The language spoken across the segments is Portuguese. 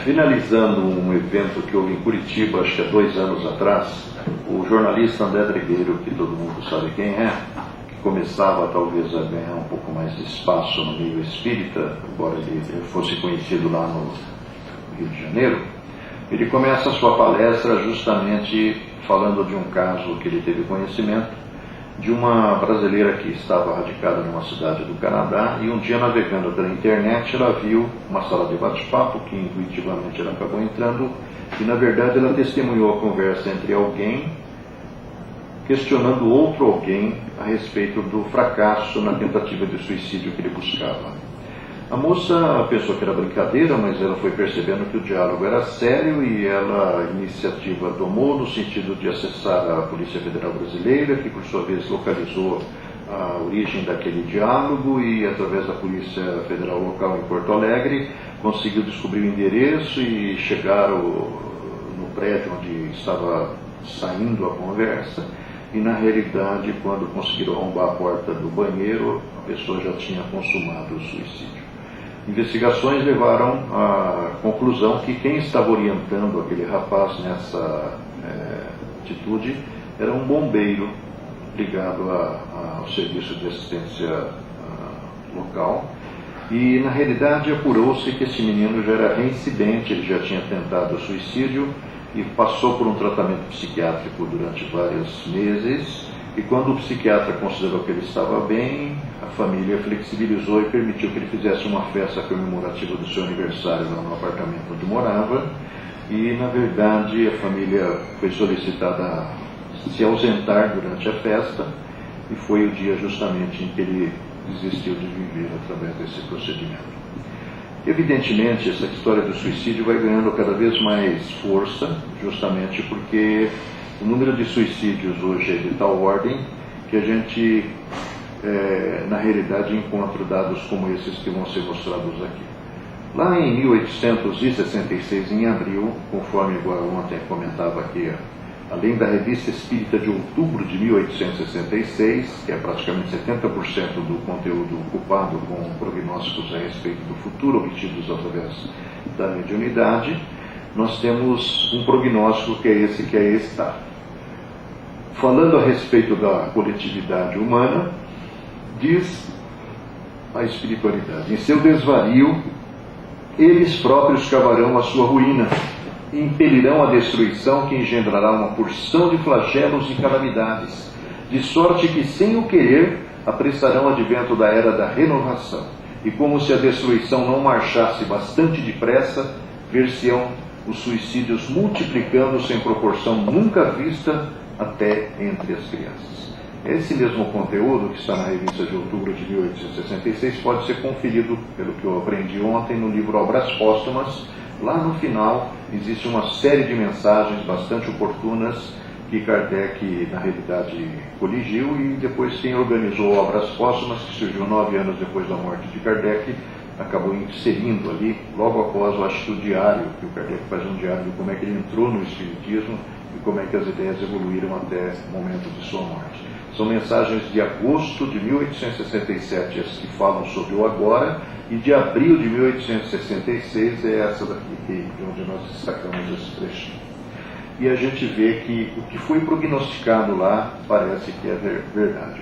Finalizando um evento que houve em Curitiba, acho que há 2 anos atrás, o jornalista André Trigueiro, que todo mundo sabe quem é, que começava talvez a ganhar um pouco mais de espaço no meio espírita, embora ele fosse conhecido lá no Rio de Janeiro, ele começa a sua palestra justamente falando de um caso que ele teve conhecimento, de uma brasileira que estava radicada numa cidade do Canadá e um dia, navegando pela internet, ela viu uma sala de bate-papo que intuitivamente ela acabou entrando e, na verdade, ela testemunhou a conversa entre alguém questionando outro alguém a respeito do fracasso na tentativa de suicídio que ele buscava. A moça pensou que era brincadeira, mas ela foi percebendo que o diálogo era sério e ela, a iniciativa tomou no sentido de acessar a Polícia Federal Brasileira, que por sua vez localizou a origem daquele diálogo e, através da Polícia Federal local em Porto Alegre, conseguiu descobrir o endereço e chegar no prédio onde estava saindo a conversa. E, na realidade, quando conseguiram arrombar a porta do banheiro, a pessoa já tinha consumado o suicídio. Investigações levaram à conclusão que quem estava orientando aquele rapaz nessa atitude era um bombeiro ligado ao serviço de assistência local. E, na realidade, apurou-se que esse menino já era reincidente, ele já tinha tentado suicídio e passou por um tratamento psiquiátrico durante vários meses. E quando o psiquiatra considerou que ele estava bem, a família flexibilizou e permitiu que ele fizesse uma festa comemorativa do seu aniversário lá no apartamento onde morava. E, na verdade, a família foi solicitada a se ausentar durante a festa e foi o dia justamente em que ele desistiu de viver através desse procedimento. Evidentemente, essa história do suicídio vai ganhando cada vez mais força, justamente porque o número de suicídios hoje é de tal ordem que a gente, na realidade, encontra dados como esses que vão ser mostrados aqui. Lá em 1866, em abril, conforme ontem comentava aqui, além da Revista Espírita de outubro de 1866, que é praticamente 70% do conteúdo ocupado com prognósticos a respeito do futuro obtidos através da mediunidade, nós temos um prognóstico que é esse que aí está. Falando a respeito da coletividade humana, diz a espiritualidade: em seu desvario, eles próprios cavarão a sua ruína e impelirão a destruição que engendrará uma porção de flagelos e calamidades, de sorte que, sem o querer, apressarão o advento da era da renovação. E como se a destruição não marchasse bastante depressa, ver-se-ão os suicídios multiplicando-se em proporção nunca vista até entre as crianças. Esse mesmo conteúdo que está na revista de outubro de 1866 pode ser conferido, pelo que eu aprendi ontem, no livro Obras Póstumas. Lá no final existe uma série de mensagens bastante oportunas que Kardec, na realidade, coligiu, e depois quem organizou Obras Póstumas, que surgiu 9 anos depois da morte de Kardec, acabou inserindo ali, logo após, eu acho que o diário, que o Kardec faz um diário de como é que ele entrou no Espiritismo e como é que as ideias evoluíram até o momento de sua morte. São mensagens de agosto de 1867, as que falam sobre o agora, e de abril de 1866 é essa daqui, de onde nós destacamos esse trechinho. E a gente vê que o que foi prognosticado lá parece que é verdade.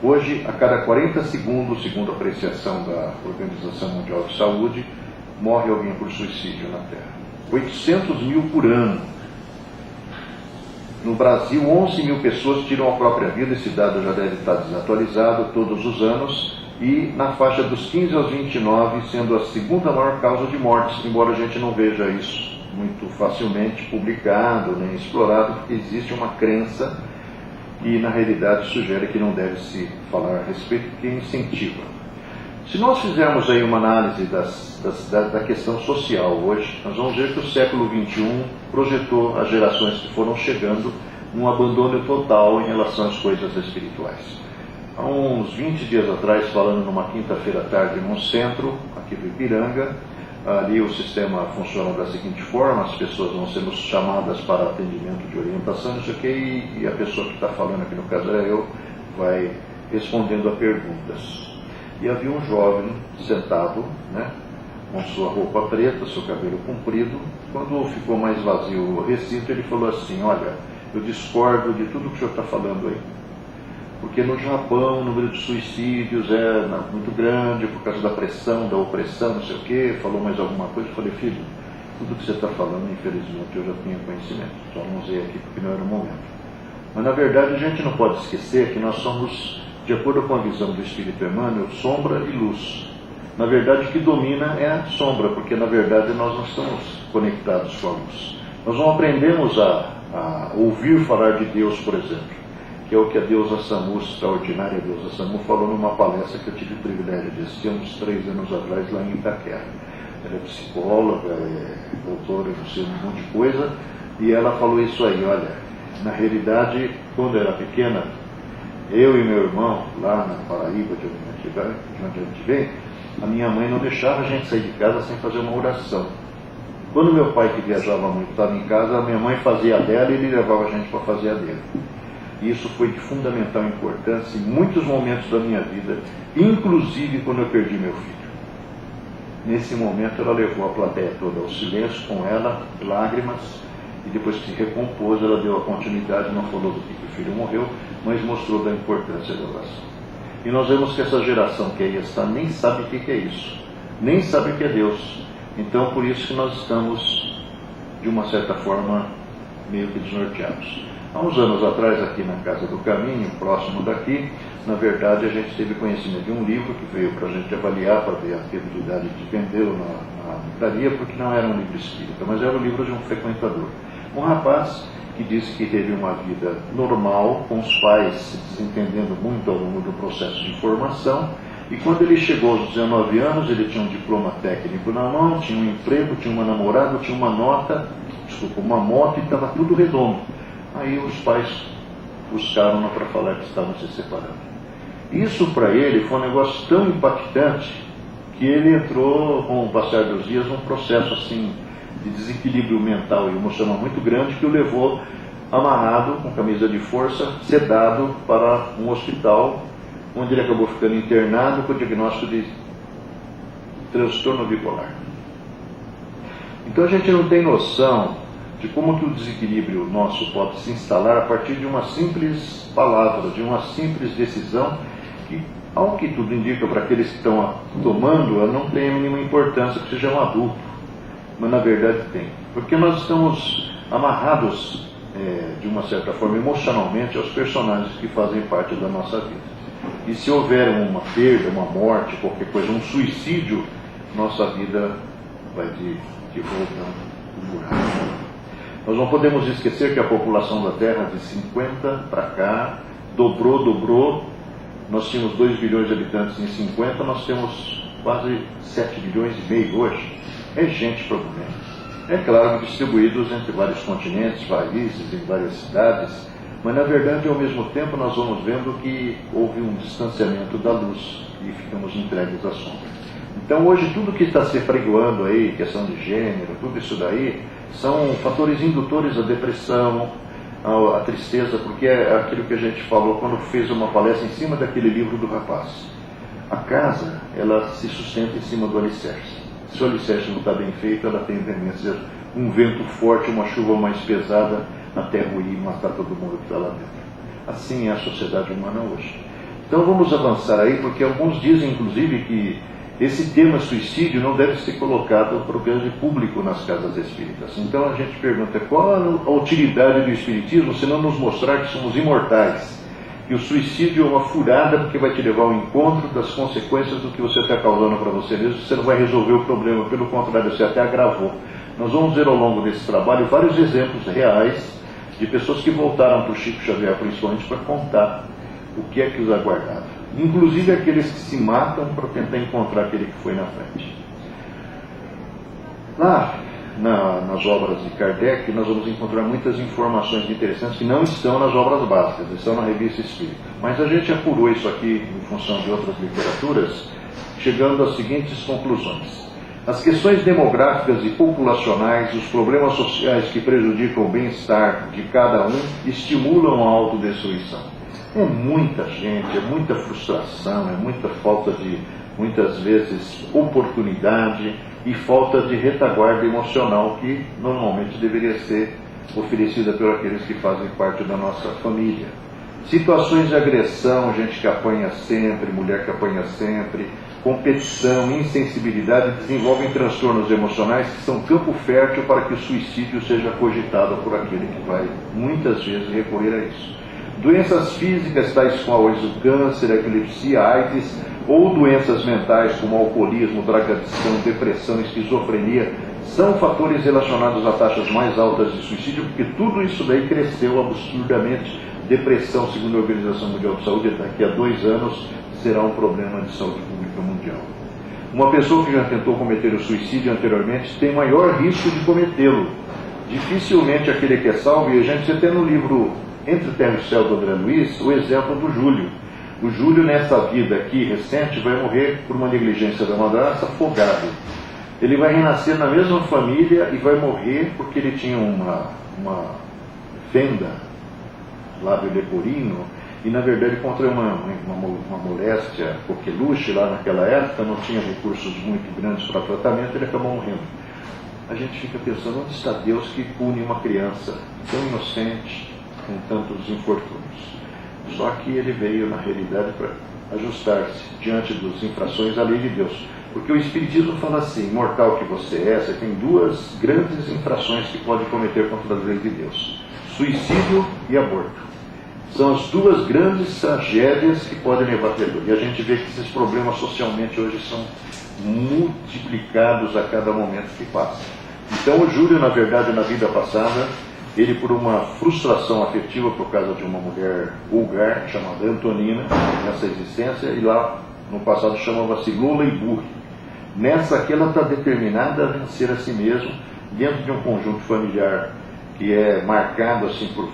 Hoje, a cada 40 segundos, segundo a apreciação da Organização Mundial de Saúde, morre alguém por suicídio na Terra. 800 mil por ano. No Brasil, 11 mil pessoas tiram a própria vida, esse dado já deve estar desatualizado todos os anos, e na faixa dos 15 aos 29, sendo a segunda maior causa de mortes, embora a gente não veja isso muito facilmente publicado, nem explorado, porque existe uma crença que, na realidade, sugere que não deve se falar a respeito, porque incentiva. Se nós fizermos aí uma análise da questão social hoje, nós vamos ver que o século XXI projetou as gerações que foram chegando num abandono total em relação às coisas espirituais. Há uns 20 dias atrás, falando numa quinta-feira à tarde num centro, aqui do Ipiranga, ali o sistema funciona da seguinte forma: as pessoas vão sendo chamadas para atendimento de orientação, isso aqui, e a pessoa que está falando, aqui no caso era eu, vai respondendo a perguntas. E havia um jovem sentado, com sua roupa preta, seu cabelo comprido. Quando ficou mais vazio o recinto, ele falou assim: olha, eu discordo de tudo que o senhor está falando aí. Porque no Japão o número de suicídios é muito grande por causa da pressão, da opressão, não sei o quê. Falou mais alguma coisa. Eu falei: filho, tudo que você está falando, infelizmente, eu já tinha conhecimento. Só não usei aqui porque não era o momento. Mas, na verdade, a gente não pode esquecer que nós somos, de acordo com a visão do Espírito Emmanuel, sombra e luz. Na verdade, o que domina é a sombra, porque, na verdade, nós não estamos conectados com a luz. Nós não aprendemos a ouvir falar de Deus, por exemplo, que é o que a deusa Samu, extraordinária deusa Samu, falou numa palestra que eu tive o privilégio de assistir uns 3 anos atrás, lá em Itaquera. Ela é psicóloga, é doutora, não sei, um monte de coisa, e ela falou isso aí: olha, na realidade, quando eu era pequena, eu e meu irmão, lá na Paraíba, de onde a gente vem, a minha mãe não deixava a gente sair de casa sem fazer uma oração. Quando meu pai, que viajava muito, estava em casa, a minha mãe fazia a dela e ele levava a gente para fazer a dele. E isso foi de fundamental importância em muitos momentos da minha vida, inclusive quando eu perdi meu filho. Nesse momento ela levou a plateia toda ao silêncio com ela, lágrimas, e depois que se recompôs, ela deu a continuidade, não falou do que o filho morreu, mas mostrou da importância da oração. E nós vemos que essa geração que aí está nem sabe o que é isso, nem sabe o que é Deus. Então, por isso que nós estamos, de uma certa forma, meio que desnorteados. Há uns anos atrás, aqui na Casa do Caminho, próximo daqui, na verdade, a gente teve conhecimento de um livro que veio para a gente avaliar, para ver a viabilidade de vendê-lo na livraria, porque não era um livro espírita, mas era o livro de um frequentador. Um rapaz que disse que teve uma vida normal, com os pais se desentendendo muito ao longo do processo de formação, e quando ele chegou aos 19 anos, ele tinha um diploma técnico na mão, tinha um emprego, tinha uma namorada, tinha uma uma moto, e estava tudo redondo. Aí os pais buscaram-no para falar que estavam se separando. Isso para ele foi um negócio tão impactante que ele entrou, com o passar dos dias, num processo assim de desequilíbrio mental e emocional muito grande, que o levou amarrado, com camisa de força, sedado para um hospital, onde ele acabou ficando internado com o diagnóstico de transtorno bipolar. Então a gente não tem noção de como que o desequilíbrio nosso pode se instalar a partir de uma simples palavra, de uma simples decisão, que, ao que tudo indica para aqueles que estão tomando, ela não tem a mínima importância que seja um adulto, mas na verdade tem. Porque nós estamos amarrados, de uma certa forma, emocionalmente, aos personagens que fazem parte da nossa vida. E se houver uma perda, uma morte, qualquer coisa, um suicídio, nossa vida vai de volta no buraco. Nós não podemos esquecer que a população da Terra, de 50 para cá, dobrou. Nós tínhamos 2 bilhões de habitantes em 50, nós temos quase 7 bilhões e meio hoje. É gente para doente. É claro, distribuídos entre vários continentes, países, em várias cidades, mas na verdade, ao mesmo tempo, nós vamos vendo que houve um distanciamento da luz e ficamos entregues à sombra. Então hoje tudo que está se apregoando aí, questão de gênero, tudo isso daí, são fatores indutores à depressão, à tristeza, porque é aquilo que a gente falou quando fez uma palestra em cima daquele livro do rapaz. A casa, ela se sustenta em cima do alicerce. Se o alicerce não está bem feito, ela tem tendência, um vento forte, uma chuva mais pesada, até ruir e matar todo mundo que está lá dentro. Assim é a sociedade humana hoje. Então vamos avançar aí, porque alguns dizem, inclusive, que esse tema suicídio não deve ser colocado para o grande público nas casas espíritas. Então a gente pergunta: qual a utilidade do espiritismo se não nos mostrar que somos imortais? Que o suicídio é uma furada porque vai te levar ao encontro das consequências do que você está causando para você mesmo. Você não vai resolver o problema, pelo contrário, você até agravou. Nós vamos ver ao longo desse trabalho vários exemplos reais de pessoas que voltaram para o Chico Xavier, principalmente, para contar o que é que os aguardava. Inclusive aqueles que se matam para tentar encontrar aquele que foi na frente. Lá nas obras de Kardec, nós vamos encontrar muitas informações interessantes que não estão nas obras básicas, estão na Revista Espírita. Mas a gente apurou isso aqui em função de outras literaturas, chegando às seguintes conclusões. As questões demográficas e populacionais, os problemas sociais que prejudicam o bem-estar de cada um, estimulam a autodestruição. É muita gente, é muita frustração, é muita falta de muitas vezes oportunidade e falta de retaguarda emocional que normalmente deveria ser oferecida por aqueles que fazem parte da nossa família. Situações de agressão, gente que apanha sempre, mulher que apanha sempre, competição, insensibilidade desenvolvem transtornos emocionais que são campo fértil para que o suicídio seja cogitado por aquele que vai muitas vezes recorrer a isso. Doenças físicas tais como o câncer, a epilepsia, a AIDS, ou doenças mentais como alcoolismo, drogadição, depressão, esquizofrenia, são fatores relacionados a taxas mais altas de suicídio, porque tudo isso daí cresceu absurdamente. Depressão, segundo a Organização Mundial de Saúde, daqui a 2 anos será um problema de saúde pública mundial. Uma pessoa que já tentou cometer o suicídio anteriormente tem maior risco de cometê-lo. Dificilmente aquele que é salvo, e a gente tem no livro Entre Terra e Céu, do André Luiz, o exemplo do Júlio. O Júlio, nessa vida aqui recente, vai morrer por uma negligência da madrasta, afogado. Ele vai renascer na mesma família e vai morrer porque ele tinha uma fenda, lábio leporino, e na verdade contra uma moléstia coqueluche lá naquela época, não tinha recursos muito grandes para tratamento, ele acabou morrendo. A gente fica pensando, onde está Deus que pune uma criança tão inocente, com tantos infortúnios? Só que ele veio, na realidade, para ajustar-se diante das infrações à lei de Deus. Porque o Espiritismo fala assim, mortal que você tem 2 grandes infrações que pode cometer contra a lei de Deus: suicídio e aborto. São as 2 grandes tragédias que podem levar a perdão. E a gente vê que esses problemas socialmente hoje são multiplicados a cada momento que passa. Então o Júlio, na verdade, na vida passada, ele, por uma frustração afetiva por causa de uma mulher vulgar chamada Antonina, nessa existência, e lá no passado chamava-se Lola e Burri. Nessa aqui ela está determinada a vencer a si mesma, dentro de um conjunto familiar que é marcado assim por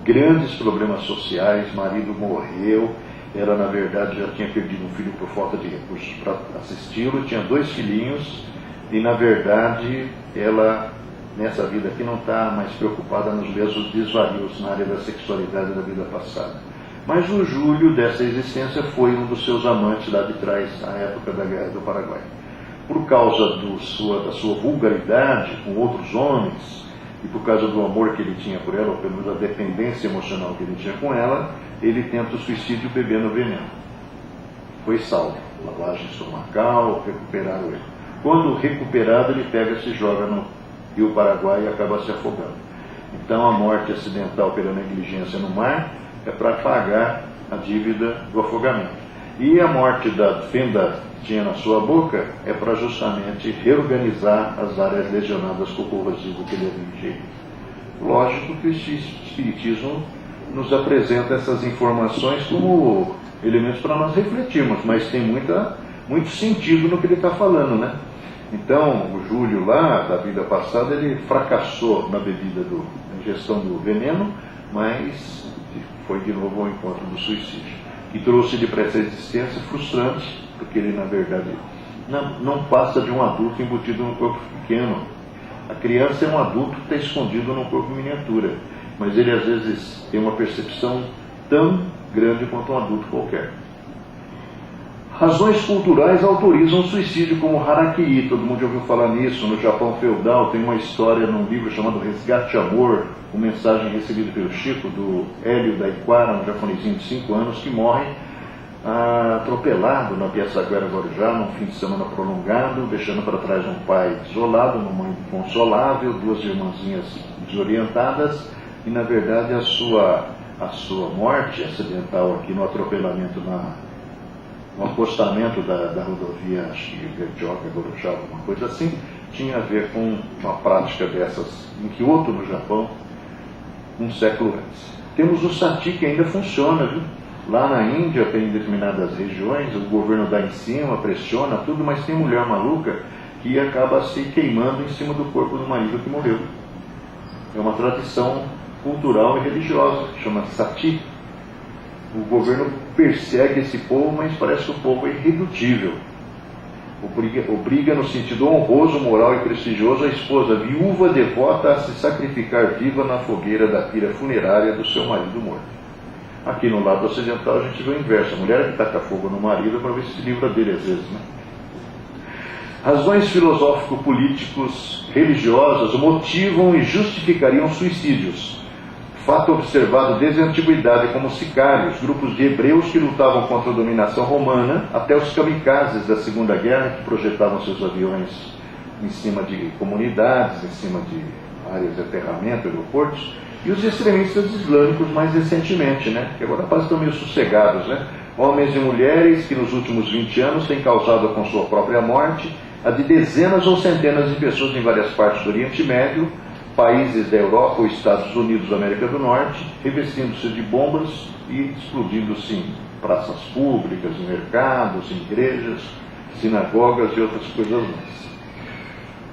grandes problemas sociais. Marido morreu, ela na verdade já tinha perdido um filho por falta de recursos para assisti-lo, tinha 2 filhinhos, e na verdade ela, nessa vida aqui, não está mais preocupada nos mesmos desvarios na área da sexualidade da vida passada. Mas o Júlio, dessa existência, foi um dos seus amantes lá de trás, na época da Guerra do Paraguai. Por causa da sua vulgaridade com outros homens, e por causa do amor que ele tinha por ela, ou pelo menos da dependência emocional que ele tinha com ela, ele tenta o suicídio bebendo veneno. Foi salvo. Lavagem estomacal, recuperaram ele. Quando recuperado, ele pega, se joga no Rio Paraguai e acaba se afogando. Então a morte acidental pela negligência no mar é para pagar a dívida do afogamento. E a morte da fenda que tinha na sua boca é para justamente reorganizar as áreas lesionadas com o corrosivo que ele havia ingerido. Lógico que o Espiritismo nos apresenta essas informações como elementos para nós refletirmos, mas tem muito sentido no que ele está falando, né? Então, o Júlio lá, da vida passada, ele fracassou na bebida na ingestão do veneno, mas foi de novo ao encontro do suicídio, que trouxe ele para essa existência frustrante, porque ele, na verdade, não passa de um adulto embutido num corpo pequeno. A criança é um adulto que está escondido num corpo miniatura, mas ele, às vezes, tem uma percepção tão grande quanto um adulto qualquer. Razões culturais autorizam o suicídio, como harakiri, todo mundo já ouviu falar nisso. No Japão feudal tem uma história num livro chamado Resgate de Amor, uma mensagem recebida pelo Chico, do Hélio Daiquara, um japonesinho de 5 anos, que morre atropelado na Piaçaguera Guarujá, num fim de semana prolongado, deixando para trás um pai desolado, uma mãe inconsolável, 2 irmãzinhas desorientadas, e na verdade a sua morte acidental aqui no atropelamento no acostamento da rodovia, acho que Verdioca, Guarujá, alguma coisa assim, tinha a ver com uma prática dessas em Kyoto, no Japão, um século antes. Temos o sati, que ainda funciona, viu? Lá na Índia tem determinadas regiões, o governo dá em cima, pressiona tudo, mas tem mulher maluca que acaba se queimando em cima do corpo do marido que morreu. É uma tradição cultural e religiosa, chama sati. O governo persegue esse povo, mas parece que o povo é irredutível. Obriga no sentido honroso, moral e prestigioso a esposa viúva devota a se sacrificar viva na fogueira da pira funerária do seu marido morto. Aqui no lado ocidental a gente vê o inverso, a mulher que taca fogo no marido para ver se livra dele às vezes, né? Razões filosófico-políticos, religiosas motivam e justificariam suicídios. Fato observado desde a antiguidade como sicários, grupos de hebreus que lutavam contra a dominação romana, até os kamikazes da Segunda Guerra, que projetavam seus aviões em cima de comunidades, em cima de áreas de aterramento, aeroportos, e os extremistas islâmicos mais recentemente, né? Que agora parece que estão meio sossegados, né? Homens e mulheres que nos últimos 20 anos têm causado com sua própria morte a de dezenas ou centenas de pessoas em várias partes do Oriente Médio, países da Europa ou Estados Unidos da América do Norte, revestindo-se de bombas e explodindo-se em praças públicas, em mercados, em igrejas, sinagogas e outras coisas mais.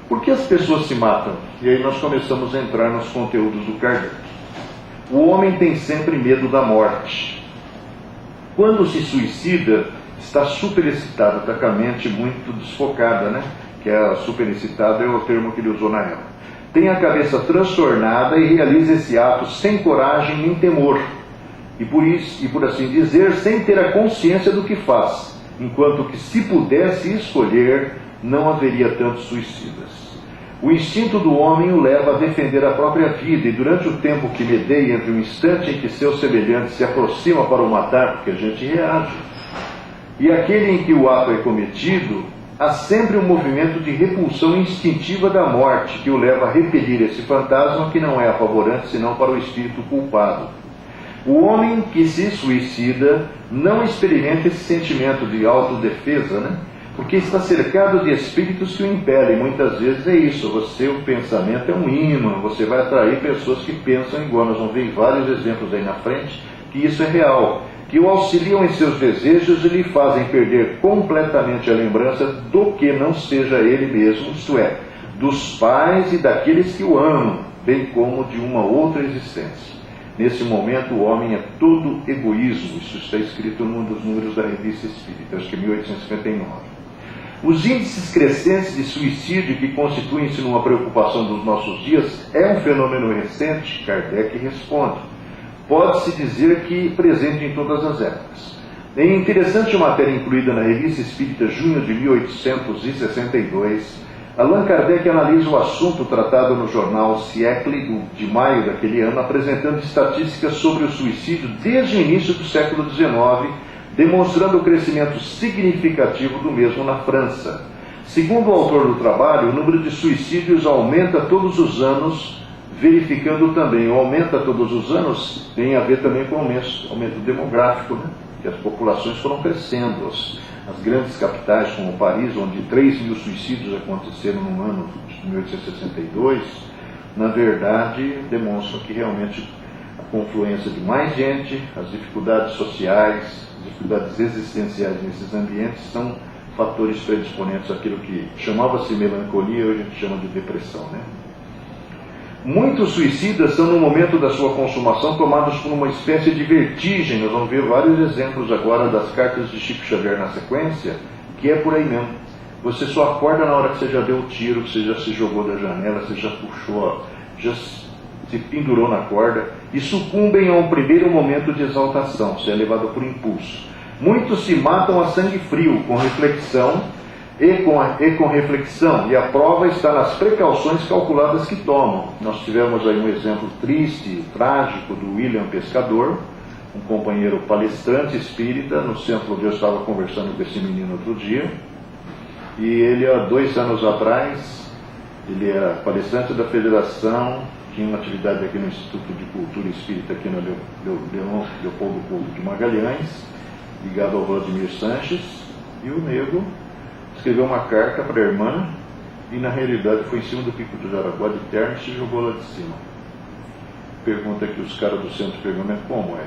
Por que as pessoas se matam? E aí nós começamos a entrar nos conteúdos do Kardec. O homem tem sempre medo da morte. Quando se suicida, está superexcitado, está com a mente muito desfocada, né? Que é superexcitado é o termo que ele usou na época. Tem a cabeça transtornada e realiza esse ato sem coragem nem temor, e por assim dizer, sem ter a consciência do que faz, enquanto que se pudesse escolher, não haveria tantos suicidas. O instinto do homem o leva a defender a própria vida, e durante o tempo que medeia entre o instante em que seu semelhante se aproxima para o matar, porque a gente reage, e aquele em que o ato é cometido, há sempre um movimento de repulsão instintiva da morte que o leva a repelir esse fantasma que não é apavorante senão para o espírito culpado. O homem que se suicida não experimenta esse sentimento de autodefesa, né? Porque está cercado de espíritos que o impelem. Muitas vezes é isso, o pensamento é um ímã, você vai atrair pessoas que pensam igual. Nós vamos ver vários exemplos aí na frente que isso é real, que o auxiliam em seus desejos e lhe fazem perder completamente a lembrança do que não seja ele mesmo, isto é, dos pais e daqueles que o amam, bem como de uma outra existência. Nesse momento o homem é todo egoísmo. Isso está escrito num dos números da Revista Espírita, acho que 1859. Os índices crescentes de suicídio que constituem-se numa preocupação dos nossos dias é um fenômeno recente? Kardec responde. Pode-se dizer que presente em todas as épocas. Em interessante matéria incluída na Revista Espírita, junho de 1862, Allan Kardec analisa o assunto tratado no jornal Siècle de maio daquele ano, apresentando estatísticas sobre o suicídio desde o início do século XIX, demonstrando o crescimento significativo do mesmo na França. Segundo o autor do trabalho, o número de suicídios aumenta todos os anos, verificando também, aumenta todos os anos, tem a ver também com o aumento demográfico, né? Que as populações foram crescendo. As grandes capitais, como Paris, onde 3.000 suicídios aconteceram no ano de 1862, na verdade, demonstram que realmente a confluência de mais gente, as dificuldades sociais, as dificuldades existenciais nesses ambientes são fatores predisponentes àquilo que chamava-se melancolia, hoje a gente chama de depressão, né? Muitos suicidas são, no momento da sua consumação, tomados por uma espécie de vertigem. Nós vamos ver vários exemplos agora das cartas de Chico Xavier na sequência, que é por aí mesmo. Você só acorda na hora que você já deu o tiro, que você já se jogou da janela, você já puxou, já se pendurou na corda, e sucumbem a um primeiro momento de exaltação, você é levado por impulso. Muitos se matam a sangue frio, com reflexão, e a prova está nas precauções calculadas que tomam. Nós tivemos aí um exemplo triste, trágico, do William Pescador, um companheiro palestrante espírita, no centro onde eu estava conversando com esse menino outro dia, e ele, há 2 anos atrás, ele era palestrante da Federação, tinha uma atividade aqui no Instituto de Cultura Espírita, aqui no Leopoldo Couto de Magalhães, ligado ao Vladimir Sanches, e o nego escreveu uma carta para a irmã e na realidade foi em cima do Pico do Jaraguá de terno e se jogou lá de cima. Pergunta que os caras do centro perguntam: como é?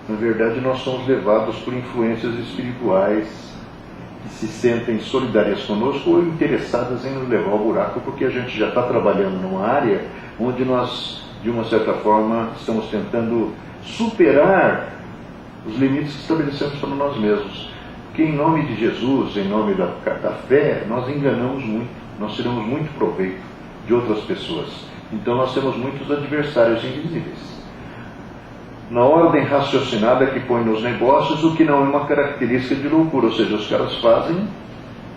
Na verdade, nós somos levados por influências espirituais que se sentem solidárias conosco ou interessadas em nos levar ao buraco, porque a gente já está trabalhando numa área onde nós, de uma certa forma, estamos tentando superar os limites que estabelecemos para nós mesmos. Porque em nome de Jesus, em nome da fé, nós enganamos muito, nós tiramos muito proveito de outras pessoas. Então nós temos muitos adversários invisíveis. na ordem raciocinada que põe nos negócios, o que não é uma característica de loucura. Ou seja, os caras fazem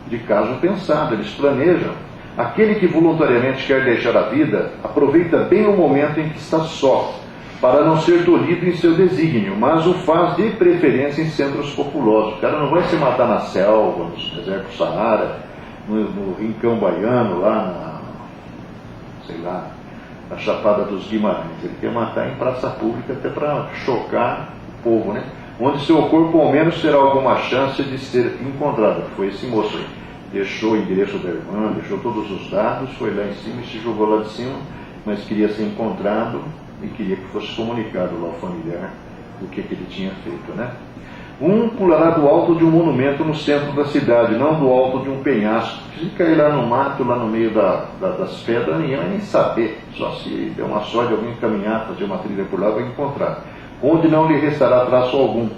de caso pensado, eles planejam. Aquele que voluntariamente quer deixar a vida, aproveita bem o momento em que está só, para não ser tolhido em seu desígnio, mas o faz de preferência em centros populosos. O cara não vai se matar na selva, no deserto do Saara, no rincão baiano, lá na Chapada dos Guimarães. Ele quer matar em praça pública até para chocar o povo, né? Onde seu corpo ao menos terá alguma chance de ser encontrado. Foi esse moço aí. Deixou o endereço da irmã, deixou todos os dados, foi lá em cima e se jogou lá de cima, mas queria ser encontrado e queria que fosse comunicado lá ao familiar o que ele tinha feito, né? Um pulará do alto de um monumento no centro da cidade, não do alto de um penhasco. Se cair lá no mato, lá no meio das pedras, ninguém vai nem saber. Só se der uma sorte, alguém caminhar, fazer uma trilha por lá, vai encontrar. Onde não lhe restará traço algum.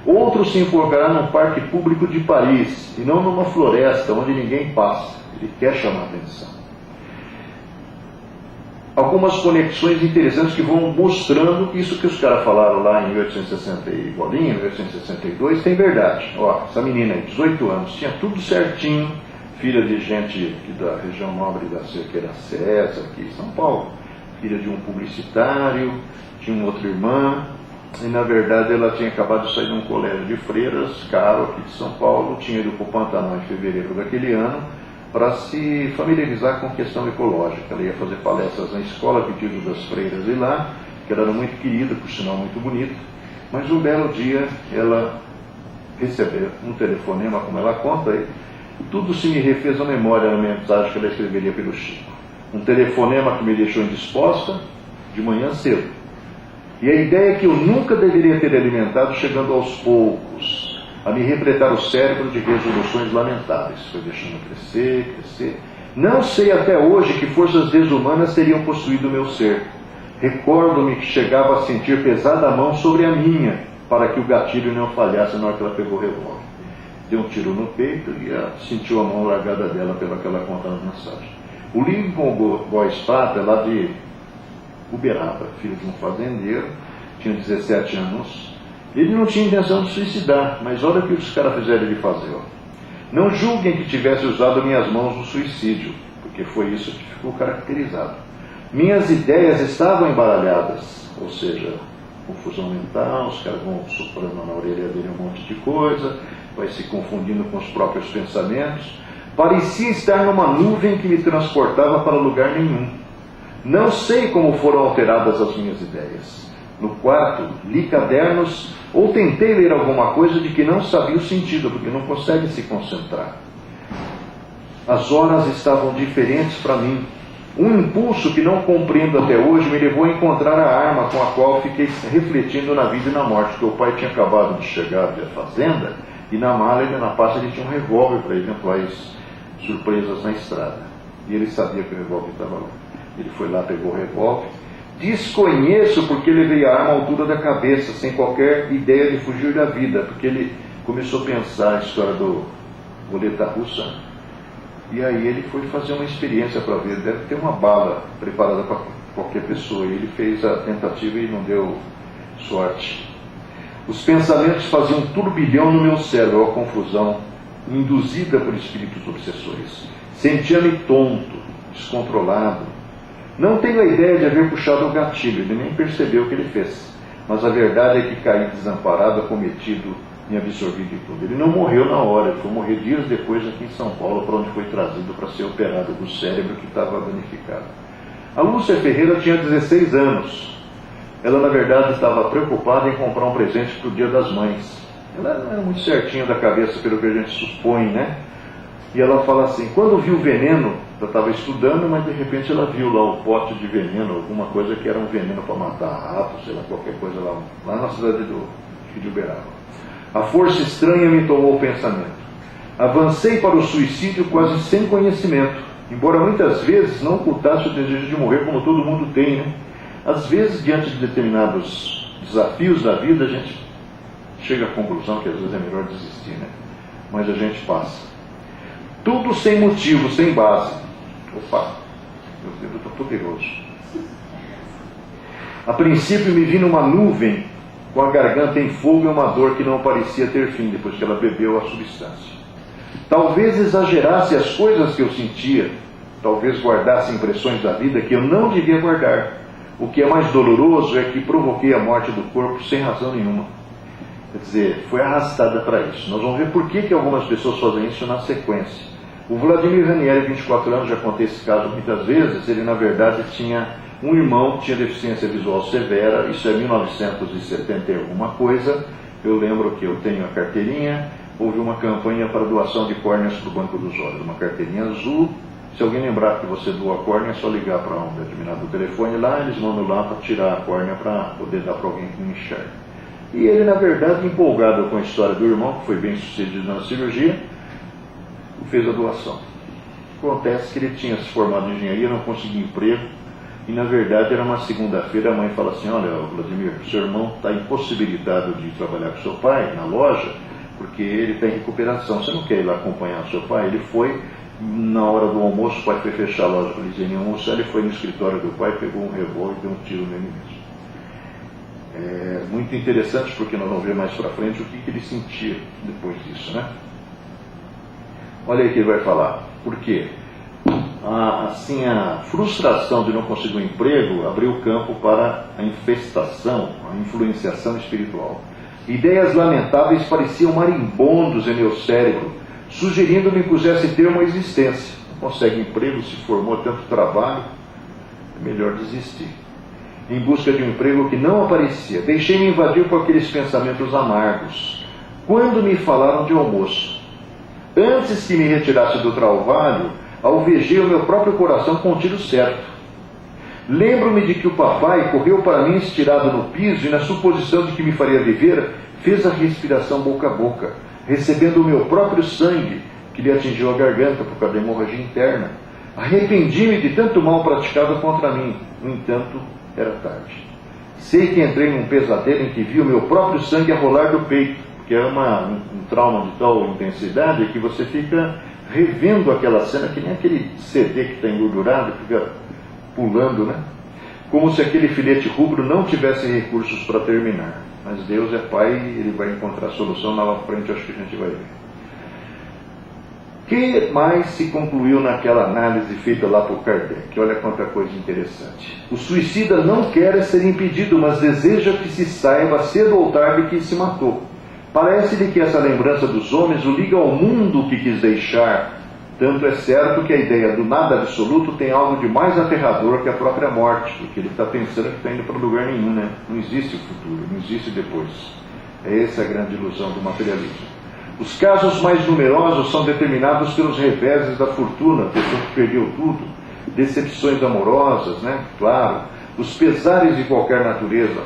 Outro se enforcará num parque público de Paris, e não numa floresta onde ninguém passa. Ele quer chamar a atenção. Algumas conexões interessantes que vão mostrando que isso que os caras falaram lá em 1860 e bolinha, 1862, tem verdade. Ó, essa menina aí, 18 anos, tinha tudo certinho, filha de gente aqui da região nobre da Cerqueira César, aqui em São Paulo, filha de um publicitário, tinha uma outra irmã, e na verdade ela tinha acabado de sair de um colégio de freiras, caro, aqui de São Paulo, tinha ido para o Pantanal em fevereiro daquele ano, para se familiarizar com a questão ecológica. Ela ia fazer palestras na escola, a pedido das freiras de lá, que ela era muito querida, por sinal muito bonita, mas um belo dia ela recebeu um telefonema, como ela conta aí, tudo se me refez à memória na mensagem que ela escreveria pelo Chico. Um telefonema que me deixou indisposta, de manhã cedo. E a ideia que eu nunca deveria ter alimentado, chegando aos poucos, a me repletar o cérebro de resoluções lamentáveis. Foi deixando crescer, crescer. Não sei até hoje que forças desumanas teriam possuído o meu ser. Recordo-me que chegava a sentir pesada a mão sobre a minha, para que o gatilho não falhasse na hora que ela pegou o revólver. Deu um tiro no peito e sentiu a mão largada dela pela que ela conta na mensagem. O Lincoln Boys Pata, lá de Uberaba, filho de um fazendeiro, tinha 17 anos. Ele não tinha intenção de suicidar, mas olha o que os caras fizeram ele fazer. Ó. Não julguem que tivesse usado minhas mãos no suicídio, porque foi isso que ficou caracterizado. Minhas ideias estavam embaralhadas, ou seja, confusão mental, os caras vão soprando na orelha dele um monte de coisa, vai se confundindo com os próprios pensamentos. Parecia estar numa nuvem que me transportava para lugar nenhum. Não sei como foram alteradas as minhas ideias. No quarto, li cadernos ou tentei ler alguma coisa de que não sabia o sentido, porque não consegue se concentrar. As horas estavam diferentes para mim. Um impulso que não compreendo até hoje me levou a encontrar a arma com a qual fiquei refletindo na vida e na morte, porque o pai tinha acabado de chegar da fazenda e na mala e na pasta ele tinha um revólver para eventuais surpresas na estrada. E ele sabia que o revólver estava lá. Ele foi lá, pegou o revólver. Desconheço porque levei a arma à altura da cabeça, sem qualquer ideia de fugir da vida, porque ele começou a pensar a história do roleta russa. E aí ele foi fazer uma experiência para ver, deve ter uma bala preparada para qualquer pessoa. E ele fez a tentativa e não deu sorte. Os pensamentos faziam um turbilhão no meu cérebro, a confusão, induzida por espíritos obsessores. Sentia-me tonto, descontrolado. Não tenho a ideia de haver puxado o gatilho, ele nem percebeu o que ele fez. Mas a verdade é que caí desamparado, acometido, me absorvi de tudo. Ele não morreu na hora, ele foi morrer dias depois aqui em São Paulo, para onde foi trazido para ser operado do cérebro que estava danificado. A Lúcia Ferreira tinha 16 anos. Ela, na verdade, estava preocupada em comprar um presente para o Dia das Mães. Ela não era muito certinha da cabeça, pelo que a gente supõe, né? E ela fala assim, quando viu o veneno, eu estava estudando, mas de repente ela viu lá o pote de veneno, alguma coisa que era um veneno para matar rato, sei lá, qualquer coisa lá na cidade de Uberaba. A força estranha me tomou o pensamento. Avancei para o suicídio quase sem conhecimento, embora muitas vezes não ocultasse o desejo de morrer, como todo mundo tem, né? Às vezes, diante de determinados desafios da vida, a gente chega à conclusão que às vezes é melhor desistir, né? Mas a gente passa. Tudo sem motivo, sem base. Opa, meu dedo está poderoso. A princípio me vi numa nuvem, com a garganta em fogo e uma dor que não parecia ter fim, depois que ela bebeu a substância. Talvez exagerasse as coisas que eu sentia, talvez guardasse impressões da vida que eu não devia guardar. O que é mais doloroso é que provoquei a morte do corpo sem razão nenhuma. Quer dizer, foi arrastada para isso. Nós vamos ver por que algumas pessoas fazem isso na sequência. O Vladimir Ranieri, 24 anos, já contei esse caso muitas vezes, ele na verdade tinha um irmão que tinha deficiência visual severa, isso é 1970 e alguma coisa. Eu lembro que eu tenho a carteirinha, houve uma campanha para doação de córneas para o Banco dos Olhos, uma carteirinha azul. Se alguém lembrar que você doa a córnea, é só ligar para um determinado telefone lá, eles mandam lá para tirar a córnea para poder dar para alguém que não enxerga. E ele, na verdade, empolgado com a história do irmão, que foi bem sucedido na cirurgia, fez a doação. Acontece que ele tinha se formado em engenharia, não conseguia emprego, e na verdade era uma segunda-feira, a mãe fala assim: olha, Vladimir, seu irmão está impossibilitado de trabalhar com seu pai na loja, porque ele está em recuperação, você não quer ir lá acompanhar o seu pai? Ele foi, na hora do almoço, o pai foi fechar a loja para eles irem almoçar, ele foi no escritório do pai, pegou um revólver e deu um tiro nele mesmo. É muito interessante, porque nós vamos ver mais para frente o que ele sentia depois disso, né? Olha aí que ele vai falar. Por quê? Assim, a frustração de não conseguir um emprego abriu campo para a infestação, a influenciação espiritual. Ideias lamentáveis pareciam marimbondos em meu cérebro, sugerindo-me que pusesse termo à existência. Não consegue emprego, se formou tanto trabalho, é melhor desistir. Em busca de um emprego que não aparecia, deixei-me invadir por aqueles pensamentos amargos. Quando me falaram de almoço, antes que me retirasse do trabalho, alvejei o meu próprio coração com um tiro certo. Lembro-me de que o papai correu para mim estirado no piso e, na suposição de que me faria viver, fez a respiração boca a boca, recebendo o meu próprio sangue, que lhe atingiu a garganta por causa da hemorragia interna. Arrependi-me de tanto mal praticado contra mim. No entanto, era tarde. Sei que entrei num pesadelo em que vi o meu próprio sangue a rolar do peito, que é um trauma de tal intensidade que você fica revendo aquela cena, que nem aquele CD que está engordurado, fica pulando, né? Como se aquele filete rubro não tivesse recursos para terminar. Mas Deus é Pai e Ele vai encontrar a solução lá na frente, acho que a gente vai ver. O que mais se concluiu naquela análise feita lá por Kardec? Olha quanta coisa interessante. O suicida não quer ser impedido, mas deseja que se saiba cedo ou tarde que se matou. Parece-lhe que essa lembrança dos homens o liga ao mundo que quis deixar. Tanto é certo que a ideia do nada absoluto tem algo de mais aterrador que a própria morte, porque ele está pensando que está indo para lugar nenhum, né? Não existe o futuro, não existe depois. É essa a grande ilusão do materialismo. Os casos mais numerosos são determinados pelos reveses da fortuna, pessoa que perdeu tudo, decepções amorosas, né? Claro, os pesares de qualquer natureza.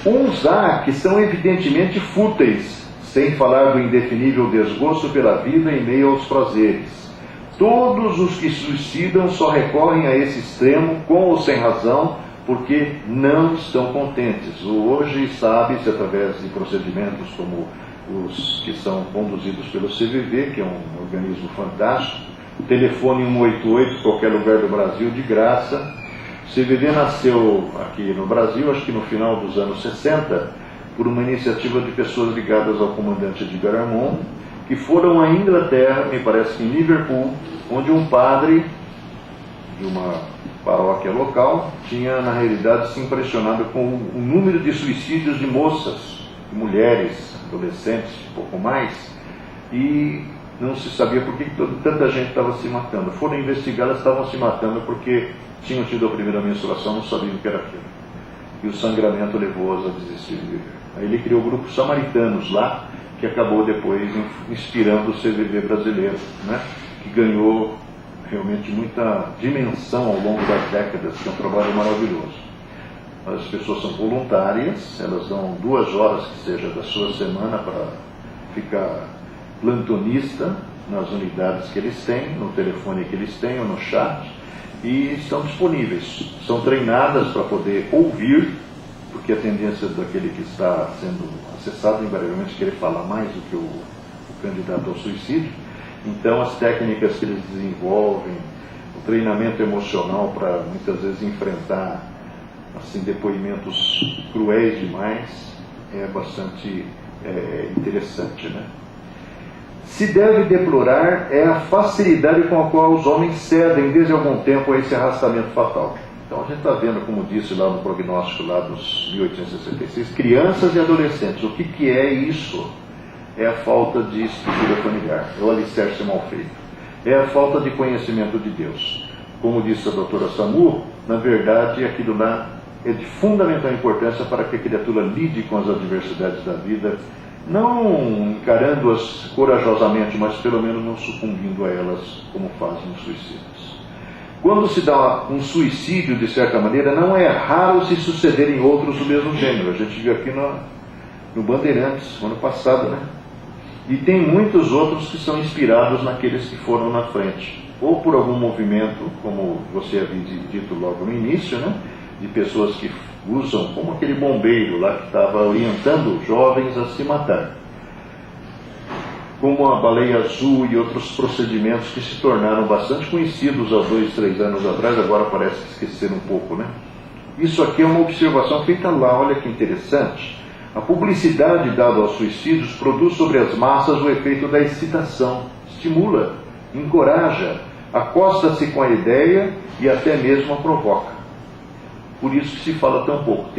Uns há que são evidentemente fúteis, sem falar do indefinível desgosto pela vida em meio aos prazeres. Todos os que suicidam só recorrem a esse extremo, com ou sem razão, porque não estão contentes. Hoje sabe-se, através de procedimentos como os que são conduzidos pelo CVV, que é um organismo fantástico, telefone 188, qualquer lugar do Brasil, de graça. O CVV nasceu aqui no Brasil, acho que no final dos anos 60, por uma iniciativa de pessoas ligadas ao comandante Edgar Armond, que foram à Inglaterra, me parece que em Liverpool, onde um padre de uma paróquia local tinha, na realidade, se impressionado com o número de suicídios de moças, de mulheres, adolescentes, um pouco mais, e não se sabia por que tanta gente estava se matando. Foram investigar, elas estavam se matando porque tinham tido a primeira menstruação, não sabiam o que era aquilo. E o sangramento levou-as a desistir de viver. Aí ele criou o grupo Samaritanos lá, que acabou depois inspirando o CVV brasileiro, né? Que ganhou realmente muita dimensão ao longo das décadas, que é um trabalho maravilhoso. As pessoas são voluntárias, elas dão 2 horas que seja da sua semana para ficar plantonista nas unidades que eles têm, no telefone que eles têm ou no chat, e estão disponíveis. São treinadas para poder ouvir, porque a tendência daquele que está sendo acessado, invariavelmente, querer falar mais do que o candidato ao suicídio. Então, as técnicas que eles desenvolvem, o treinamento emocional para, muitas vezes, enfrentar assim, depoimentos cruéis demais, é bastante interessante, né? Se deve deplorar é a facilidade com a qual os homens cedem desde algum tempo a esse arrastamento fatal. Então a gente está vendo, como disse lá no prognóstico lá dos 1866, crianças e adolescentes. O que é isso? É a falta de estrutura familiar, é o alicerce mal feito, é a falta de conhecimento de Deus. Como disse a doutora Samu, na verdade aquilo lá é de fundamental importância para que a criatura lide com as adversidades da vida, não encarando-as corajosamente, mas pelo menos não sucumbindo a elas como fazem os suicidas. Quando se dá um suicídio, de certa maneira, não é raro se sucederem outros do mesmo gênero. A gente viu aqui no Bandeirantes, ano passado, né? E tem muitos outros que são inspirados naqueles que foram na frente. Ou por algum movimento, como você havia dito logo no início, né? De pessoas que usam, como aquele bombeiro lá que estava orientando jovens a se matar. Como a baleia azul e outros procedimentos que se tornaram bastante conhecidos há 2, 3 anos atrás, agora parece que esqueceram um pouco, né? Isso aqui é uma observação feita lá, olha que interessante. A publicidade dada aos suicídios produz sobre as massas o efeito da excitação, estimula, encoraja, acosta-se com a ideia e até mesmo a provoca. Por isso que se fala tão pouco.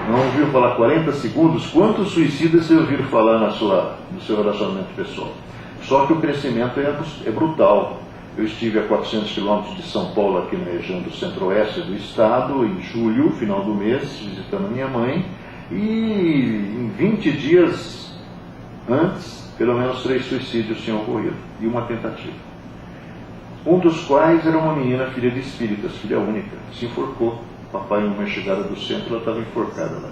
Não ouviu falar 40 segundos? Quantos suicidas você ouviu falar no seu relacionamento pessoal? Só que o crescimento é brutal. Eu estive a 400 quilômetros de São Paulo, aqui na região do centro-oeste do estado, em julho, final do mês, visitando minha mãe, e em 20 dias antes, pelo menos 3 suicídios tinham ocorrido, e uma tentativa. Um dos quais era uma menina, filha de espíritas, filha única, se enforcou. Papai, em uma chegada do centro, ela estava enforcada lá.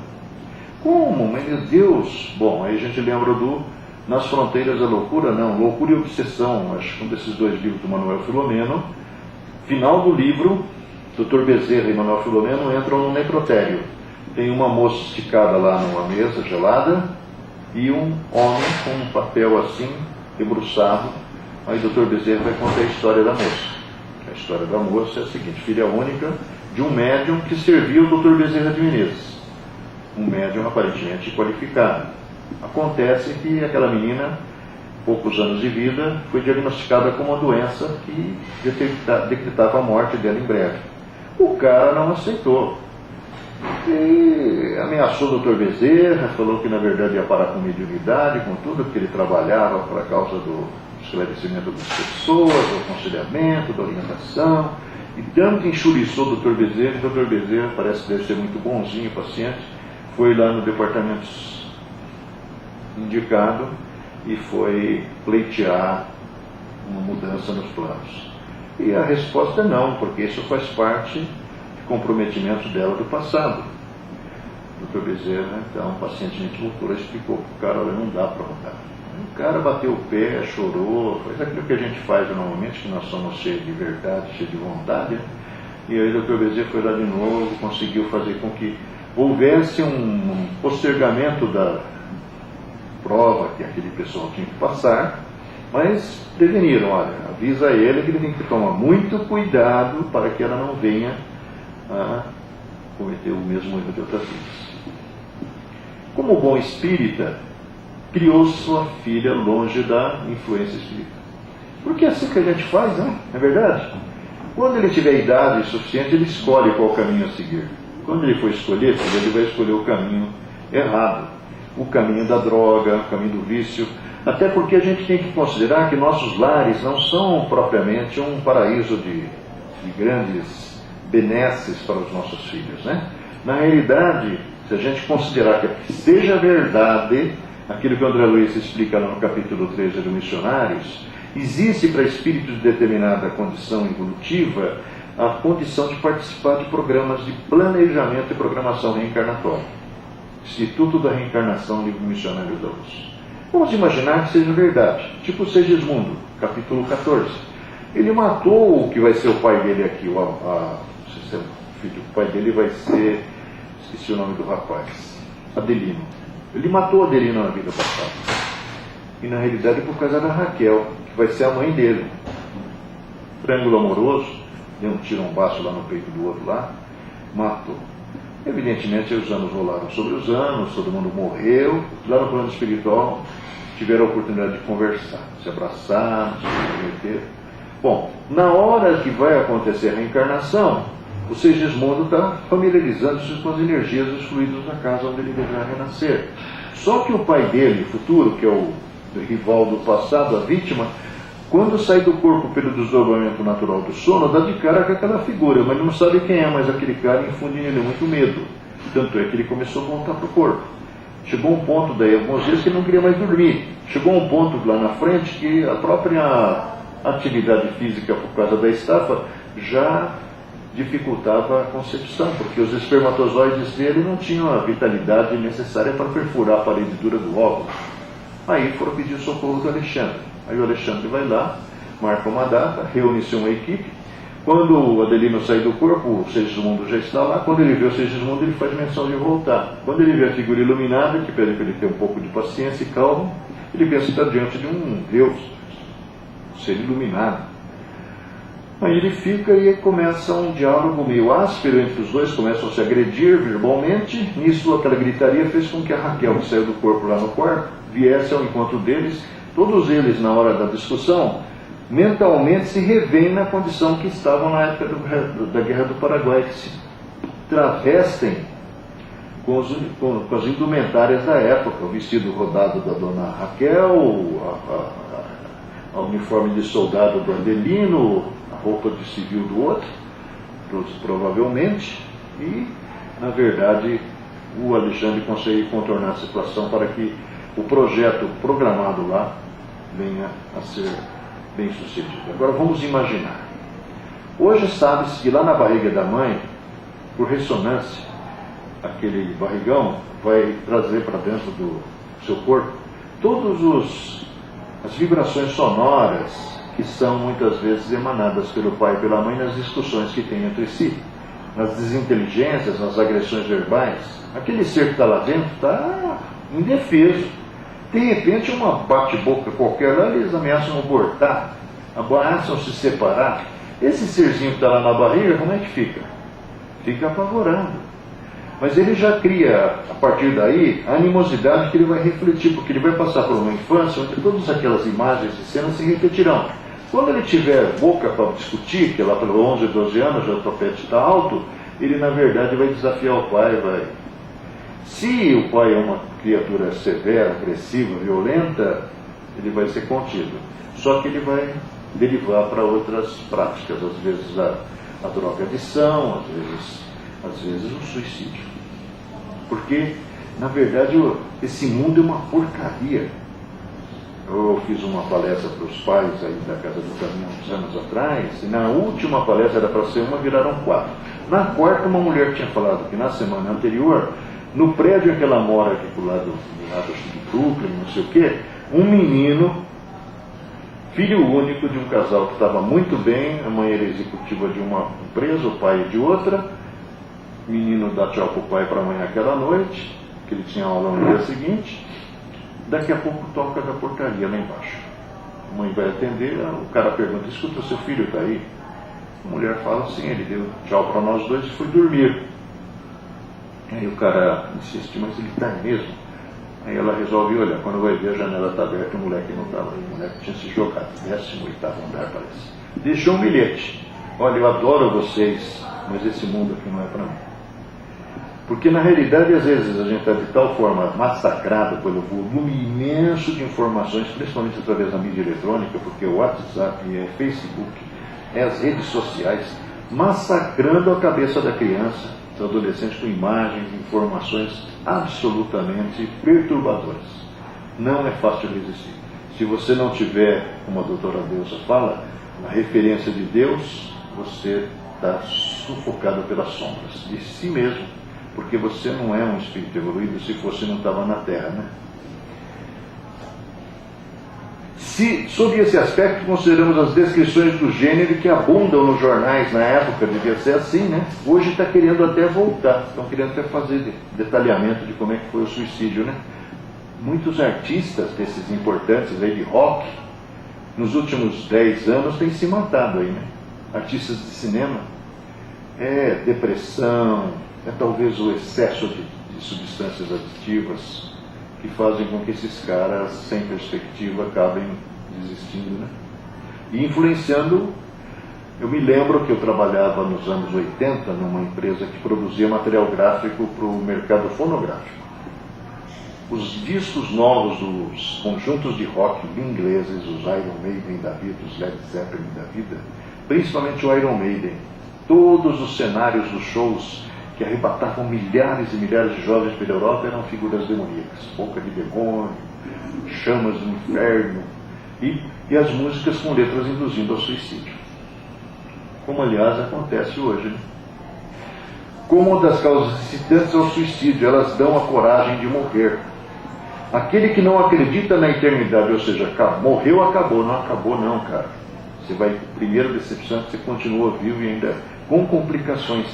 Como? Mas, meu Deus! Bom, aí a gente lembra do Nas Fronteiras da Loucura, não, Loucura e Obsessão, acho que um desses 2 livros do Manuel Filomeno. Final do livro, Dr. Bezerra e Manuel Filomeno entram no necrotério. Tem uma moça esticada lá numa mesa gelada e um homem com um papel assim, debruçado. Aí o Dr. Bezerra vai contar a história da moça. A história da moça é a seguinte: filha única de um médium que serviu o Dr. Bezerra de Menezes, um médium aparentemente qualificado. Acontece que aquela menina, poucos anos de vida, foi diagnosticada com uma doença que decretava a morte dela em breve. O cara não aceitou e ameaçou o Dr. Bezerra, falou que na verdade ia parar com mediunidade, com tudo, porque ele trabalhava para a causa do esclarecimento das pessoas, do aconselhamento, da orientação. E tanto enxuriçou o Dr. Bezerra, e o Dr. Bezerra parece que deve ser muito bonzinho, paciente, foi lá no departamento indicado e foi pleitear uma mudança nos planos. E a resposta é não, porque isso faz parte de comprometimento dela do passado. O Dr. Bezerra, então, pacientemente voltou, explicou para o cara: olha, não dá para mudar. O cara bateu o pé, chorou, fez aquilo que a gente faz normalmente, que nós somos cheios de verdade, cheios de vontade. E aí o Dr. Bezerra foi lá de novo, conseguiu fazer com que houvesse um postergamento da prova que aquele pessoal tinha que passar, mas preveniram: olha, avisa ele que ele tem que tomar muito cuidado para que ela não venha a cometer o mesmo erro de outras vezes. Como bom espírita, criou sua filha longe da influência espírita. Porque é assim que a gente faz, não é verdade? Quando ele tiver idade suficiente, ele escolhe qual caminho a seguir. Quando ele for escolher, ele vai escolher o caminho errado, o caminho da droga, o caminho do vício. Até porque a gente tem que considerar que nossos lares não são propriamente um paraíso de grandes benesses para os nossos filhos, né? Na realidade, se a gente considerar que seja verdade aquilo que o André Luiz explica lá no capítulo 13 do Missionários, existe para espíritos de determinada condição evolutiva a condição de participar de programas de planejamento e programação reencarnatória. Instituto da Reencarnação, livro Missionários da Luz. Vamos imaginar que seja verdade, tipo Segismundo, capítulo 14. Ele matou o que vai ser o pai dele aqui, o pai dele vai ser, esqueci o nome do rapaz, Adelino. Ele matou Adelino na vida passada. E na realidade por causa da Raquel, que vai ser a mãe dele. Triângulo amoroso, deu um tirombaço lá no peito do outro lá, matou. Evidentemente, os anos rolaram sobre os anos, todo mundo morreu. Lá no plano espiritual, tiveram a oportunidade de conversar, se abraçar, se meter. Bom, na hora que vai acontecer a reencarnação, o Segismundo está familiarizando-se com as energias e os fluidos da casa onde ele deverá renascer. Só que o pai dele, futuro, que é o rival do passado, a vítima, quando sai do corpo pelo desdobramento natural do sono, dá de cara com aquela figura, mas ele não sabe quem é, mas aquele cara infunde nele muito medo. Tanto é que ele começou a voltar para o corpo. Chegou um ponto daí, alguns dias, que ele não queria mais dormir. Chegou um ponto lá na frente que a própria atividade física, por causa da estafa, já dificultava a concepção, porque os espermatozoides dele não tinham a vitalidade necessária para perfurar a parede dura do óvulo. Aí foram pedir o socorro do Alexandre. Aí o Alexandre vai lá, marca uma data, reúne-se uma equipe. Quando o Adelino sai do corpo, o Segismundo já está lá. Quando ele vê o Segismundo, ele faz menção de voltar. Quando ele vê a figura iluminada, que pede para ele ter um pouco de paciência e calma, ele pensa que está diante de um Deus, um ser iluminado. Aí ele fica e começa um diálogo meio áspero entre os dois, começam a se agredir verbalmente. Nisso, aquela gritaria fez com que a Raquel, que saiu do corpo lá no quarto, viesse ao encontro deles. Todos eles, na hora da discussão, mentalmente se revêem na condição que estavam na época da Guerra do Paraguai, que se travestem com as indumentárias da época, o vestido rodado da dona Raquel, a uniforme de soldado do Adelino, a roupa de civil do outro, provavelmente, e, na verdade, o Alexandre consegue contornar a situação para que o projeto programado lá venha a ser bem sucedido. Agora vamos imaginar. Hoje sabe-se que lá na barriga da mãe, por ressonância, aquele barrigão vai trazer para dentro do seu corpo todas as vibrações sonoras que são muitas vezes emanadas pelo pai e pela mãe nas discussões que têm entre si, nas desinteligências, nas agressões verbais. Aquele ser que está lá dentro está indefeso. De repente, uma bate-boca qualquer lá, eles ameaçam abortar, ameaçam se separar. Esse serzinho que está lá na barriga, como é que fica? Fica apavorando. Mas ele já cria, a partir daí, a animosidade que ele vai refletir, porque ele vai passar por uma infância onde todas aquelas imagens e cenas se repetirão. Quando ele tiver boca para discutir, que lá pelos 11, 12 anos, já o topete está alto, ele na verdade vai desafiar o pai, Se o pai é uma criatura severa, agressiva, violenta, ele vai ser contido. Só que ele vai derivar para outras práticas, às vezes a drogadição, às vezes o suicídio. Porque, na verdade, esse mundo é uma porcaria. Eu fiz uma palestra para os pais aí da Casa do Caminho uns anos atrás, e na última palestra era para ser uma, viraram 4. Na quarta, uma mulher tinha falado que na semana anterior, no prédio em que ela mora, aqui do lado de Brooklyn, não sei o quê, um menino, filho único de um casal que estava muito bem, a mãe era executiva de uma empresa, o pai de outra, o menino dá tchau para o pai e para a mãe aquela noite, que ele tinha aula no dia seguinte, daqui a pouco toca da portaria lá embaixo. A mãe vai atender, o cara pergunta, escuta, seu filho está aí? A mulher fala, sim, ele deu tchau para nós dois e foi dormir. Aí o cara insiste, mas ele está mesmo? Aí ela resolve olhar, quando vai ver a janela está aberta, o moleque não estava, o moleque tinha se jogado, 18º andar parece. Deixou um bilhete, olha, eu adoro vocês, mas esse mundo aqui não é para mim. Porque na realidade às vezes a gente está de tal forma massacrado pelo volume imenso de informações, principalmente através da mídia eletrônica, porque o WhatsApp, é Facebook, é as redes sociais, massacrando a cabeça da criança, do adolescente, com imagens, informações absolutamente perturbadoras. Não é fácil resistir. Se você não tiver, como a doutora Deusa fala, a referência de Deus, você está sufocado pelas sombras de si mesmo, porque você não é um espírito evoluído. Se você não estava na Terra, né? Sob esse aspecto, consideramos as descrições do gênero que abundam nos jornais na época, devia ser assim, né? Hoje está querendo até voltar, estão querendo até fazer detalhamento de como é que foi o suicídio, né? Muitos artistas desses importantes aí de rock, nos últimos 10 anos, têm se matado aí, né? Artistas de cinema, depressão, é talvez o excesso de substâncias aditivas que fazem com que esses caras, sem perspectiva, acabem desistindo, né? E influenciando. Eu me lembro que eu trabalhava nos anos 80 numa empresa que produzia material gráfico para o mercado fonográfico. Os discos novos dos conjuntos de rock ingleses, os Iron Maiden da vida, os Led Zeppelin da vida, principalmente o Iron Maiden, todos os cenários dos shows que arrebatavam milhares e milhares de jovens pela Europa eram figuras demoníacas, boca de demônio, chamas do inferno, e as músicas com letras induzindo ao suicídio. Como, aliás, acontece hoje, né? Como uma das causas incitantes ao suicídio, elas dão a coragem de morrer. Aquele que não acredita na eternidade, ou seja, morreu, acabou. Não acabou não, cara. Você vai, primeiro decepção, você continua vivo e ainda com complicações.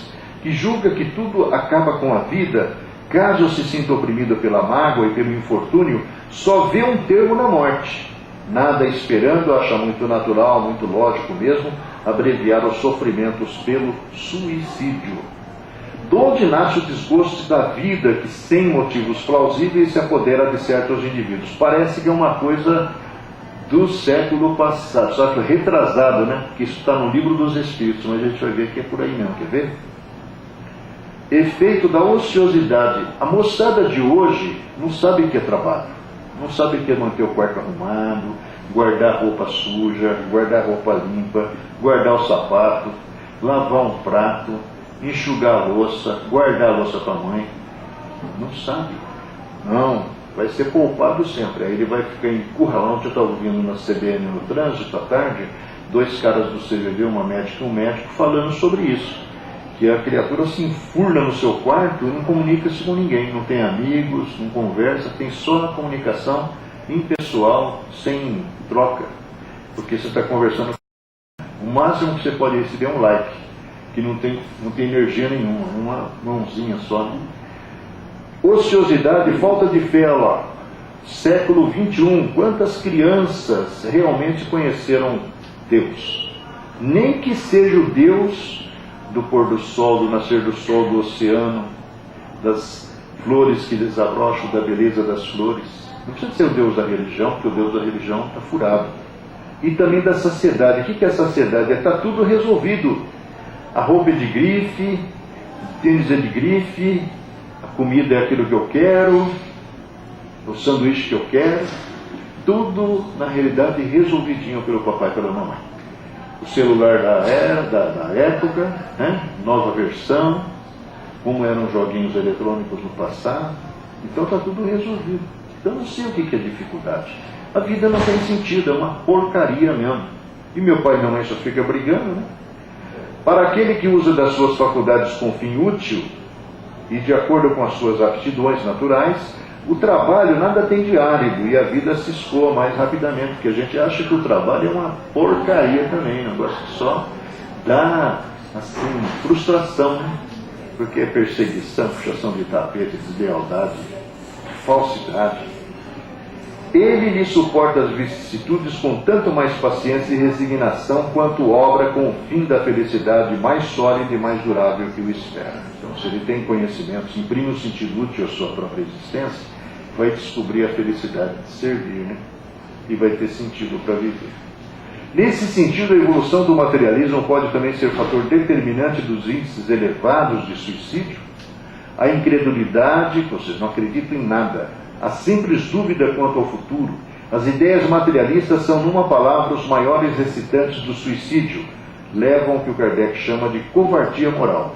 Que julga que tudo acaba com a vida, caso se sinta oprimido pela mágoa e pelo infortúnio, só vê um termo na morte. Nada esperando, acha muito natural, muito lógico mesmo, abreviar os sofrimentos pelo suicídio. De onde nasce o desgosto da vida que, sem motivos plausíveis, se apodera de certos indivíduos? Parece que é uma coisa do século passado, só que retrasado, né? Porque isso está no livro dos Espíritos, mas a gente vai ver que é por aí mesmo, quer ver? Efeito da ociosidade. A moçada de hoje não sabe o que é trabalho. Não sabe o que é manter o quarto arrumado, guardar roupa suja, guardar roupa limpa, guardar o sapato, lavar um prato, enxugar a louça, guardar a louça para a mãe. Não sabe. Não, vai ser poupado sempre. Aí ele vai ficar encurralado. Eu estava ouvindo na CBN no trânsito à tarde, 2 caras do CVV, uma médica e um médico, falando sobre isso. Que a criatura se enfurna no seu quarto e não comunica-se com ninguém, não tem amigos, não conversa, tem só a comunicação impessoal, sem troca, porque você está conversando. O máximo que você pode receber é um like, que não tem energia nenhuma, uma mãozinha só. Né? Ociosidade, falta de fé, lá. Século XXI, quantas crianças realmente conheceram Deus? Nem que seja o Deus do pôr do sol, do nascer do sol, do oceano, das flores que desabrocham, da beleza das flores. Não precisa ser o Deus da religião, porque o Deus da religião está furado. E também da saciedade. O que é a saciedade? Está tudo resolvido. A roupa é de grife, o tênis é de grife, a comida é aquilo que eu quero, o sanduíche que eu quero. Tudo, na realidade, resolvidinho pelo papai e pela mamãe. O celular da época, né? Nova versão, como eram joguinhos eletrônicos no passado. Então está tudo resolvido. Então não sei o que é dificuldade. A vida não tem sentido, é uma porcaria mesmo. E meu pai e minha mãe só ficam brigando, né? Para aquele que usa das suas faculdades com fim útil e de acordo com as suas aptidões naturais, o trabalho nada tem de árido e a vida se escoa mais rapidamente, porque a gente acha que o trabalho é uma porcaria também, um negócio que só dá assim, frustração, né? Porque é perseguição, puxação de tapete, deslealdade, falsidade. Ele lhe suporta as vicissitudes com tanto mais paciência e resignação quanto obra com o fim da felicidade mais sólida e mais durável que o espera. Então, se ele tem conhecimentos, imprime um sentido útil à sua própria existência, vai descobrir a felicidade de servir, né? E vai ter sentido para viver. Nesse sentido, a evolução do materialismo pode também ser fator determinante dos índices elevados de suicídio. A incredulidade, ou seja, não acredita em nada, a simples dúvida quanto ao futuro, as ideias materialistas são, numa palavra, os maiores excitantes do suicídio, levam ao que o Kardec chama de covardia moral.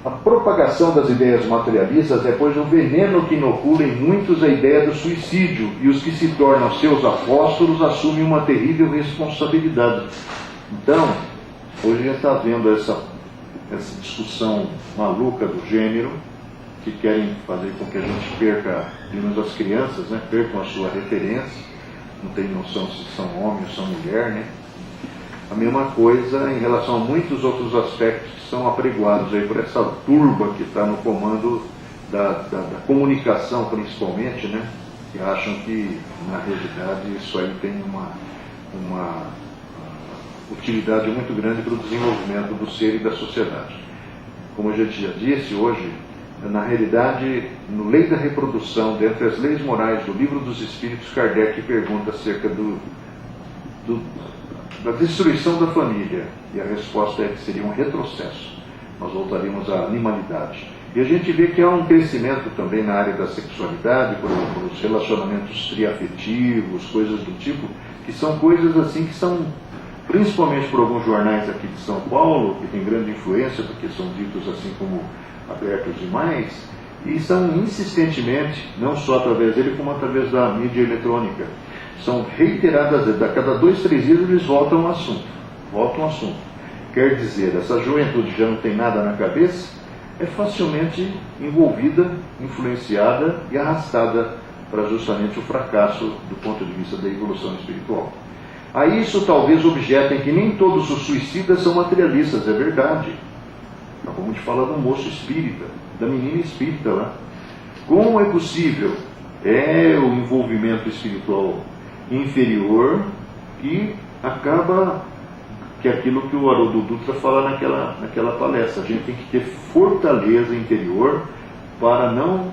A propagação das ideias materialistas é, pois, um veneno que inocula em muitos a ideia do suicídio, e os que se tornam seus apóstolos assumem uma terrível responsabilidade. Então, hoje a gente está vendo essa discussão maluca do gênero, que querem fazer com que a gente perca, pelo menos as crianças, né, percam a sua referência, não tem noção se são homem ou são mulher, né? A mesma coisa em relação a muitos outros aspectos que são apregoados aí por essa turba que está no comando da comunicação, principalmente, né? Que acham que, na realidade, isso aí tem uma utilidade muito grande para o desenvolvimento do ser e da sociedade. como a gente já disse hoje, na realidade, no Lei da Reprodução, dentre as leis morais do Livro dos Espíritos, Kardec pergunta acerca da destruição da família, e a resposta é que seria um retrocesso. Nós voltaríamos à animalidade. E a gente vê que há um crescimento também na área da sexualidade, por os relacionamentos triafetivos, coisas do tipo, que são coisas assim que são, principalmente por alguns jornais aqui de São Paulo, que tem grande influência, porque são ditos assim como abertos demais, e são insistentemente, não só através dele, como através da mídia eletrônica, são reiteradas, a cada 2, 3 dias eles voltam ao assunto. Quer dizer, essa juventude já não tem nada na cabeça, é facilmente envolvida, influenciada e arrastada para justamente o fracasso do ponto de vista da evolução espiritual. A isso talvez objetem que nem todos os suicidas são materialistas, é verdade. Acabamos de falar do moço espírita, da menina espírita lá. Como é possível? É o envolvimento espiritual inferior que acaba, que é aquilo que o Haroldo Dutra fala naquela palestra. A gente tem que ter fortaleza interior para não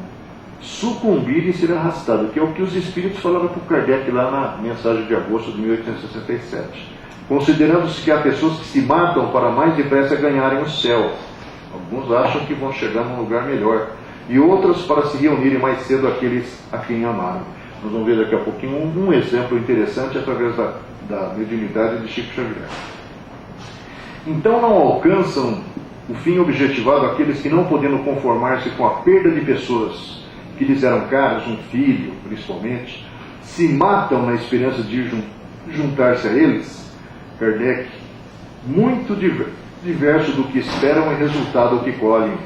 sucumbir e ser arrastado, que é o que os espíritos falaram para o Kardec lá na mensagem de agosto de 1867. Considerando-se que há pessoas que se matam para mais depressa ganharem o céu. Alguns acham que vão chegar num lugar melhor, e outros para se reunirem mais cedo aqueles a quem amaram. Nós vamos ver daqui a pouquinho um exemplo interessante através da mediunidade de Chico Xavier. Então não alcançam o fim objetivado aqueles que, não podendo conformar-se com a perda de pessoas que lhes eram caras, um filho principalmente, se matam na esperança de juntar-se a eles. Kardec, muito diverso do que esperam e resultado ao que colhem.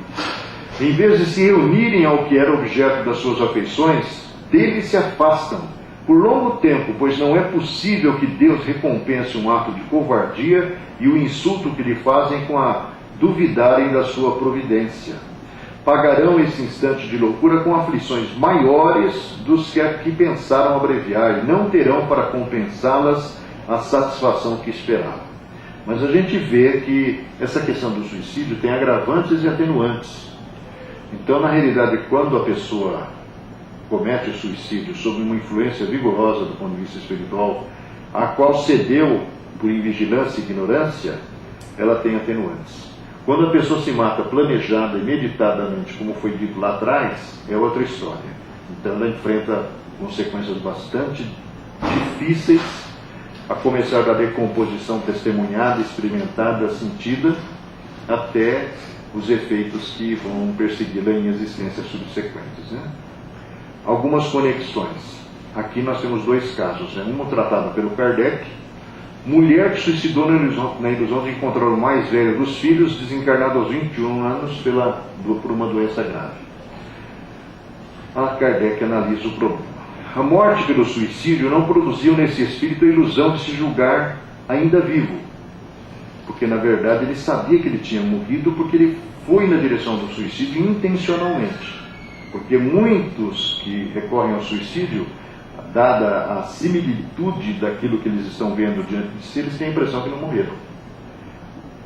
Em vez de se reunirem ao que era objeto das suas afeições, dele se afastam por longo tempo, pois não é possível que Deus recompense um ato de covardia e o insulto que lhe fazem com a duvidarem da sua providência. Pagarão esse instante de loucura com aflições maiores dos que a que pensaram abreviar, e não terão para compensá-las a satisfação que esperavam. Mas a gente vê que essa questão do suicídio tem agravantes e atenuantes. Então, na realidade, quando a pessoa comete o suicídio sob uma influência vigorosa do ponto de vista espiritual, a qual cedeu por invigilância e ignorância, ela tem atenuantes. Quando a pessoa se mata planejada e meditadamente, como foi dito lá atrás, é outra história. Então ela enfrenta consequências bastante difíceis, a começar da decomposição testemunhada, experimentada, sentida, até os efeitos que vão persegui-la em existências subsequentes, né? Algumas conexões. Aqui nós temos 2 casos, né? Um tratado pelo Kardec: mulher que suicidou na ilusão de encontrar o mais velho dos filhos, desencarnado aos 21 anos por uma doença grave. Kardec analisa o problema. A morte pelo suicídio não produziu nesse espírito a ilusão de se julgar ainda vivo, porque na verdade ele sabia que ele tinha morrido, porque ele foi na direção do suicídio intencionalmente. Porque muitos que recorrem ao suicídio, dada a similitude daquilo que eles estão vendo diante de si, eles têm a impressão que não morreram.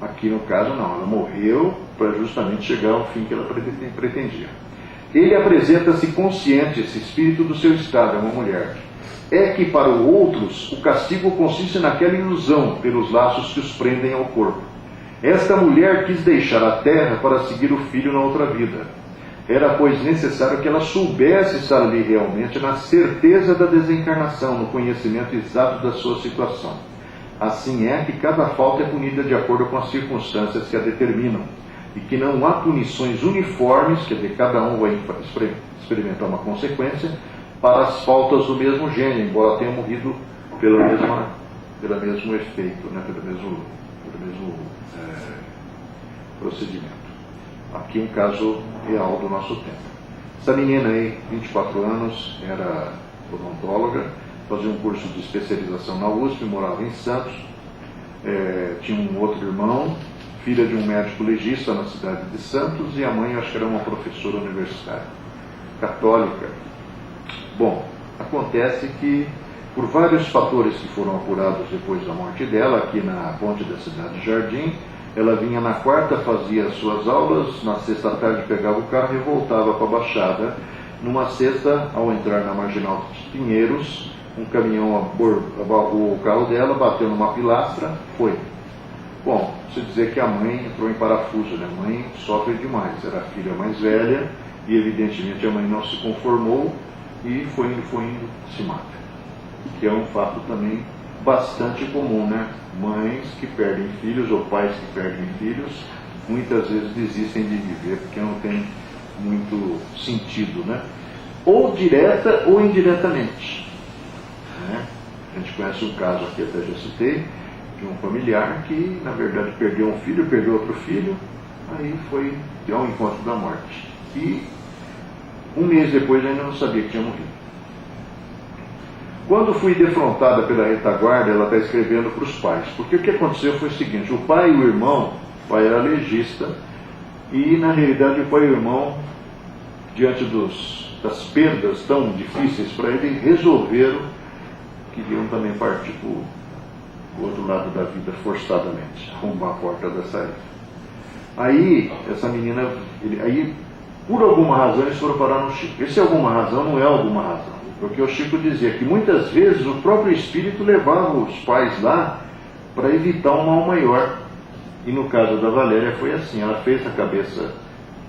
Aqui no caso não, ela morreu para justamente chegar ao fim que ela pretendia. Ele apresenta-se consciente, esse espírito, do seu estado, é uma mulher. É que para outros o castigo consiste naquela ilusão pelos laços que os prendem ao corpo. Esta mulher quis deixar a terra para seguir o filho na outra vida. Era, pois, necessário que ela soubesse estar ali realmente, na certeza da desencarnação, no conhecimento exato da sua situação. Assim é que cada falta é punida de acordo com as circunstâncias que a determinam, e que não há punições uniformes, quer dizer, cada um vai experimentar uma consequência, para as faltas do mesmo gênero, embora tenha morrido pelo mesmo efeito, né, pelo mesmo procedimento. Aqui um caso real do nosso tempo. Essa menina aí, 24 anos, era odontóloga, fazia um curso de especialização na USP, morava em Santos, tinha um outro irmão, filha de um médico legista na cidade de Santos, e a mãe, acho que era uma professora universitária, católica. Bom, acontece que, por vários fatores que foram apurados depois da morte dela, aqui na ponte da cidade de Jardim, Ela vinha na quarta, fazia as suas aulas, na sexta tarde pegava o carro e voltava para a Baixada. Numa sexta, ao entrar na Marginal dos Pinheiros, um caminhão abarrou o carro dela, bateu numa pilastra, foi. Bom, se dizer que a mãe entrou em parafuso, né? A mãe sofre demais, era a filha mais velha, e evidentemente a mãe não se conformou e foi indo, se mata. Que é um fato também bastante comum, né? Mães que perdem filhos ou pais que perdem filhos, muitas vezes desistem de viver porque não tem muito sentido, né? Ou direta ou indiretamente, né? A gente conhece um caso aqui, até já citei, de um familiar que na verdade perdeu um filho, perdeu outro filho, aí foi ao encontro da morte e um mês depois ainda não sabia que tinha morrido. Quando fui defrontada pela retaguarda, ela está escrevendo para os pais, porque o que aconteceu foi o seguinte: o pai e o irmão, o pai era legista, e na realidade o pai e o irmão, diante das perdas tão difíceis para ele, resolveram que iam também partir para o outro lado da vida forçadamente, rumo à porta da saída. Aí, essa menina, por alguma razão eles foram parar no Chico. Esse alguma razão não é alguma razão, porque o Chico dizia que muitas vezes o próprio Espírito levava os pais lá para evitar um mal maior. E no caso da Valéria foi assim, ela fez a cabeça,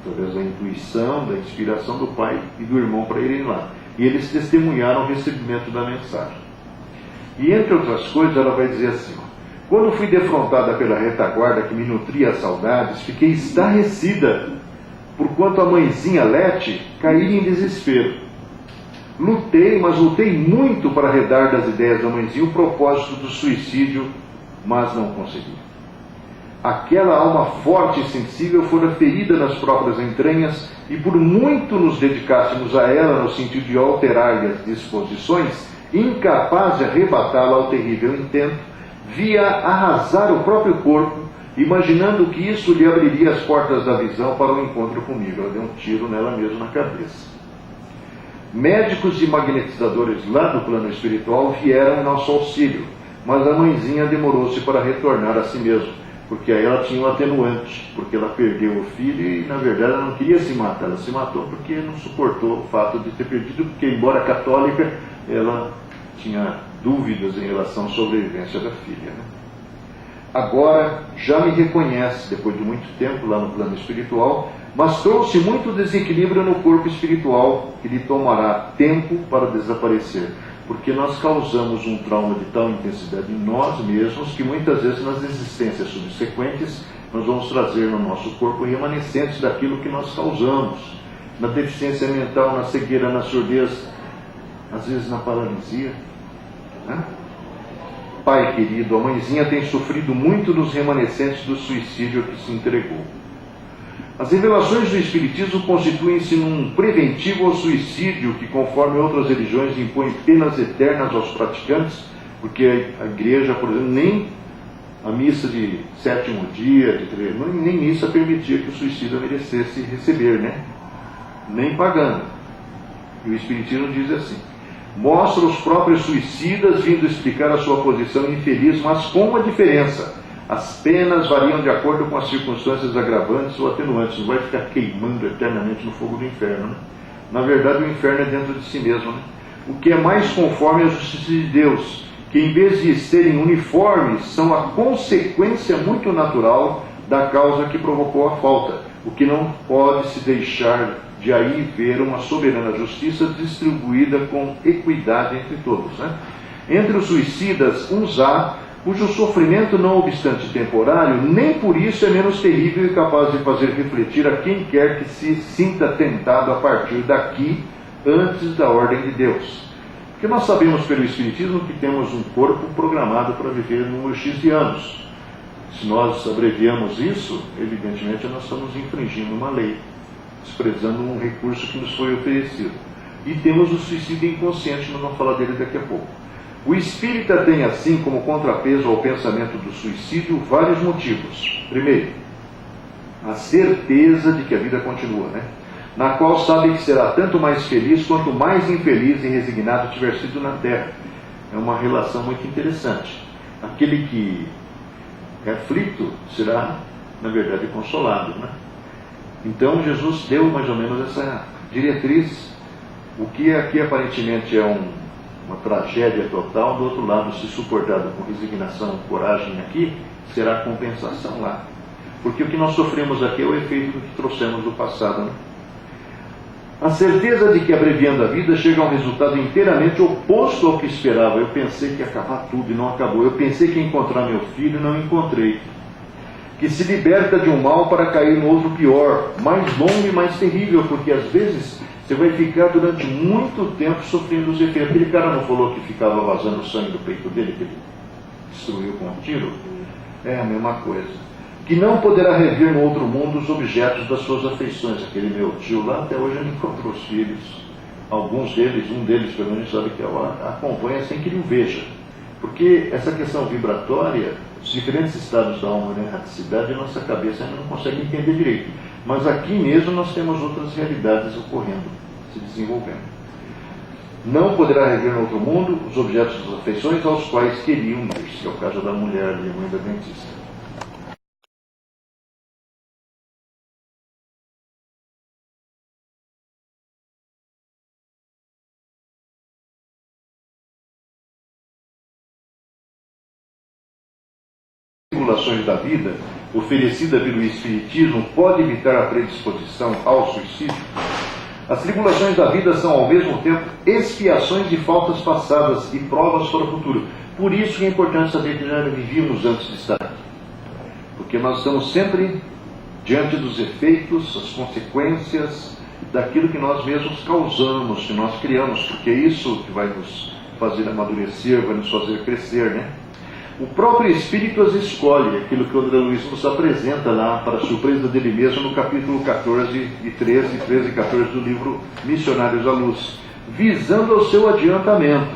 através da intuição, da inspiração do pai e do irmão para irem lá. E eles testemunharam o recebimento da mensagem. E entre outras coisas ela vai dizer assim: quando fui defrontada pela retaguarda que me nutria saudades, fiquei estarrecida, porquanto a mãezinha Lete caíra em desespero. Lutei, mas lutei muito para arredar das ideias da mãezinha o propósito do suicídio, mas não consegui. Aquela alma forte e sensível fora ferida nas próprias entranhas, e por muito nos dedicássemos a ela no sentido de alterar-lhe as disposições, incapaz de arrebatá-la ao terrível intento, via arrasar o próprio corpo, imaginando que isso lhe abriria as portas da visão para o encontro comigo. Ela deu um tiro nela mesma na cabeça. Médicos e magnetizadores lá do plano espiritual vieram em nosso auxílio, mas a mãezinha demorou-se para retornar a si mesma, porque aí ela tinha um atenuante, porque ela perdeu o filho e na verdade ela não queria se matar, ela se matou porque não suportou o fato de ter perdido, porque embora católica, ela tinha dúvidas em relação à sobrevivência da filha, né? Agora já me reconhece, depois de muito tempo lá no plano espiritual, mas trouxe muito desequilíbrio no corpo espiritual que lhe tomará tempo para desaparecer, porque nós causamos um trauma de tal intensidade em nós mesmos que muitas vezes nas existências subsequentes nós vamos trazer no nosso corpo remanescentes daquilo que nós causamos, na deficiência mental, na cegueira, na surdez, às vezes na paralisia, né? Pai querido, a mãezinha tem sofrido muito nos remanescentes do suicídio a que se entregou. As revelações do Espiritismo constituem-se num preventivo ao suicídio que, conforme outras religiões, impõe penas eternas aos praticantes, porque a igreja, por exemplo, nem a missa de sétimo dia, nem missa permitia que o suicida merecesse receber, né? Nem pagando. E o Espiritismo diz assim: mostra os próprios suicidas vindo explicar a sua posição infeliz, mas com uma diferença: as penas variam de acordo com as circunstâncias agravantes ou atenuantes. Não vai ficar queimando eternamente no fogo do inferno, né? Na verdade, o inferno é dentro de si mesmo, né? O que é mais conforme à justiça de Deus, que em vez de serem uniformes, são a consequência muito natural da causa que provocou a falta, o que não pode se deixar de aí ver uma soberana justiça distribuída com equidade entre todos, né? Entre os suicidas, uns há cujo sofrimento, não obstante temporário, nem por isso é menos terrível e capaz de fazer refletir a quem quer que se sinta tentado a partir daqui, antes da ordem de Deus. Porque nós sabemos pelo Espiritismo que temos um corpo programado para viver um número X de anos. Se nós abreviamos isso, evidentemente nós estamos infringindo uma lei, desprezando um recurso que nos foi oferecido. E temos o suicídio inconsciente, nós vamos falar dele daqui a pouco. O espírita tem, assim, como contrapeso ao pensamento do suicídio, vários motivos. Primeiro, a certeza de que a vida continua, né? Na qual sabe que será tanto mais feliz quanto mais infeliz e resignado tiver sido na terra. É uma relação muito interessante. Aquele que é aflito será na verdade, consolado, né? Então Jesus deu mais ou menos essa diretriz. O que aqui aparentemente é uma tragédia total, do outro lado, se suportado com resignação, coragem aqui, será compensação lá. Porque o que nós sofremos aqui é o efeito do que trouxemos do passado, né? A certeza de que, abreviando a vida, chega a um resultado inteiramente oposto ao que esperava. Eu pensei que ia acabar tudo e não acabou. Eu pensei que ia encontrar meu filho e não encontrei. Que se liberta de um mal para cair no outro pior, mais longo e mais terrível, porque às vezes você vai ficar durante muito tempo sofrendo os efeitos. Aquele cara não falou que ficava vazando sangue do peito dele, que ele destruiu com um tiro? É a mesma coisa. Que não poderá rever no outro mundo os objetos das suas afeições. Aquele meu tio lá até hoje não encontrou os filhos. Alguns deles, um deles pelo menos sabe que acompanha sem que ele o veja. Porque essa questão vibratória, os diferentes estados da alma e erraticidade, a nossa cabeça ainda não consegue entender direito. Mas aqui mesmo nós temos outras realidades ocorrendo, se desenvolvendo. Não poderá rever no outro mundo os objetos das afeições aos quais queriam ir, que é o caso da mulher e a mãe da dentista. Tribulações da vida, oferecida pelo Espiritismo, pode evitar a predisposição ao suicídio? As tribulações da vida são, ao mesmo tempo, expiações de faltas passadas e provas para o futuro. Por isso que é importante saber que já vivíamos antes de estar aqui. Porque nós estamos sempre diante dos efeitos, as consequências daquilo que nós mesmos causamos, que nós criamos, porque é isso que vai nos fazer amadurecer, vai nos fazer crescer, né? O próprio Espírito as escolhe, aquilo que o André Luiz nos apresenta lá, para a surpresa dele mesmo, no capítulo 14 e 13 e 14 do livro Missionários à Luz, visando ao seu adiantamento.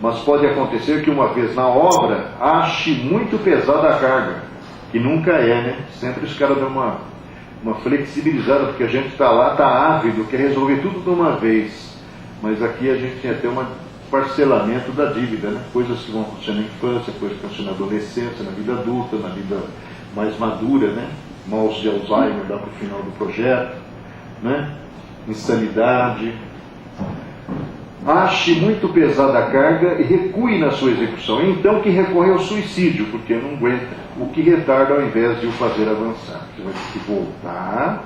Mas pode acontecer que uma vez na obra, ache muito pesada a carga, que nunca é, né? Sempre os caras dão uma flexibilizada, porque a gente está lá, está ávido, quer resolver tudo de uma vez. Mas aqui a gente tem até parcelamento da dívida, né? Coisas que vão acontecer na infância, coisas que acontecer na adolescência, na vida adulta, na vida mais madura, né? Maus de Alzheimer, dá para o final do projeto, né? Insanidade. Ache muito pesada a carga e recue na sua execução. Então que recorre ao suicídio, porque não aguenta, o que retarda ao invés de o fazer avançar. Você vai ter que voltar.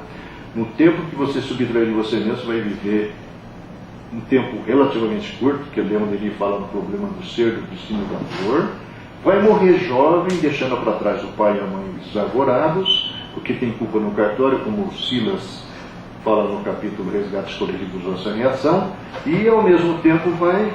No tempo que você subtrair de você mesmo, você vai viver um tempo relativamente curto, que Leon Denis fala no problema do ser, do destino e da dor. Vai morrer jovem, deixando para trás o pai e a mãe desarvorados, porque tem culpa no cartório, como o Silas fala no capítulo Resgates Coletivos da Saneação, e ao mesmo tempo vai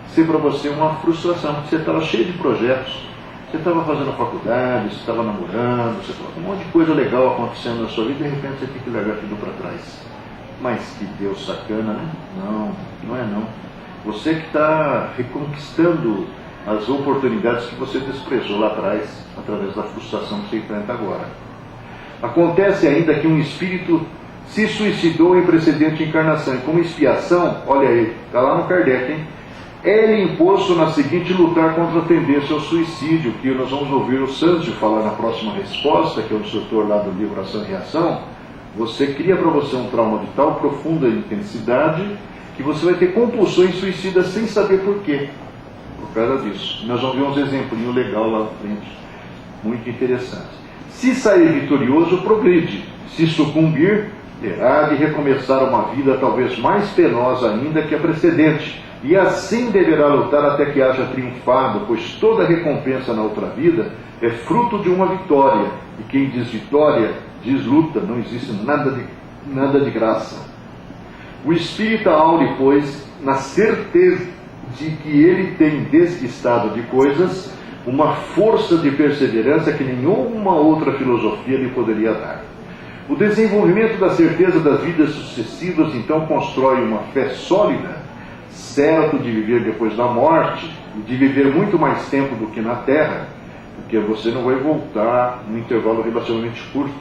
ser para você uma frustração, porque você estava cheio de projetos, você estava fazendo faculdade, você estava namorando, você estava com um monte de coisa legal acontecendo na sua vida, e de repente você tem que largar tudo para trás. Mas que Deus sacana, né? Não, não é não. Você que está reconquistando as oportunidades que você desprezou lá atrás, através da frustração que você enfrenta agora. Acontece ainda que um espírito se suicidou em precedente encarnação, e como expiação, olha aí, está lá no Kardec, hein? É-lhe imposto na seguinte lutar contra a tendência ao suicídio, que nós vamos ouvir o Sâncio falar na próxima resposta, que é o instrutor lá do livro Ação e Reação. Você cria para você um trauma de tal profunda intensidade que você vai ter compulsões suicidas sem saber por quê. Por causa disso. Nós vamos ver uns exemplinhos legais lá na frente. Muito interessantes. Se sair vitorioso, progride. Se sucumbir, terá de recomeçar uma vida talvez mais penosa ainda que a precedente. E assim deverá lutar até que haja triunfado, pois toda recompensa na outra vida é fruto de uma vitória. E quem diz vitória, diz luta, não existe nada de graça. O espírita aure, pois, na certeza de que ele tem deste estado de coisas uma força de perseverança que nenhuma outra filosofia lhe poderia dar. O desenvolvimento da certeza das vidas sucessivas, então, constrói uma fé sólida, certo de viver depois da morte, e de viver muito mais tempo do que na Terra, porque você não vai voltar num intervalo relativamente curto.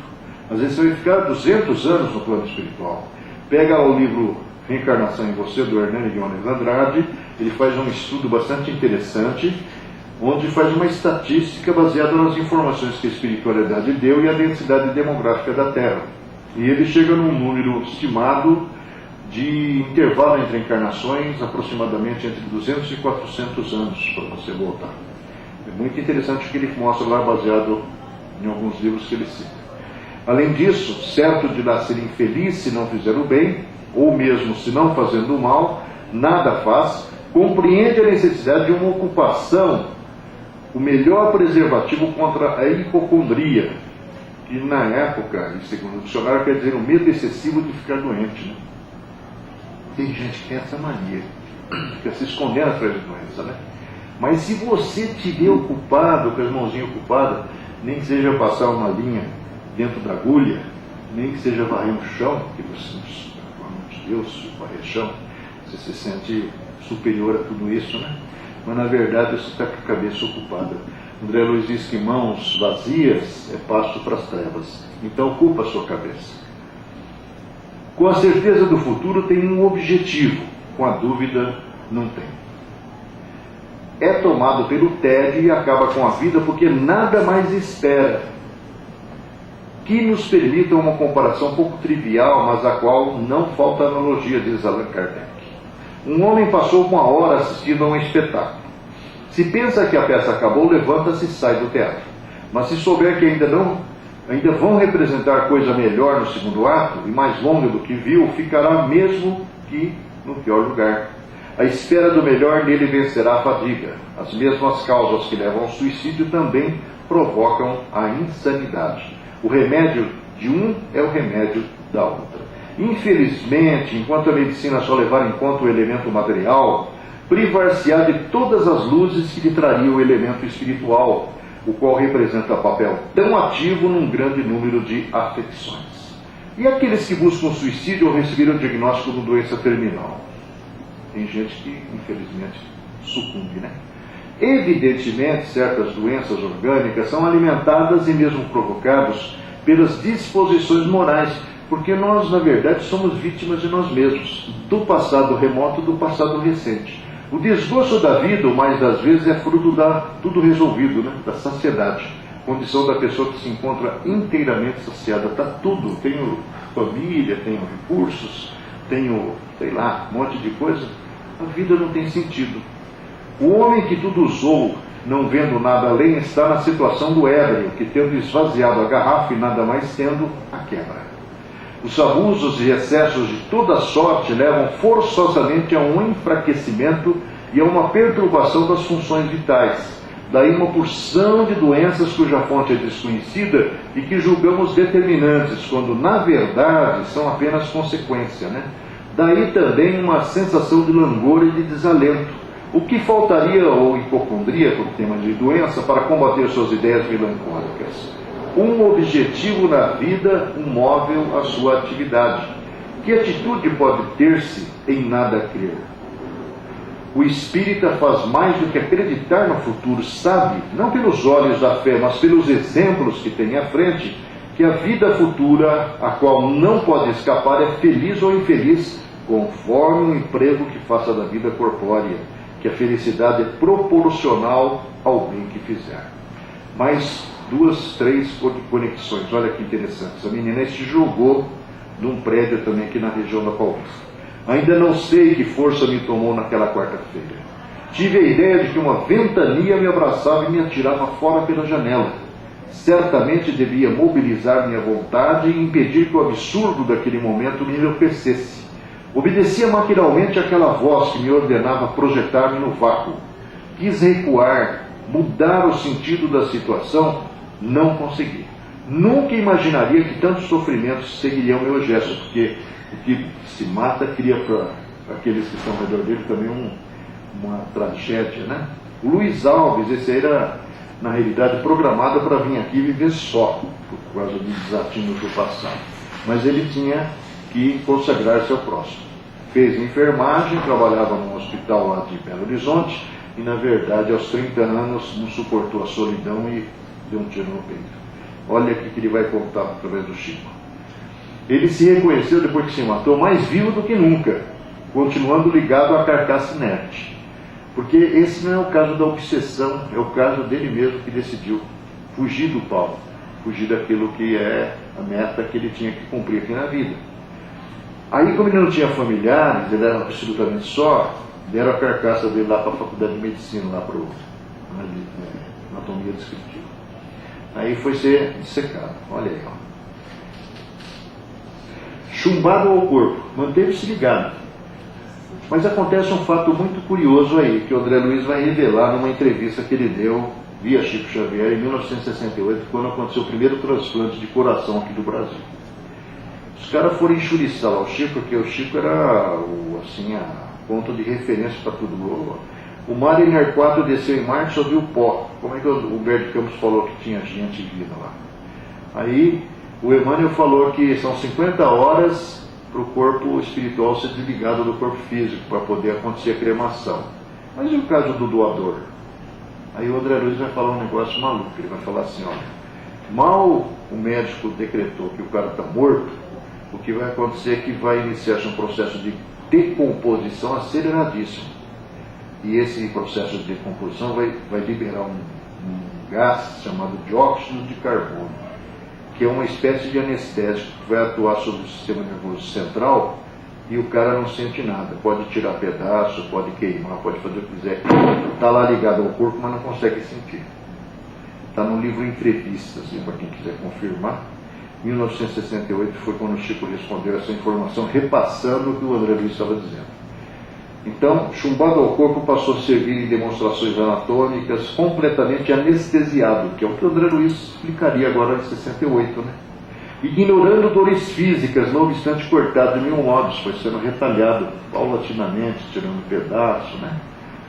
Às vezes você vai ficar 200 anos no plano espiritual. Pega o livro Reencarnação em Você, do Hernani Guimarães Andrade, ele faz um estudo bastante interessante, onde faz uma estatística baseada nas informações que a espiritualidade deu e a densidade demográfica da Terra. E ele chega num número estimado de intervalo entre encarnações, aproximadamente entre 200 e 400 anos, para você voltar. É muito interessante o que ele mostra lá, baseado em alguns livros que ele cita. Além disso, certo de nascer infeliz se não fizer o bem, ou mesmo se não fazendo o mal, nada faz, compreende a necessidade de uma ocupação, o melhor preservativo contra a hipocondria, que na época, segundo o dicionário, quer dizer o medo excessivo de ficar doente, né? Tem gente que tem essa mania, fica se escondendo atrás de doença, né? Mas se você estiver ocupado, com as mãozinhas ocupadas, nem que seja passar uma linha dentro da agulha, nem que seja varrer um chão, que você, pelo amor de Deus, varrer chão, você se sente superior a tudo isso, né? Mas na verdade você está com a cabeça ocupada. André Luiz diz que mãos vazias é pasto para as trevas. Então ocupa a sua cabeça. Com a certeza do futuro tem um objetivo, com a dúvida não tem. É tomado pelo tédio e acaba com a vida porque nada mais espera. Que nos permita uma comparação um pouco trivial, mas a qual não falta analogia, diz Allan Kardec. Um homem passou 1 hora assistindo a um espetáculo. Se pensa que a peça acabou, levanta-se e sai do teatro. Mas se souber que ainda vão representar coisa melhor no segundo ato, e mais longa do que viu, ficará mesmo que no pior lugar. A espera do melhor nele vencerá a fadiga. As mesmas causas que levam ao suicídio também provocam a insanidade. O remédio de um é o remédio da outra. Infelizmente, enquanto a medicina só levar em conta o elemento material, privar-se-á de todas as luzes que lhe traria o elemento espiritual, o qual representa papel tão ativo num grande número de afecções. E aqueles que buscam suicídio ou receberam o diagnóstico de doença terminal? Tem gente que, infelizmente, sucumbe, né? Evidentemente, certas doenças orgânicas são alimentadas e mesmo provocadas pelas disposições morais, porque nós, na verdade, somos vítimas de nós mesmos, do passado remoto, do passado recente. O desgosto da vida, o mais das vezes, é fruto da tudo resolvido, né? Da saciedade, condição da pessoa que se encontra inteiramente saciada. Está tudo, tenho família, tenho recursos, tenho, sei lá, um monte de coisa. A vida não tem sentido. O homem que tudo usou, não vendo nada além, está na situação do ébrio, que tendo esvaziado a garrafa e nada mais tendo, a quebra. Os abusos e excessos de toda sorte levam forçosamente a um enfraquecimento e a uma perturbação das funções vitais. Daí uma porção de doenças cuja fonte é desconhecida e que julgamos determinantes, quando na verdade são apenas consequência, né? Daí também uma sensação de langor e de desalento. O que faltaria ao hipocondríaco, tema de doença, para combater suas ideias melancólicas? Um objetivo na vida, um móvel à sua atividade. Que atitude pode ter-se em nada crer? O espírita faz mais do que acreditar no futuro, sabe, não pelos olhos da fé, mas pelos exemplos que tem à frente, que a vida futura, a qual não pode escapar, é feliz ou infeliz, conforme o emprego que faça da vida corpórea, que a felicidade é proporcional ao bem que fizer. Mais 2, 3 conexões, olha que interessante. A menina se jogou num prédio também aqui na região da Paulista. Ainda não sei que força me tomou naquela quarta-feira. Tive a ideia de que uma ventania me abraçava e me atirava fora pela janela. Certamente devia mobilizar minha vontade e impedir que o absurdo daquele momento me enlouquecesse. Obedecia maquinalmente àquela voz que me ordenava projetar-me no vácuo. Quis recuar, mudar o sentido da situação, não consegui. Nunca imaginaria que tantos sofrimentos seguiriam meu gesto, porque o que se mata cria para aqueles que estão ao redor dele também uma tragédia, né? O Luiz Alves, esse aí era, na realidade, programado para vir aqui viver só, por causa de desatinos do passado. Mas ele tinha que consagrar-se ao próximo. Fez enfermagem, trabalhava num hospital lá de Belo Horizonte, e na verdade aos 30 anos não suportou a solidão e deu um tiro no peito. Olha o que ele vai contar através do Chico. Ele se reconheceu depois que se matou mais vivo do que nunca, continuando ligado à carcaça inerte. Porque esse não é o caso da obsessão, é o caso dele mesmo que decidiu fugir do pau, fugir daquilo que é a meta que ele tinha que cumprir aqui na vida. Aí, como ele não tinha familiares, ele era absolutamente só, deram a carcaça dele lá para a faculdade de medicina, lá para a anatomia descritiva. Aí foi ser dissecado, olha aí, ó. Chumbado ao corpo, manteve-se ligado. Mas acontece um fato muito curioso aí, que o André Luiz vai revelar numa entrevista que ele deu via Chico Xavier em 1968, quando aconteceu o primeiro transplante de coração aqui do Brasil. Os caras foram enxuriçar lá o Chico, porque o Chico era assim, a ponto de referência para tudo. O Mariner 4 desceu em Marte, só viu pó. Como é que o Humberto Campos falou que tinha gente viva lá? Aí o Emmanuel falou que são 50 horas para o corpo espiritual ser desligado do corpo físico, para poder acontecer a cremação. Mas e o caso do doador? Aí o André Luiz vai falar um negócio maluco. Ele vai falar assim, olha, mal o médico decretou que o cara está morto, o que vai acontecer é que vai iniciar-se um processo de decomposição aceleradíssimo. E esse processo de decomposição vai liberar um gás chamado dióxido de carbono, que é uma espécie de anestésico que vai atuar sobre o sistema nervoso central e o cara não sente nada. Pode tirar pedaço, pode queimar, pode fazer o que quiser. Está lá ligado ao corpo, mas não consegue sentir. Está no livro Entrevistas, para quem quiser confirmar. 1968 foi quando o Chico respondeu essa informação, repassando o que o André Luiz estava dizendo. Então, chumbado ao corpo passou a servir em demonstrações anatômicas, completamente anestesiado, que é o que o André Luiz explicaria agora em 68, né? Ignorando dores físicas, não obstante cortado de mil modos, foi sendo retalhado paulatinamente, tirando um pedaço, né?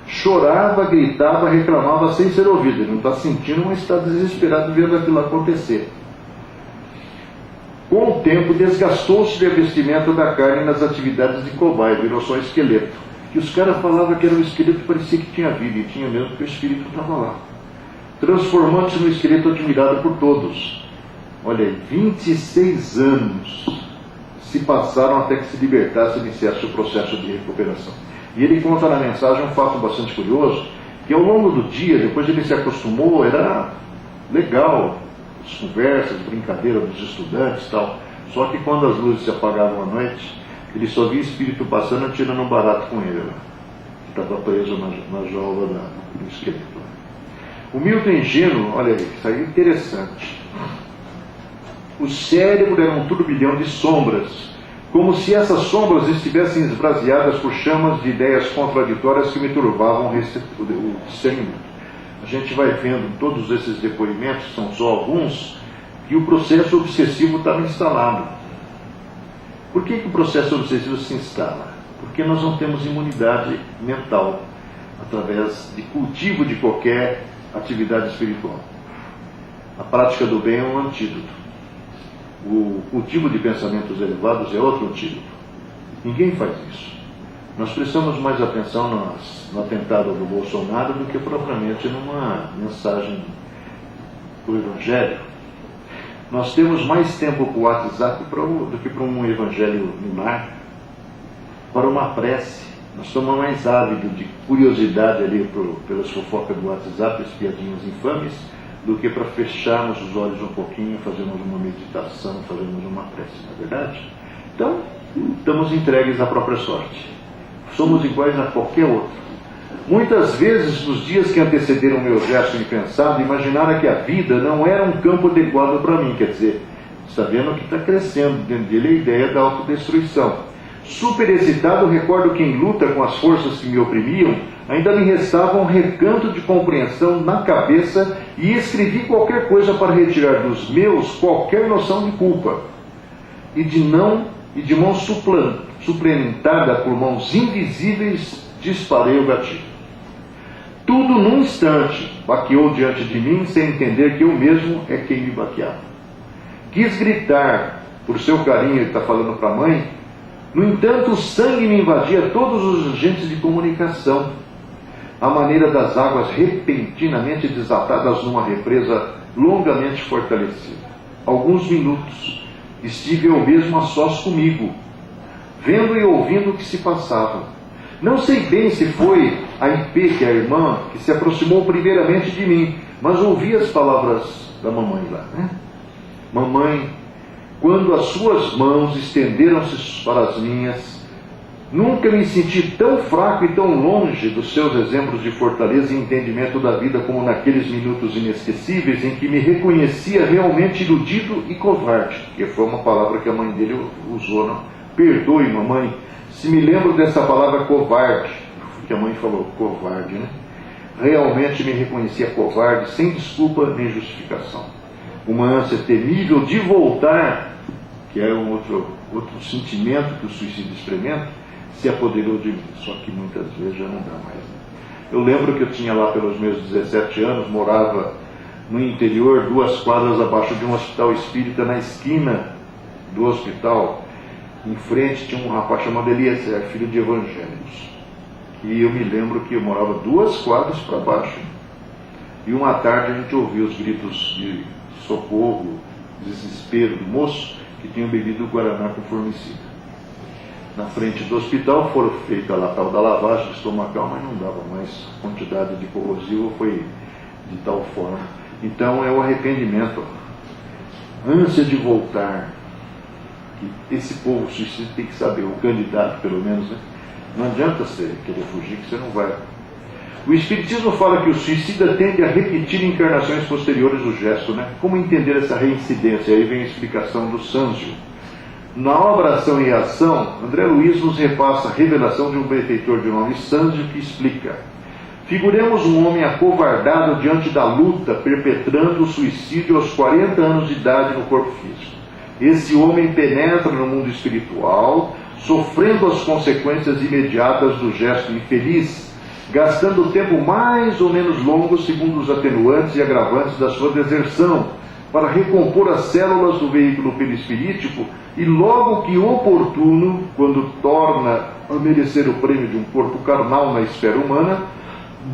Chorava, gritava, reclamava sem ser ouvido. Ele não está sentindo, mas está desesperado vendo aquilo acontecer. Com o tempo, desgastou-se o vestimento da carne nas atividades de cobaia, virou só esqueleto. Que os caras falavam que era um esqueleto, parecia que tinha vida, e tinha mesmo, porque o espírito estava lá. Transformando-se no esqueleto admirado por todos. Olha aí, 26 anos se passaram até que se libertasse e iniciasse o processo de recuperação. E ele conta na mensagem um fato bastante curioso, que ao longo do dia, depois ele se acostumou, era legal, as conversas, brincadeiras dos estudantes e tal. Só que quando as luzes se apagavam à noite, ele só via espírito passando e tirando um barato com ele lá, que estava preso na jaula do esqueleto. O Milton ingênuo, olha aí, isso aí é interessante. O cérebro era um turbilhão de sombras, como se essas sombras estivessem esbraseadas por chamas de ideias contraditórias que me turvavam o discernimento. A gente vai vendo todos esses depoimentos, são só alguns, que o processo obsessivo estava instalado. Por que o processo obsessivo se instala? Porque nós não temos imunidade mental através de cultivo de qualquer atividade espiritual. A prática do bem é um antídoto. O cultivo de pensamentos elevados é outro antídoto. Ninguém faz isso. Nós prestamos mais atenção no atentado do Bolsonaro do que propriamente numa mensagem do Evangelho. Nós temos mais tempo para o WhatsApp do que para um Evangelho no lar, para uma prece. Nós somos mais ávidos de curiosidade ali pelas fofocas do WhatsApp, as piadinhas infames, do que para fecharmos os olhos um pouquinho, fazermos uma meditação, fazermos uma prece, não é verdade? Então, estamos entregues à própria sorte. Somos iguais a qualquer outro. Muitas vezes, nos dias que antecederam o meu gesto impensado, imaginara que a vida não era um campo adequado para mim, quer dizer, sabendo que está crescendo dentro dele a ideia da autodestruição. Super excitado, recordo que em luta com as forças que me oprimiam, ainda me restava um recanto de compreensão na cabeça e escrevi qualquer coisa para retirar dos meus qualquer noção de culpa. E de mão suplementada por mãos invisíveis, disparei o gatilho. Tudo num instante baqueou diante de mim, sem entender que eu mesmo é quem me baqueava. Quis gritar por seu carinho, ele está falando para a mãe. No entanto, o sangue me invadia todos os agentes de comunicação, à maneira das águas repentinamente desatadas numa represa longamente fortalecida. Alguns minutos estive eu mesmo a sós comigo, vendo e ouvindo o que se passava. Não sei bem se foi a IP, que é a irmã, que se aproximou primeiramente de mim, mas ouvi as palavras da mamãe lá, né? Mamãe, quando as suas mãos estenderam-se para as minhas, nunca me senti tão fraco e tão longe dos seus exemplos de fortaleza e entendimento da vida como naqueles minutos inesquecíveis em que me reconhecia realmente iludido e covarde, que foi uma palavra que a mãe dele usou, não? Perdoe, mamãe, se me lembro dessa palavra covarde, que a mãe falou, covarde, né? Realmente me reconhecia covarde, sem desculpa nem justificação. Uma ânsia temível de voltar, que é um outro sentimento que o suicídio experimenta, se apoderou de mim, só que muitas vezes já não dá mais. Né? Eu lembro que eu tinha lá pelos meus 17 anos, morava no interior, 2 quadras abaixo de um hospital espírita, na esquina do hospital, em frente tinha um rapaz chamado Eliezer, filho de evangélicos. E eu me lembro que eu morava 2 quadras para baixo. E uma tarde a gente ouvia os gritos de socorro, desespero do moço que tinha bebido o guaraná com formicida. Na frente do hospital foram feitas a tal da lavagem estomacal, mas não dava mais, a quantidade de corrosivo foi de tal forma. Então é o arrependimento, ânsia de voltar. Esse povo suicida tem que saber, o candidato pelo menos, né? Não adianta você querer fugir, que você não vai. O Espiritismo fala que o suicida tende a repetir encarnações posteriores do gesto, né? Como entender essa reincidência? Aí vem a explicação do Sanzio. Na obra Ação e Reação, André Luiz nos repassa a revelação de um benfeitor de nome Sanzio, que explica: figuremos um homem acovardado diante da luta, perpetrando o suicídio aos 40 anos de idade no corpo físico. Esse homem penetra no mundo espiritual, sofrendo as consequências imediatas do gesto infeliz, gastando tempo mais ou menos longo segundo os atenuantes e agravantes da sua deserção, para recompor as células do veículo perispirítico, e logo que oportuno, quando torna a merecer o prêmio de um corpo carnal na esfera humana,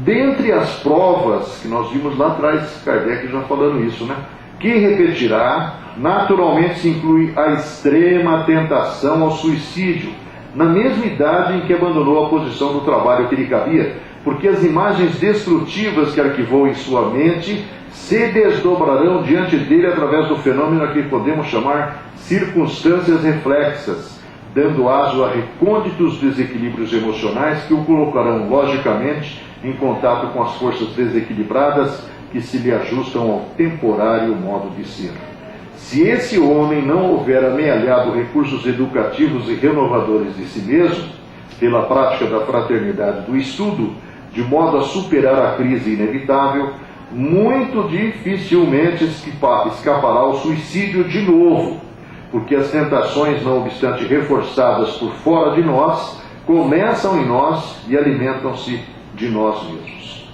dentre as provas que nós vimos lá atrás, Kardec já falando isso, né? Que repetirá, naturalmente se inclui a extrema tentação ao suicídio, na mesma idade em que abandonou a posição do trabalho que lhe cabia, porque as imagens destrutivas que arquivou em sua mente se desdobrarão diante dele através do fenômeno a que podemos chamar circunstâncias reflexas, dando aso a recônditos desequilíbrios emocionais que o colocarão, logicamente, em contato com as forças desequilibradas que se lhe ajustam ao temporário modo de ser. Se esse homem não houver amealhado recursos educativos e renovadores de si mesmo, pela prática da fraternidade do estudo, de modo a superar a crise inevitável, muito dificilmente escapará ao suicídio de novo, porque as tentações, não obstante reforçadas por fora de nós, começam em nós e alimentam-se de nós mesmos.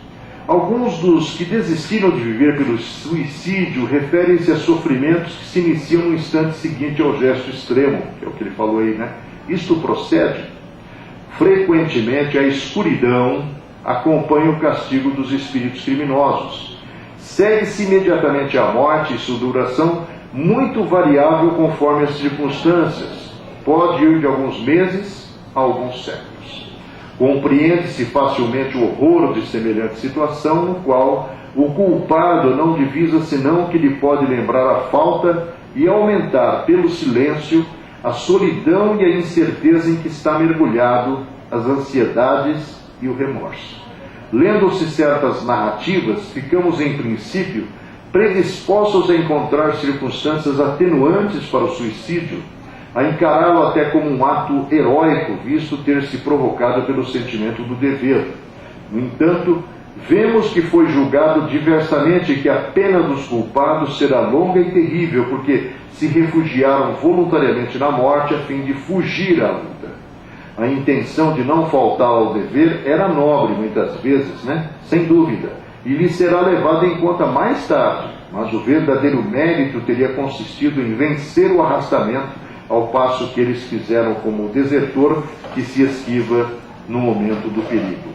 Alguns dos que desistiram de viver pelo suicídio referem-se a sofrimentos que se iniciam no instante seguinte ao gesto extremo, que é o que ele falou aí, né? Isto procede. Frequentemente a escuridão acompanha o castigo dos espíritos criminosos. Segue-se imediatamente a morte e sua duração muito variável conforme as circunstâncias. Pode ir de alguns meses a alguns séculos. Compreende-se facilmente o horror de semelhante situação, no qual o culpado não divisa senão que lhe pode lembrar a falta e aumentar pelo silêncio a solidão e a incerteza em que está mergulhado, as ansiedades e o remorso. Lendo-se certas narrativas, ficamos em princípio predispostos a encontrar circunstâncias atenuantes para o suicídio, a encará-lo até como um ato heróico, visto ter se provocado pelo sentimento do dever. No entanto, vemos que foi julgado diversamente, que a pena dos culpados será longa e terrível, porque se refugiaram voluntariamente na morte a fim de fugir à luta. A intenção de não faltar ao dever era nobre muitas vezes, né? Sem dúvida, e lhe será levada em conta mais tarde, mas o verdadeiro mérito teria consistido em vencer o arrastamento, ao passo que eles fizeram como o desertor que se esquiva no momento do perigo.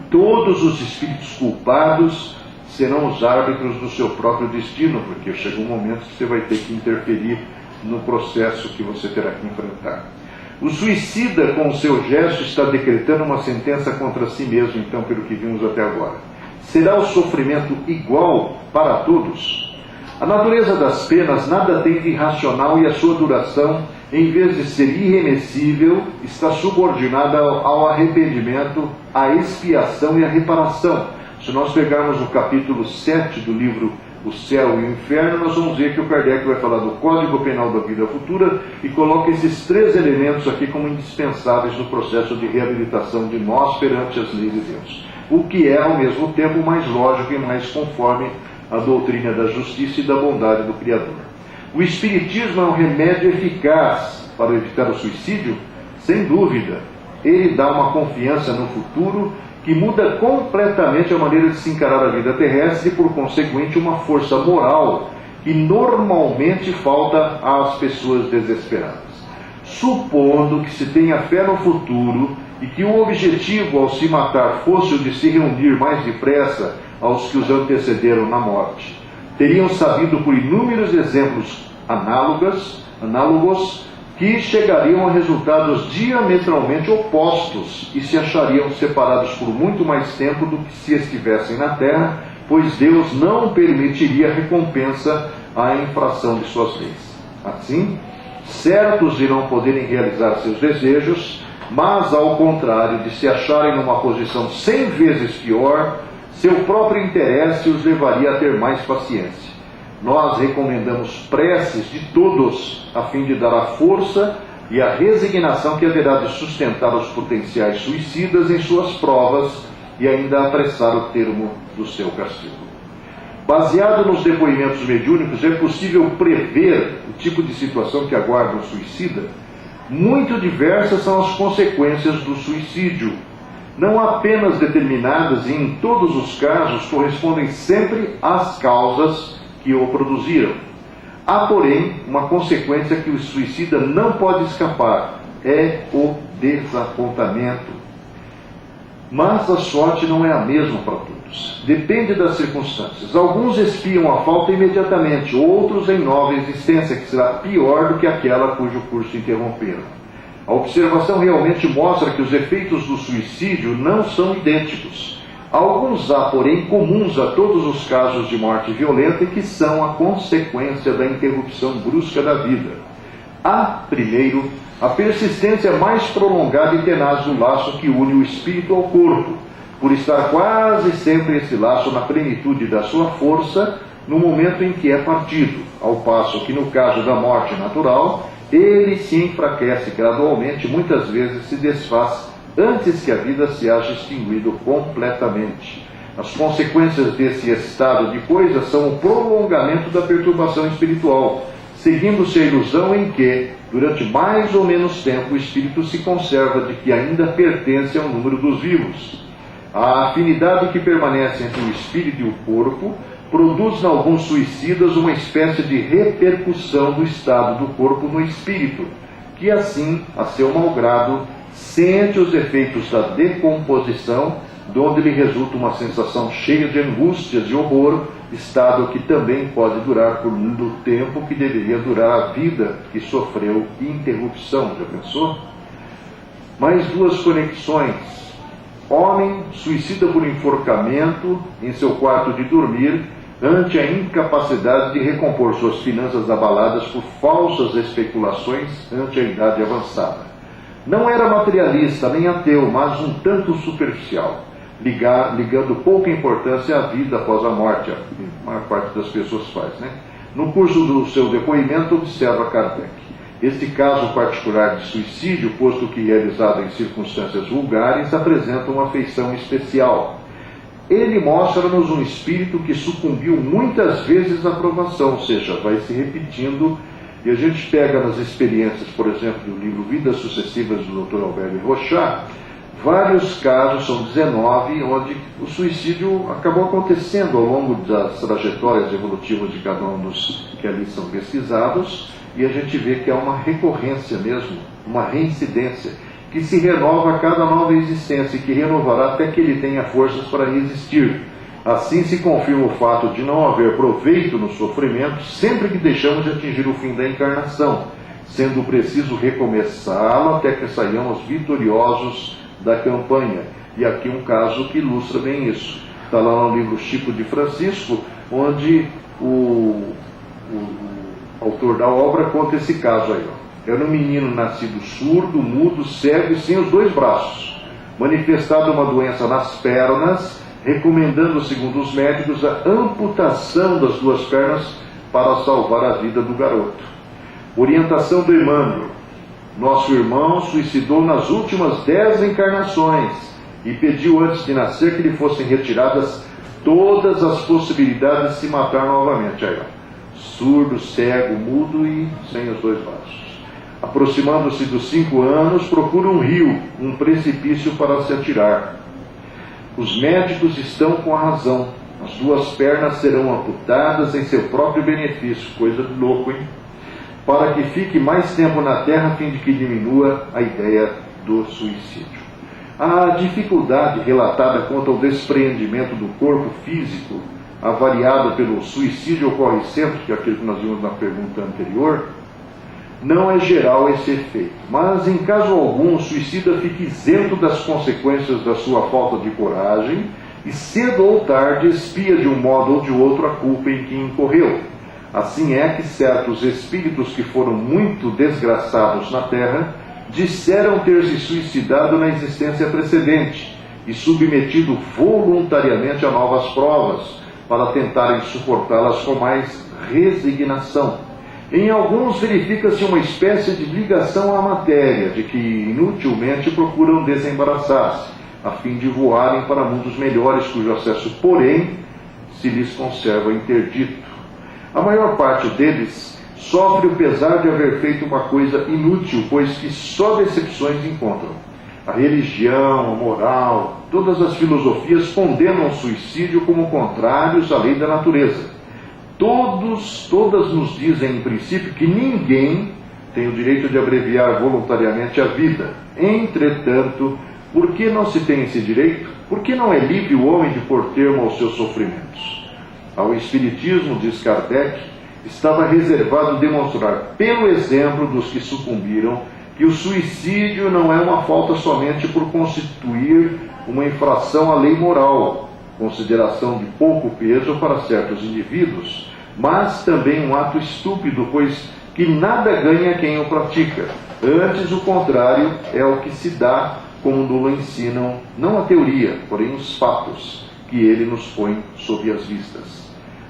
Todos os espíritos culpados serão os árbitros do seu próprio destino, porque chega um momento que você vai ter que interferir no processo que você terá que enfrentar. O suicida, com o seu gesto, está decretando uma sentença contra si mesmo, então, pelo que vimos até agora. Será o sofrimento igual para todos? A natureza das penas nada tem de irracional e a sua duração, em vez de ser irremessível, está subordinada ao arrependimento, à expiação e à reparação. Se nós pegarmos o capítulo 7 do livro O Céu e o Inferno, nós vamos ver que o Kardec vai falar do Código Penal da Vida Futura e coloca esses três elementos aqui como indispensáveis no processo de reabilitação de nós perante as leis de Deus. O que é, ao mesmo tempo, mais lógico e mais conforme à doutrina da justiça e da bondade do Criador. O Espiritismo é um remédio eficaz para evitar o suicídio? Sem dúvida. Ele dá uma confiança no futuro que muda completamente a maneira de se encarar a vida terrestre e, por conseguinte, uma força moral que normalmente falta às pessoas desesperadas. Supondo que se tenha fé no futuro e que o objetivo ao se matar fosse o de se reunir mais depressa aos que os antecederam na morte, teriam sabido por inúmeros exemplos análogos que chegariam a resultados diametralmente opostos e se achariam separados por muito mais tempo do que se estivessem na terra, pois Deus não permitiria recompensa à infração de suas leis. Assim, certos de não poderem realizar seus desejos, mas ao contrário de se acharem numa posição 100 vezes pior, seu próprio interesse os levaria a ter mais paciência. Nós recomendamos preces de todos, a fim de dar a força e a resignação que haverá de sustentar os potenciais suicidas em suas provas e ainda apressar o termo do seu castigo. Baseado nos depoimentos mediúnicos, é possível prever o tipo de situação que aguarda o suicida. Muito diversas são as consequências do suicídio. Não apenas determinadas, e em todos os casos correspondem sempre às causas que o produziram. Há, porém, uma consequência que o suicida não pode escapar: é o desapontamento. Mas a sorte não é a mesma para todos. Depende das circunstâncias. Alguns espiam a falta imediatamente, outros em nova existência, que será pior do que aquela cujo curso interromperam. A observação realmente mostra que os efeitos do suicídio não são idênticos. Alguns há, porém, comuns a todos os casos de morte violenta e que são a consequência da interrupção brusca da vida. Há, primeiro, a persistência mais prolongada e tenaz do laço que une o espírito ao corpo, por estar quase sempre esse laço na plenitude da sua força no momento em que é partido, ao passo que, no caso da morte natural, ele se enfraquece gradualmente, muitas vezes se desfaz antes que a vida se haja extinguido completamente. As consequências desse estado de coisas são o prolongamento da perturbação espiritual, seguindo-se a ilusão em que, durante mais ou menos tempo, o espírito se conserva de que ainda pertence ao número dos vivos. A afinidade que permanece entre o espírito e o corpo produz em alguns suicidas uma espécie de repercussão do estado do corpo no espírito, que assim, a seu malgrado, sente os efeitos da decomposição, de onde lhe resulta uma sensação cheia de angústias e horror, estado que também pode durar por muito tempo que deveria durar a vida que sofreu interrupção. Já pensou? Mais duas conexões. Homem suicida por enforcamento em seu quarto de dormir, ante a incapacidade de recompor suas finanças abaladas por falsas especulações ante a idade avançada. Não era materialista nem ateu, mas um tanto superficial, ligando pouca importância à vida após a morte. A maior parte das pessoas faz, né? No curso do seu depoimento, observa Kardec: este caso particular de suicídio, posto que realizado em circunstâncias vulgares, apresenta uma feição especial. Ele mostra-nos um espírito que sucumbiu muitas vezes à provação, ou seja, vai se repetindo. E a gente pega nas experiências, por exemplo, do livro Vidas Sucessivas do Dr. Alberto Rochard, vários casos, são 19, onde o suicídio acabou acontecendo ao longo das trajetórias evolutivas de cada um dos que ali são pesquisados, e a gente vê que há uma recorrência mesmo, uma reincidência, que se renova a cada nova existência e que renovará até que ele tenha forças para resistir. Assim se confirma o fato de não haver proveito no sofrimento sempre que deixamos de atingir o fim da encarnação, sendo preciso recomeçá-lo até que saiamos vitoriosos da campanha. E aqui um caso que ilustra bem isso. Está lá no livro Chico de Francisco, onde o autor da obra conta esse caso aí. Era um menino nascido surdo, mudo, cego e sem os 2 braços, manifestada uma doença nas pernas, recomendando, segundo os médicos, a amputação das 2 pernas para salvar a vida do garoto. Orientação do Emmanuel. Nosso irmão suicidou nas últimas 10 encarnações e pediu antes de nascer que lhe fossem retiradas todas as possibilidades de se matar novamente. Aí, surdo, cego, mudo e sem os 2 braços. Aproximando-se dos 5 anos, procura um rio, um precipício para se atirar. Os médicos estão com a razão. As 2 pernas serão amputadas em seu próprio benefício. Coisa de louco, hein? Para que fique mais tempo na terra, a fim de que diminua a ideia do suicídio. A dificuldade relatada quanto ao despreendimento do corpo físico, avaliado pelo suicídio ocorre sempre, que é aquilo que nós vimos na pergunta anterior, não é geral esse efeito. Mas, em caso algum, o suicida fica isento das consequências da sua falta de coragem e, cedo ou tarde, expia de um modo ou de outro a culpa em que incorreu. Assim é que certos espíritos que foram muito desgraçados na terra disseram ter se suicidado na existência precedente e submetido voluntariamente a novas provas para tentarem suportá-las com mais resignação. Em alguns verifica-se uma espécie de ligação à matéria, de que inutilmente procuram desembaraçar-se, a fim de voarem para mundos melhores, cujo acesso, porém, se lhes conserva interdito. A maior parte deles sofre o pesar de haver feito uma coisa inútil, pois que só decepções encontram. A religião, a moral, todas as filosofias condenam o suicídio como contrários à lei da natureza. Todas nos dizem, em princípio, que ninguém tem o direito de abreviar voluntariamente a vida. Entretanto, por que não se tem esse direito? Por que não é livre o homem de pôr termo aos seus sofrimentos? Ao Espiritismo, diz Kardec, estava reservado demonstrar, pelo exemplo dos que sucumbiram, que o suicídio não é uma falta somente por constituir uma infração à lei moral, consideração de pouco peso para certos indivíduos, mas também um ato estúpido, pois que nada ganha quem o pratica. Antes, o contrário é o que se dá, como nos ensinam, não a teoria, porém os fatos que ele nos põe sob as vistas.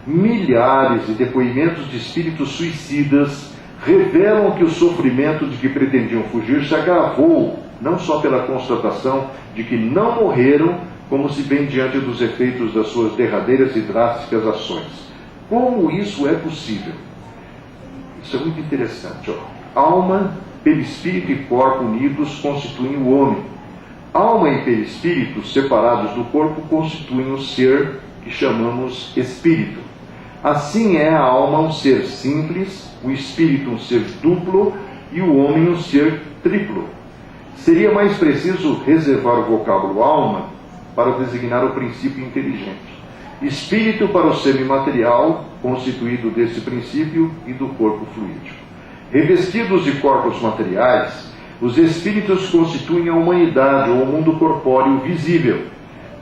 Milhares de depoimentos de espíritos suicidas revelam que o sofrimento de que pretendiam fugir se agravou, não só pela constatação de que não morreram, como se vê diante dos efeitos das suas derradeiras e drásticas ações. Como isso é possível? Isso é muito interessante. Alma, perispírito e corpo unidos constituem o homem. Alma e perispírito separados do corpo constituem o ser que chamamos espírito. Assim é a alma um ser simples, o espírito um ser duplo e o homem um ser triplo. Seria mais preciso reservar o vocábulo alma para designar o princípio inteligente. Espírito para o semimaterial, constituído desse princípio e do corpo fluídico. Revestidos de corpos materiais, os espíritos constituem a humanidade ou o mundo corpóreo visível.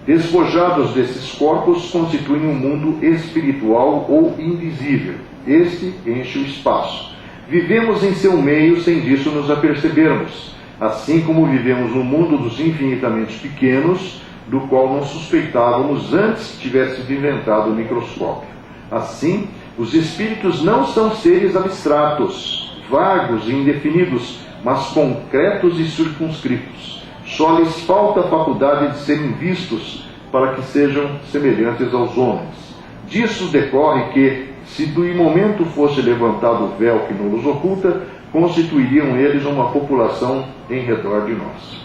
Despojados desses corpos, constituem um mundo espiritual ou invisível. Este enche o espaço. Vivemos em seu meio sem disso nos apercebermos, assim como vivemos no mundo dos infinitamente pequenos, do qual não suspeitávamos antes que tivesse sido inventado o microscópio. Assim, os espíritos não são seres abstratos, vagos e indefinidos, mas concretos e circunscritos. Só lhes falta a faculdade de serem vistos para que sejam semelhantes aos homens. Disso decorre que, se do momento fosse levantado o véu que nos oculta, constituiriam eles uma população em redor de nós.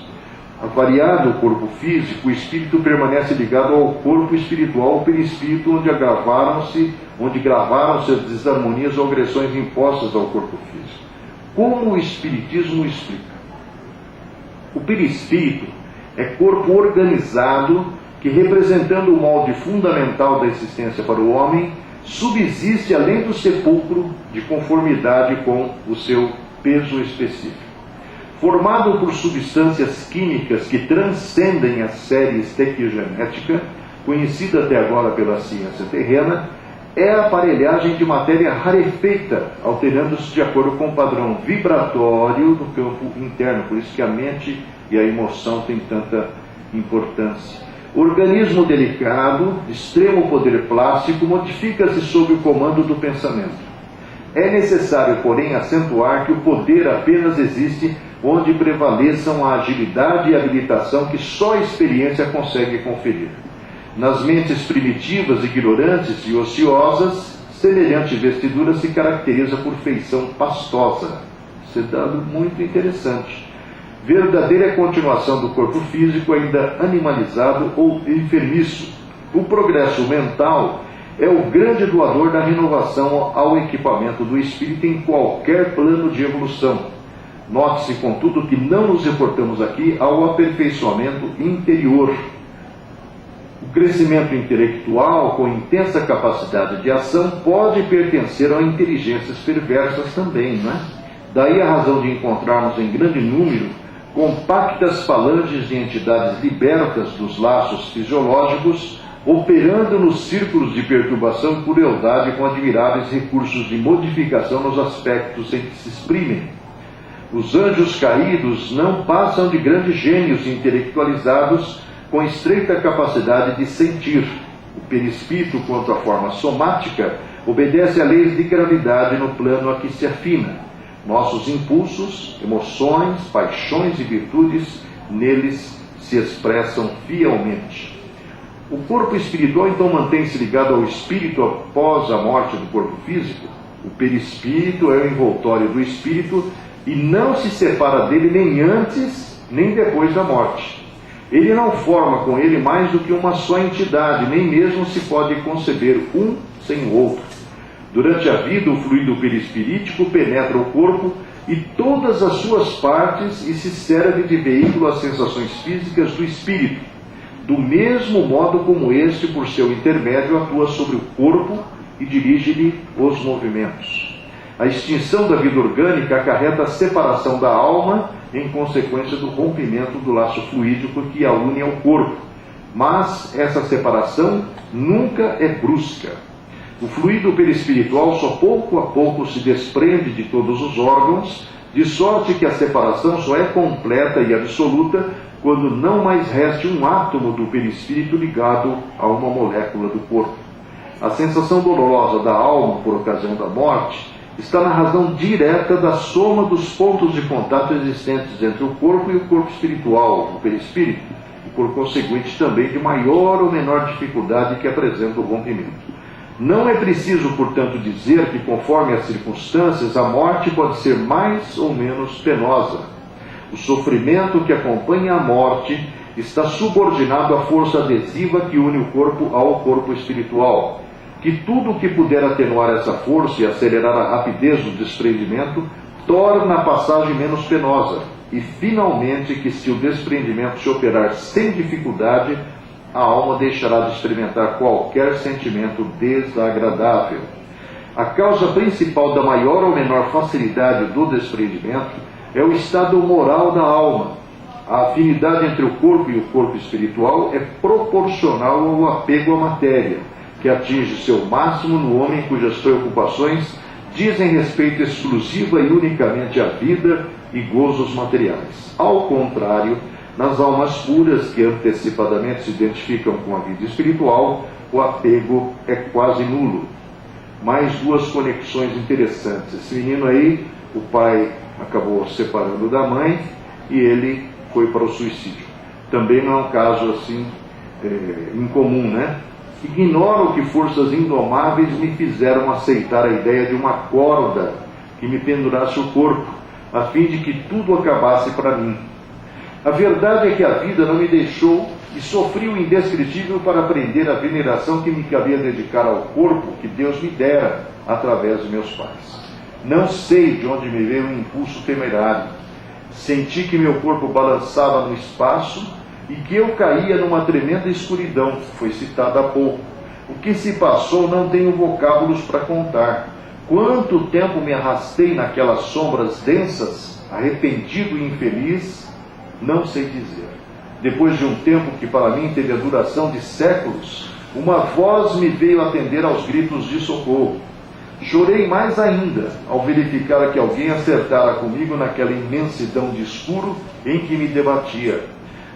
Avariado o corpo físico, o espírito permanece ligado ao corpo espiritual, ou perispírito, onde gravaram-se as desarmonias ou agressões impostas ao corpo físico. Como o Espiritismo explica? O perispírito é corpo organizado que, representando o molde fundamental da existência para o homem, subsiste além do sepulcro de conformidade com o seu peso específico. Formado por substâncias químicas que transcendem a série estequiogenética, conhecida até agora pela ciência terrena, é a aparelhagem de matéria rarefeita, alterando-se de acordo com o padrão vibratório do campo interno. Por isso que a mente e a emoção têm tanta importância. Organismo delicado, extremo poder plástico, modifica-se sob o comando do pensamento. É necessário, porém, acentuar que o poder apenas existe onde prevaleçam a agilidade e a habilitação que só a experiência consegue conferir. Nas mentes primitivas, ignorantes e ociosas, semelhante vestidura se caracteriza por feição pastosa. Isso é dado muito interessante. Verdadeira continuação do corpo físico ainda animalizado ou enfermiço. O progresso mental é o grande doador da renovação ao equipamento do espírito em qualquer plano de evolução. Note-se, contudo, que não nos reportamos aqui ao aperfeiçoamento interior. O crescimento intelectual, com intensa capacidade de ação, pode pertencer a inteligências perversas também, não é? Daí a razão de encontrarmos em grande número compactas falanges de entidades libertas dos laços fisiológicos, operando nos círculos de perturbação e crueldade com admiráveis recursos de modificação nos aspectos em que se exprimem. Os anjos caídos não passam de grandes gênios intelectualizados com estreita capacidade de sentir. O perispírito, quanto à forma somática, obedece a leis de gravidade no plano a que se afina. Nossos impulsos, emoções, paixões e virtudes neles se expressam fielmente. O corpo espiritual então mantém-se ligado ao espírito após a morte do corpo físico. O perispírito é o envoltório do espírito e não se separa dele nem antes nem depois da morte. Ele não forma com ele mais do que uma só entidade, nem mesmo se pode conceber um sem o outro. Durante a vida, o fluido perispirítico penetra o corpo e todas as suas partes e se serve de veículo às sensações físicas do espírito, do mesmo modo como este, por seu intermédio, atua sobre o corpo e dirige-lhe os movimentos. A extinção da vida orgânica acarreta a separação da alma em consequência do rompimento do laço fluídico que a une ao corpo. Mas essa separação nunca é brusca. O fluido perispiritual só pouco a pouco se desprende de todos os órgãos, de sorte que a separação só é completa e absoluta quando não mais reste um átomo do perispírito ligado a uma molécula do corpo. A sensação dolorosa da alma por ocasião da morte está na razão direta da soma dos pontos de contato existentes entre o corpo e o corpo espiritual, o perispírito, e por conseguinte também de maior ou menor dificuldade que apresenta o rompimento. Não é preciso, portanto, dizer que, conforme as circunstâncias, a morte pode ser mais ou menos penosa. O sofrimento que acompanha a morte está subordinado à força adesiva que une o corpo ao corpo espiritual. Que tudo o que puder atenuar essa força e acelerar a rapidez do desprendimento torna a passagem menos penosa. E, finalmente, que se o desprendimento se operar sem dificuldade, a alma deixará de experimentar qualquer sentimento desagradável. A causa principal da maior ou menor facilidade do desprendimento é o estado moral da alma. A afinidade entre o corpo e o corpo espiritual é proporcional ao apego à matéria, que atinge seu máximo no homem cujas preocupações dizem respeito exclusiva e unicamente à vida e gozos materiais. Ao contrário, nas almas puras que antecipadamente se identificam com a vida espiritual, o apego é quase nulo. Mais duas conexões interessantes. Esse menino aí, o pai acabou se separando da mãe e ele foi para o suicídio. Também não é um caso assim incomum, né? Ignoro que forças indomáveis me fizeram aceitar a ideia de uma corda que me pendurasse o corpo, a fim de que tudo acabasse para mim. A verdade é que a vida não me deixou e sofri o indescritível para aprender a veneração que me cabia dedicar ao corpo que Deus me dera através de meus pais. Não sei de onde me veio um impulso temerário. Senti que meu corpo balançava no espaço e que eu caía numa tremenda escuridão, foi citado há pouco. O que se passou não tenho vocábulos para contar. Quanto tempo me arrastei naquelas sombras densas, arrependido e infeliz, não sei dizer. Depois de um tempo que para mim teve a duração de séculos, uma voz me veio atender aos gritos de socorro. Chorei mais ainda ao verificar que alguém acertara comigo naquela imensidão de escuro em que me debatia.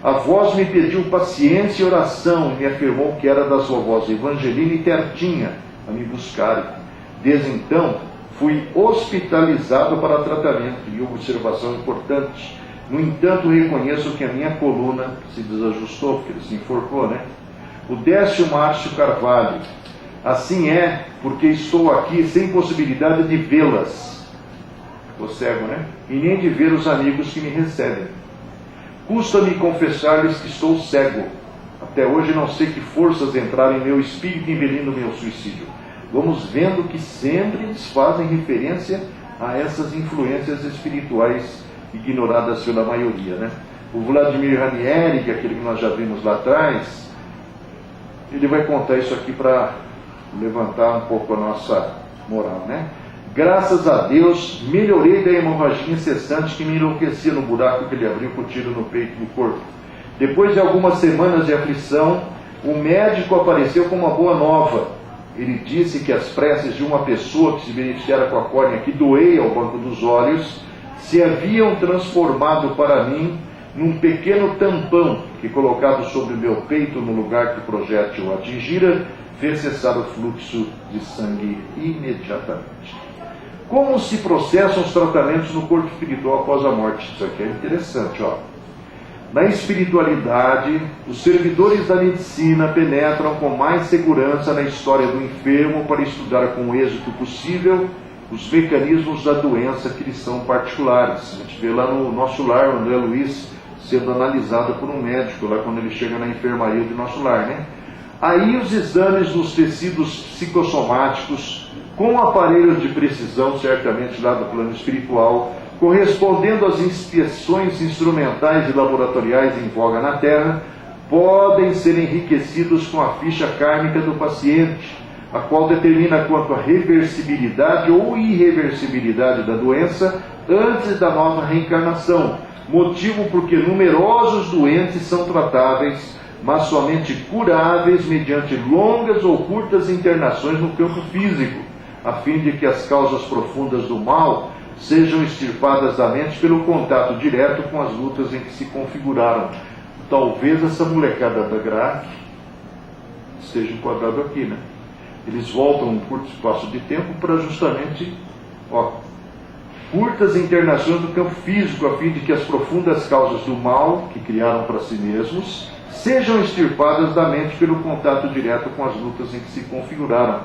A voz me pediu paciência e oração e me afirmou que era da sua voz Evangelina e Tertinha a me buscarem. Desde então, fui hospitalizado para tratamento e observação importante. No entanto, reconheço que a minha coluna se desajustou, porque ele se enforcou, né? O Décio Márcio Carvalho. Assim é, porque estou aqui sem possibilidade de vê-las. Estou cego, né? E nem de ver os amigos que me recebem. Custa-me confessar-lhes que estou cego. Até hoje não sei que forças entraram em meu espírito impelindo meu suicídio. Vamos vendo que sempre eles fazem referência a essas influências espirituais ignoradas pela maioria, né? O Vladimir Ranieri, que é aquele que nós já vimos lá atrás, ele vai contar isso aqui para levantar um pouco a nossa moral, né? Graças a Deus, melhorei da hemorragia incessante que me enlouquecia no buraco que ele abriu com o tiro no peito do corpo. Depois de algumas semanas de aflição, o médico apareceu com uma boa nova. Ele disse que as preces de uma pessoa que se beneficiara com a córnea que doei ao banco dos olhos se haviam transformado para mim num pequeno tampão que, colocado sobre o meu peito no lugar que o projétil atingira, fez cessar o fluxo de sangue imediatamente. Como se processam os tratamentos no corpo espiritual após a morte? Isso aqui é interessante, ó. Na espiritualidade, os servidores da medicina penetram com mais segurança na história do enfermo para estudar com o êxito possível os mecanismos da doença que lhes são particulares. A gente vê lá no Nosso Lar, o André Luiz sendo analisado por um médico, lá quando ele chega na enfermaria de Nosso Lar, né? Aí os exames dos tecidos psicossomáticos, com aparelhos de precisão, certamente lá do plano espiritual, correspondendo às inspeções instrumentais e laboratoriais em voga na Terra, podem ser enriquecidos com a ficha kármica do paciente, a qual determina quanto à reversibilidade ou irreversibilidade da doença antes da nova reencarnação, motivo porque numerosos doentes são tratáveis, mas somente curáveis mediante longas ou curtas internações no campo físico, a fim de que as causas profundas do mal sejam extirpadas da mente pelo contato direto com as lutas em que se configuraram. Talvez essa molecada da GRAC esteja enquadrado aqui, né? Eles voltam um curto espaço de tempo para justamente, curtas internações do campo físico, a fim de que as profundas causas do mal que criaram para si mesmos sejam extirpadas da mente pelo contato direto com as lutas em que se configuraram.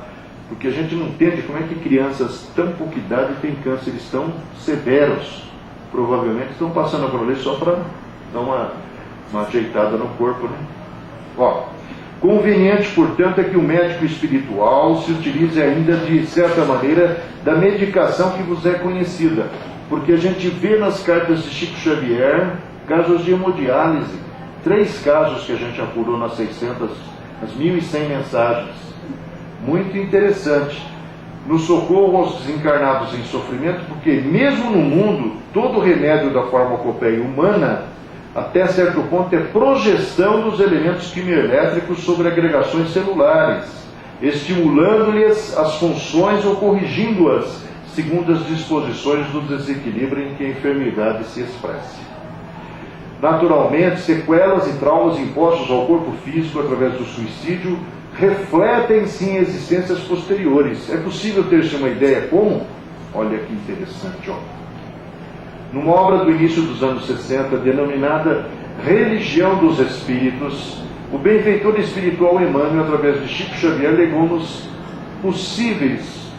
Porque a gente não entende como é que crianças tão pouca idade têm cânceres tão severos. Provavelmente estão passando por ali só para dar uma ajeitada no corpo, né? Conveniente, portanto, é que o médico espiritual se utilize ainda, de certa maneira, da medicação que vos é conhecida. Porque a gente vê nas cartas de Chico Xavier casos de hemodiálise. 3 casos que a gente apurou nas 1.100 mensagens. Muito interessante. No socorro aos desencarnados em sofrimento, porque mesmo no mundo, todo remédio da farmacopeia humana, até certo ponto, é projeção dos elementos quimioelétricos sobre agregações celulares, estimulando-lhes as funções ou corrigindo-as, segundo as disposições do desequilíbrio em que a enfermidade se expressa. Naturalmente, sequelas e traumas impostos ao corpo físico através do suicídio refletem-se em existências posteriores. É possível ter-se uma ideia como? Olha que interessante, Numa obra do início dos anos 60, denominada Religião dos Espíritos, o benfeitor espiritual Emmanuel, através de Chico Xavier, legou-nos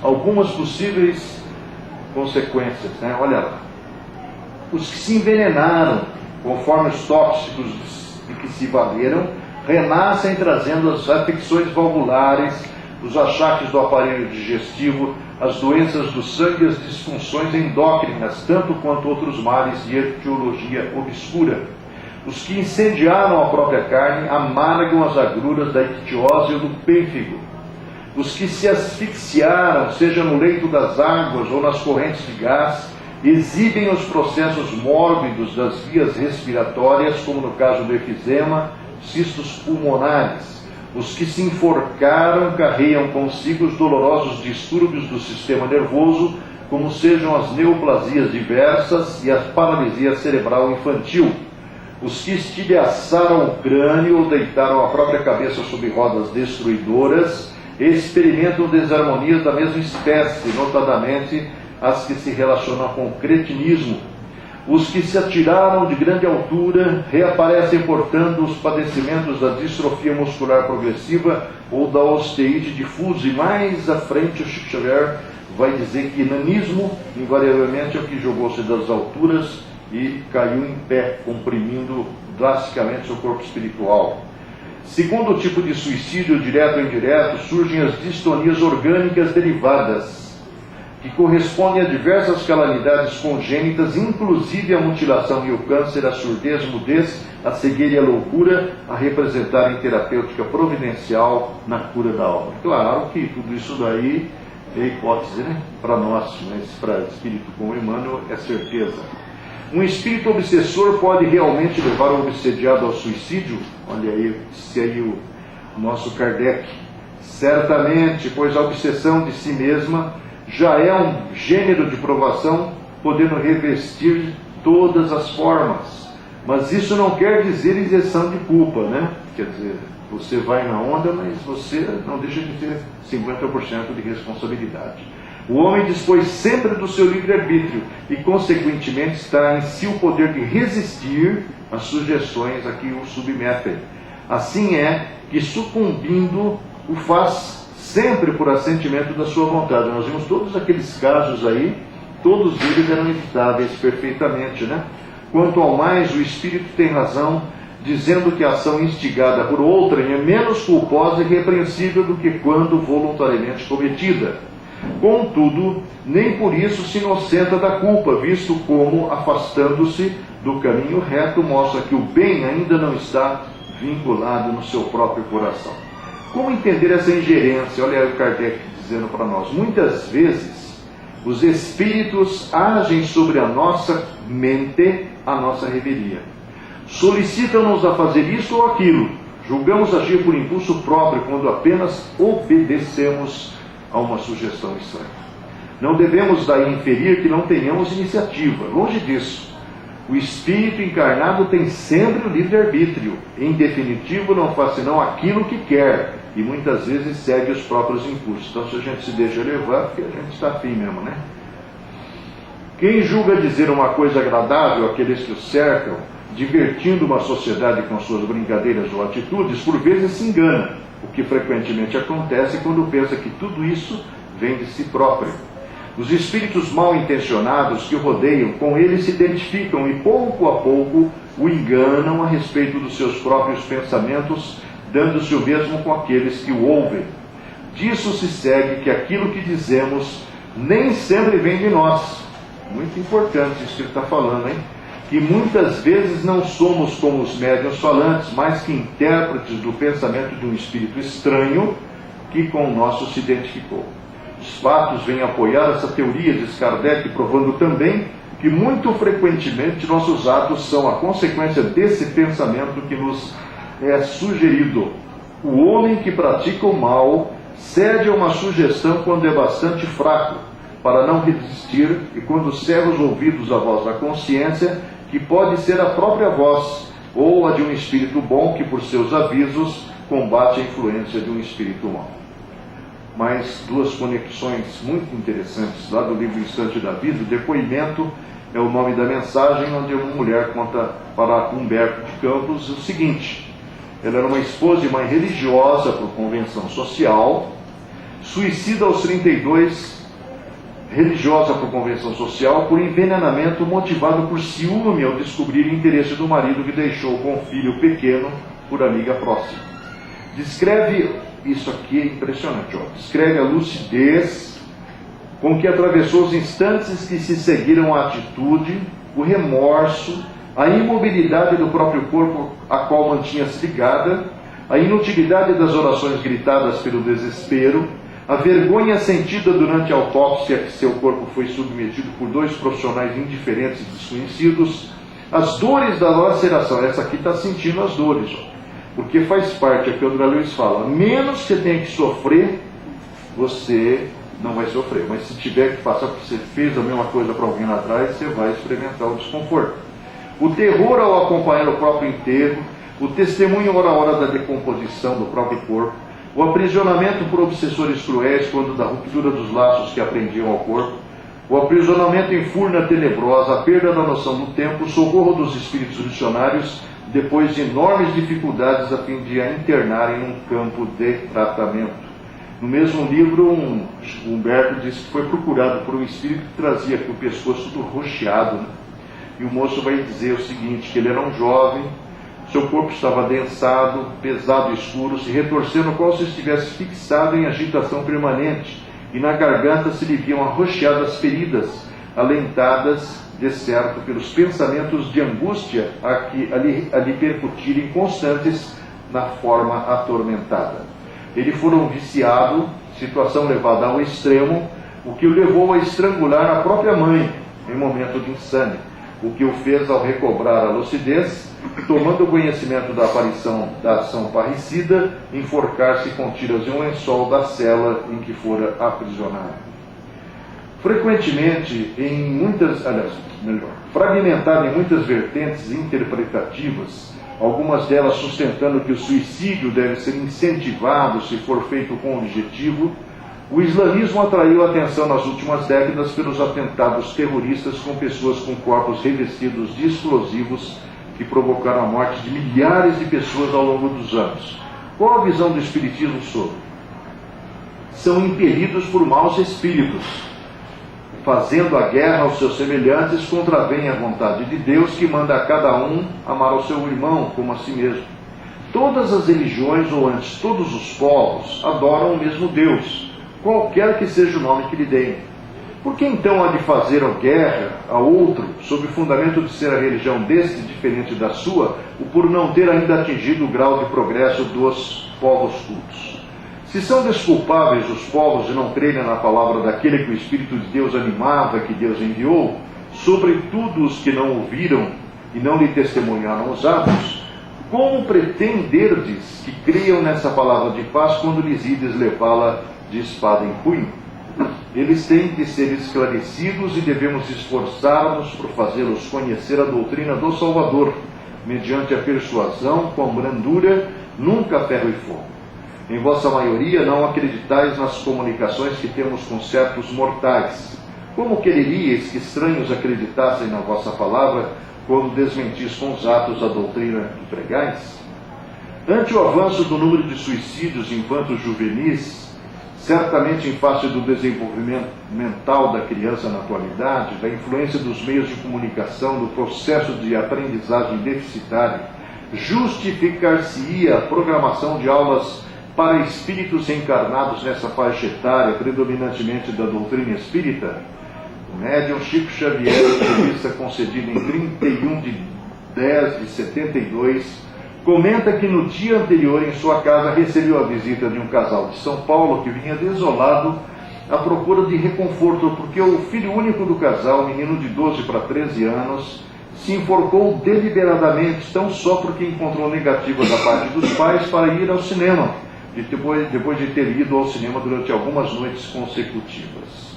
algumas possíveis consequências, né? Olha lá. Os que se envenenaram, conforme os tóxicos de que se valeram, renascem trazendo as afecções valvulares, os achaques do aparelho digestivo, as doenças do sangue e as disfunções endócrinas, tanto quanto outros males de etiologia obscura. Os que incendiaram a própria carne amargam as agruras da ictiose ou do pênfigo. Os que se asfixiaram, seja no leito das águas ou nas correntes de gás, exibem os processos mórbidos das vias respiratórias, como no caso do efizema, cistos pulmonares. Os que se enforcaram carregam consigo os dolorosos distúrbios do sistema nervoso, como sejam as neoplasias diversas e a paralisia cerebral infantil. Os que estilhaçaram o crânio ou deitaram a própria cabeça sobre rodas destruidoras experimentam desarmonias da mesma espécie, notadamente as que se relacionam com o cretinismo. Os que se atiraram de grande altura reaparecem portando os padecimentos da distrofia muscular progressiva ou da osteite difusa, e mais à frente o Chico Xavier vai dizer que nanismo, invariavelmente, é o que jogou-se das alturas e caiu em pé, comprimindo drasticamente seu corpo espiritual. Segundo o tipo de suicídio, direto ou indireto, surgem as distonias orgânicas derivadas, que correspondem a diversas calamidades congênitas, inclusive a mutilação e o câncer, a surdez, mudez, a cegueira e a loucura, a representarem terapêutica providencial na cura da alma. Claro que tudo isso daí é hipótese, né? Para nós, mas para espírito como Emmanuel é certeza. Um espírito obsessor pode realmente levar o obsediado ao suicídio? Olha aí, disse aí o nosso Kardec. Certamente, pois a obsessão de si mesma já é um gênero de provação, podendo revestir todas as formas. Mas isso não quer dizer isenção de culpa, né? Quer dizer, você vai na onda, mas você não deixa de ter 50% de responsabilidade. O homem dispõe sempre do seu livre-arbítrio e, consequentemente, está em si o poder de resistir às sugestões a que o submetem. Assim é que, sucumbindo, o faz sempre por assentimento da sua vontade. Nós vimos todos aqueles casos aí, todos eles eram evitáveis perfeitamente, né? Quanto ao mais, o Espírito tem razão, dizendo que a ação instigada por outrem é menos culposa e repreensível do que quando voluntariamente cometida. Contudo, nem por isso se inocenta da culpa, visto como, afastando-se do caminho reto, mostra que o bem ainda não está vinculado no seu próprio coração. Como entender essa ingerência? Olha aí o Kardec dizendo para nós. Muitas vezes, os espíritos agem sobre a nossa mente, a nossa revelia. Solicitam-nos a fazer isso ou aquilo. Julgamos agir por impulso próprio, quando apenas obedecemos a uma sugestão estranha. Não devemos daí inferir que não tenhamos iniciativa. Longe disso. O espírito encarnado tem sempre o livre-arbítrio. Em definitivo, não faz senão aquilo que quer, e muitas vezes segue os próprios impulsos. Então, se a gente se deixa levar, porque a gente está afim mesmo, né? Quem julga dizer uma coisa agradável àqueles que o cercam, divertindo uma sociedade com suas brincadeiras ou atitudes, por vezes se engana, o que frequentemente acontece quando pensa que tudo isso vem de si próprio. Os espíritos mal intencionados que o rodeiam, com ele se identificam e pouco a pouco o enganam a respeito dos seus próprios pensamentos, dando-se o mesmo com aqueles que o ouvem. Disso se segue que aquilo que dizemos nem sempre vem de nós. Muito importante isso que ele está falando, hein? Que muitas vezes não somos como os médiuns falantes, mas que intérpretes do pensamento de um espírito estranho que com o nosso se identificou. Os fatos vêm apoiar essa teoria, diz Kardec, provando também que muito frequentemente nossos atos são a consequência desse pensamento que nos é sugerido. O homem que pratica o mal cede a uma sugestão quando é bastante fraco, para não resistir, e quando cerra os ouvidos à voz da consciência, que pode ser a própria voz, ou a de um espírito bom que, por seus avisos, combate a influência de um espírito mau. Mais duas conexões muito interessantes, lá do livro Instante da Vida. O depoimento é o nome da mensagem, onde uma mulher conta para Humberto de Campos o seguinte: ela era uma esposa e mãe religiosa por convenção social, suicida aos 32, religiosa por convenção social, por envenenamento motivado por ciúme ao descobrir o interesse do marido que deixou com o filho pequeno por amiga próxima. Descreve, isso aqui é impressionante, ó, descreve a lucidez com que atravessou os instantes que se seguiram à atitude, o remorso, a imobilidade do próprio corpo a qual mantinha-se ligada, a inutilidade das orações gritadas pelo desespero, A vergonha sentida durante a autópsia que seu corpo foi submetido por 2 profissionais indiferentes e desconhecidos, as dores da laceração, essa aqui está sentindo as dores, porque faz parte, é o que o André Luiz fala, menos que você tenha que sofrer, você não vai sofrer, mas se tiver que passar porque você fez a mesma coisa para alguém lá atrás, você vai experimentar o desconforto. O terror ao acompanhar o próprio enterro, o testemunho hora a hora da decomposição do próprio corpo, o aprisionamento por obsessores cruéis quando da ruptura dos laços que aprendiam ao corpo, o aprisionamento em furna tenebrosa, a perda da noção do tempo, o socorro dos espíritos missionários, depois de enormes dificuldades a fim de a internarem num campo de tratamento. No mesmo livro, Humberto disse que foi procurado por um espírito que trazia aqui o pescoço tudo roxeado, né? E o moço vai dizer o seguinte, que ele era um jovem, seu corpo estava adensado, pesado e escuro, se retorcendo como se estivesse fixado em agitação permanente, e na garganta se lhe viam arroxeadas feridas, alentadas, de certo, pelos pensamentos de angústia a lhe percutirem constantes na forma atormentada. Ele foi um viciado, situação levada ao extremo, o que o levou a estrangular a própria mãe em momento de insânia, o que o fez, ao recobrar a lucidez, tomando conhecimento da aparição da ação parricida, enforcar-se com tiras de um lençol da cela em que fora aprisionado. Frequentemente, fragmentado em muitas vertentes interpretativas, algumas delas sustentando que o suicídio deve ser incentivado se for feito com objetivo, o islamismo atraiu a atenção nas últimas décadas pelos atentados terroristas com pessoas com corpos revestidos de explosivos que provocaram a morte de milhares de pessoas ao longo dos anos. Qual a visão do Espiritismo sobre? São impelidos por maus espíritos, fazendo a guerra aos seus semelhantes, contravém a vontade de Deus, que manda a cada um amar ao seu irmão como a si mesmo. Todas as religiões, ou antes todos os povos, adoram o mesmo Deus, qualquer que seja o nome que lhe deem. Por que então há de fazer a guerra a outro, sob o fundamento de ser a religião deste diferente da sua, ou por não ter ainda atingido o grau de progresso dos povos cultos? Se são desculpáveis os povos de não crerem na palavra daquele que o Espírito de Deus animava, que Deus enviou, sobretudo os que não ouviram e não lhe testemunharam os atos, como pretenderdes que creiam nessa palavra de paz quando lhes ides levá-la de espada em punho? Eles têm de ser esclarecidos e devemos esforçar-nos por fazê-los conhecer a doutrina do Salvador, mediante a persuasão, com brandura, nunca ferro e fogo. Em vossa maioria não acreditais nas comunicações que temos com certos mortais. Como quereríeis que estranhos acreditassem na vossa palavra, quando desmentis com os atos a doutrina que pregais? Ante o avanço do número de suicídios infantos juvenis, certamente em face do desenvolvimento mental da criança na atualidade, da influência dos meios de comunicação, do processo de aprendizagem deficitário, justificar-se-ia a programação de aulas para espíritos encarnados nessa faixa etária, predominantemente da doutrina espírita. O médium Chico Xavier, em entrevista concedida em 31 de 10 de 72, comenta que no dia anterior em sua casa recebeu a visita de um casal de São Paulo que vinha desolado à procura de reconforto, porque o filho único do casal, menino de 12 para 13 anos, se enforcou deliberadamente, tão só porque encontrou negativa da parte dos pais para ir ao cinema, depois de ter ido ao cinema durante algumas noites consecutivas.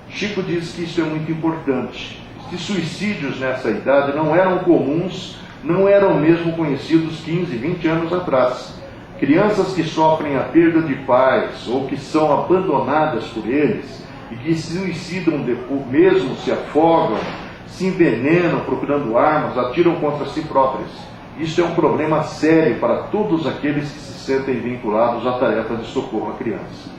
Chico diz que isso é muito importante. Esses suicídios nessa idade não eram comuns, não eram mesmo conhecidos 15, 20 anos atrás. Crianças que sofrem a perda de pais ou que são abandonadas por eles e que se suicidam depois, mesmo se afogam, se envenenam procurando armas, atiram contra si próprias. Isso é um problema sério para todos aqueles que se sentem vinculados à tarefa de socorro à criança.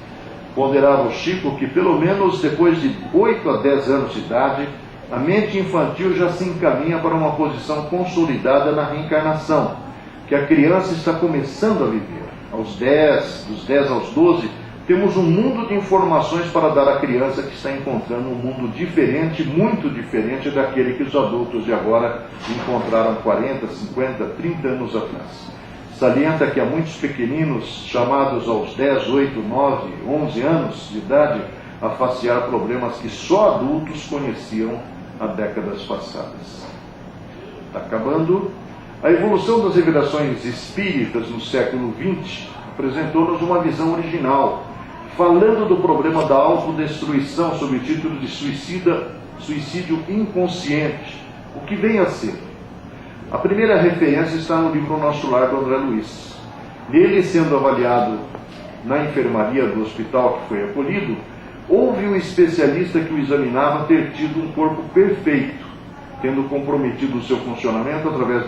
Ponderava o Chico que pelo menos depois de 8 a 10 anos de idade, a mente infantil já se encaminha para uma posição consolidada na reencarnação, que a criança está começando a viver. Dos 10 aos 12, temos um mundo de informações para dar à criança que está encontrando um mundo diferente, muito diferente daquele que os adultos de agora encontraram 40, 50, 30 anos atrás. Salienta que há muitos pequeninos, chamados aos 10, 8, 9, 11 anos de idade, a facear problemas que só adultos conheciam há décadas passadas. Está acabando. A evolução das revelações espíritas no século XX apresentou-nos uma visão original, falando do problema da autodestruição sob o título de suicídio inconsciente, o que vem a ser. A primeira referência está no livro Nosso Lar, do André Luiz. Nele, sendo avaliado na enfermaria do hospital que foi acolhido, houve um especialista que o examinava ter tido um corpo perfeito, tendo comprometido o seu funcionamento através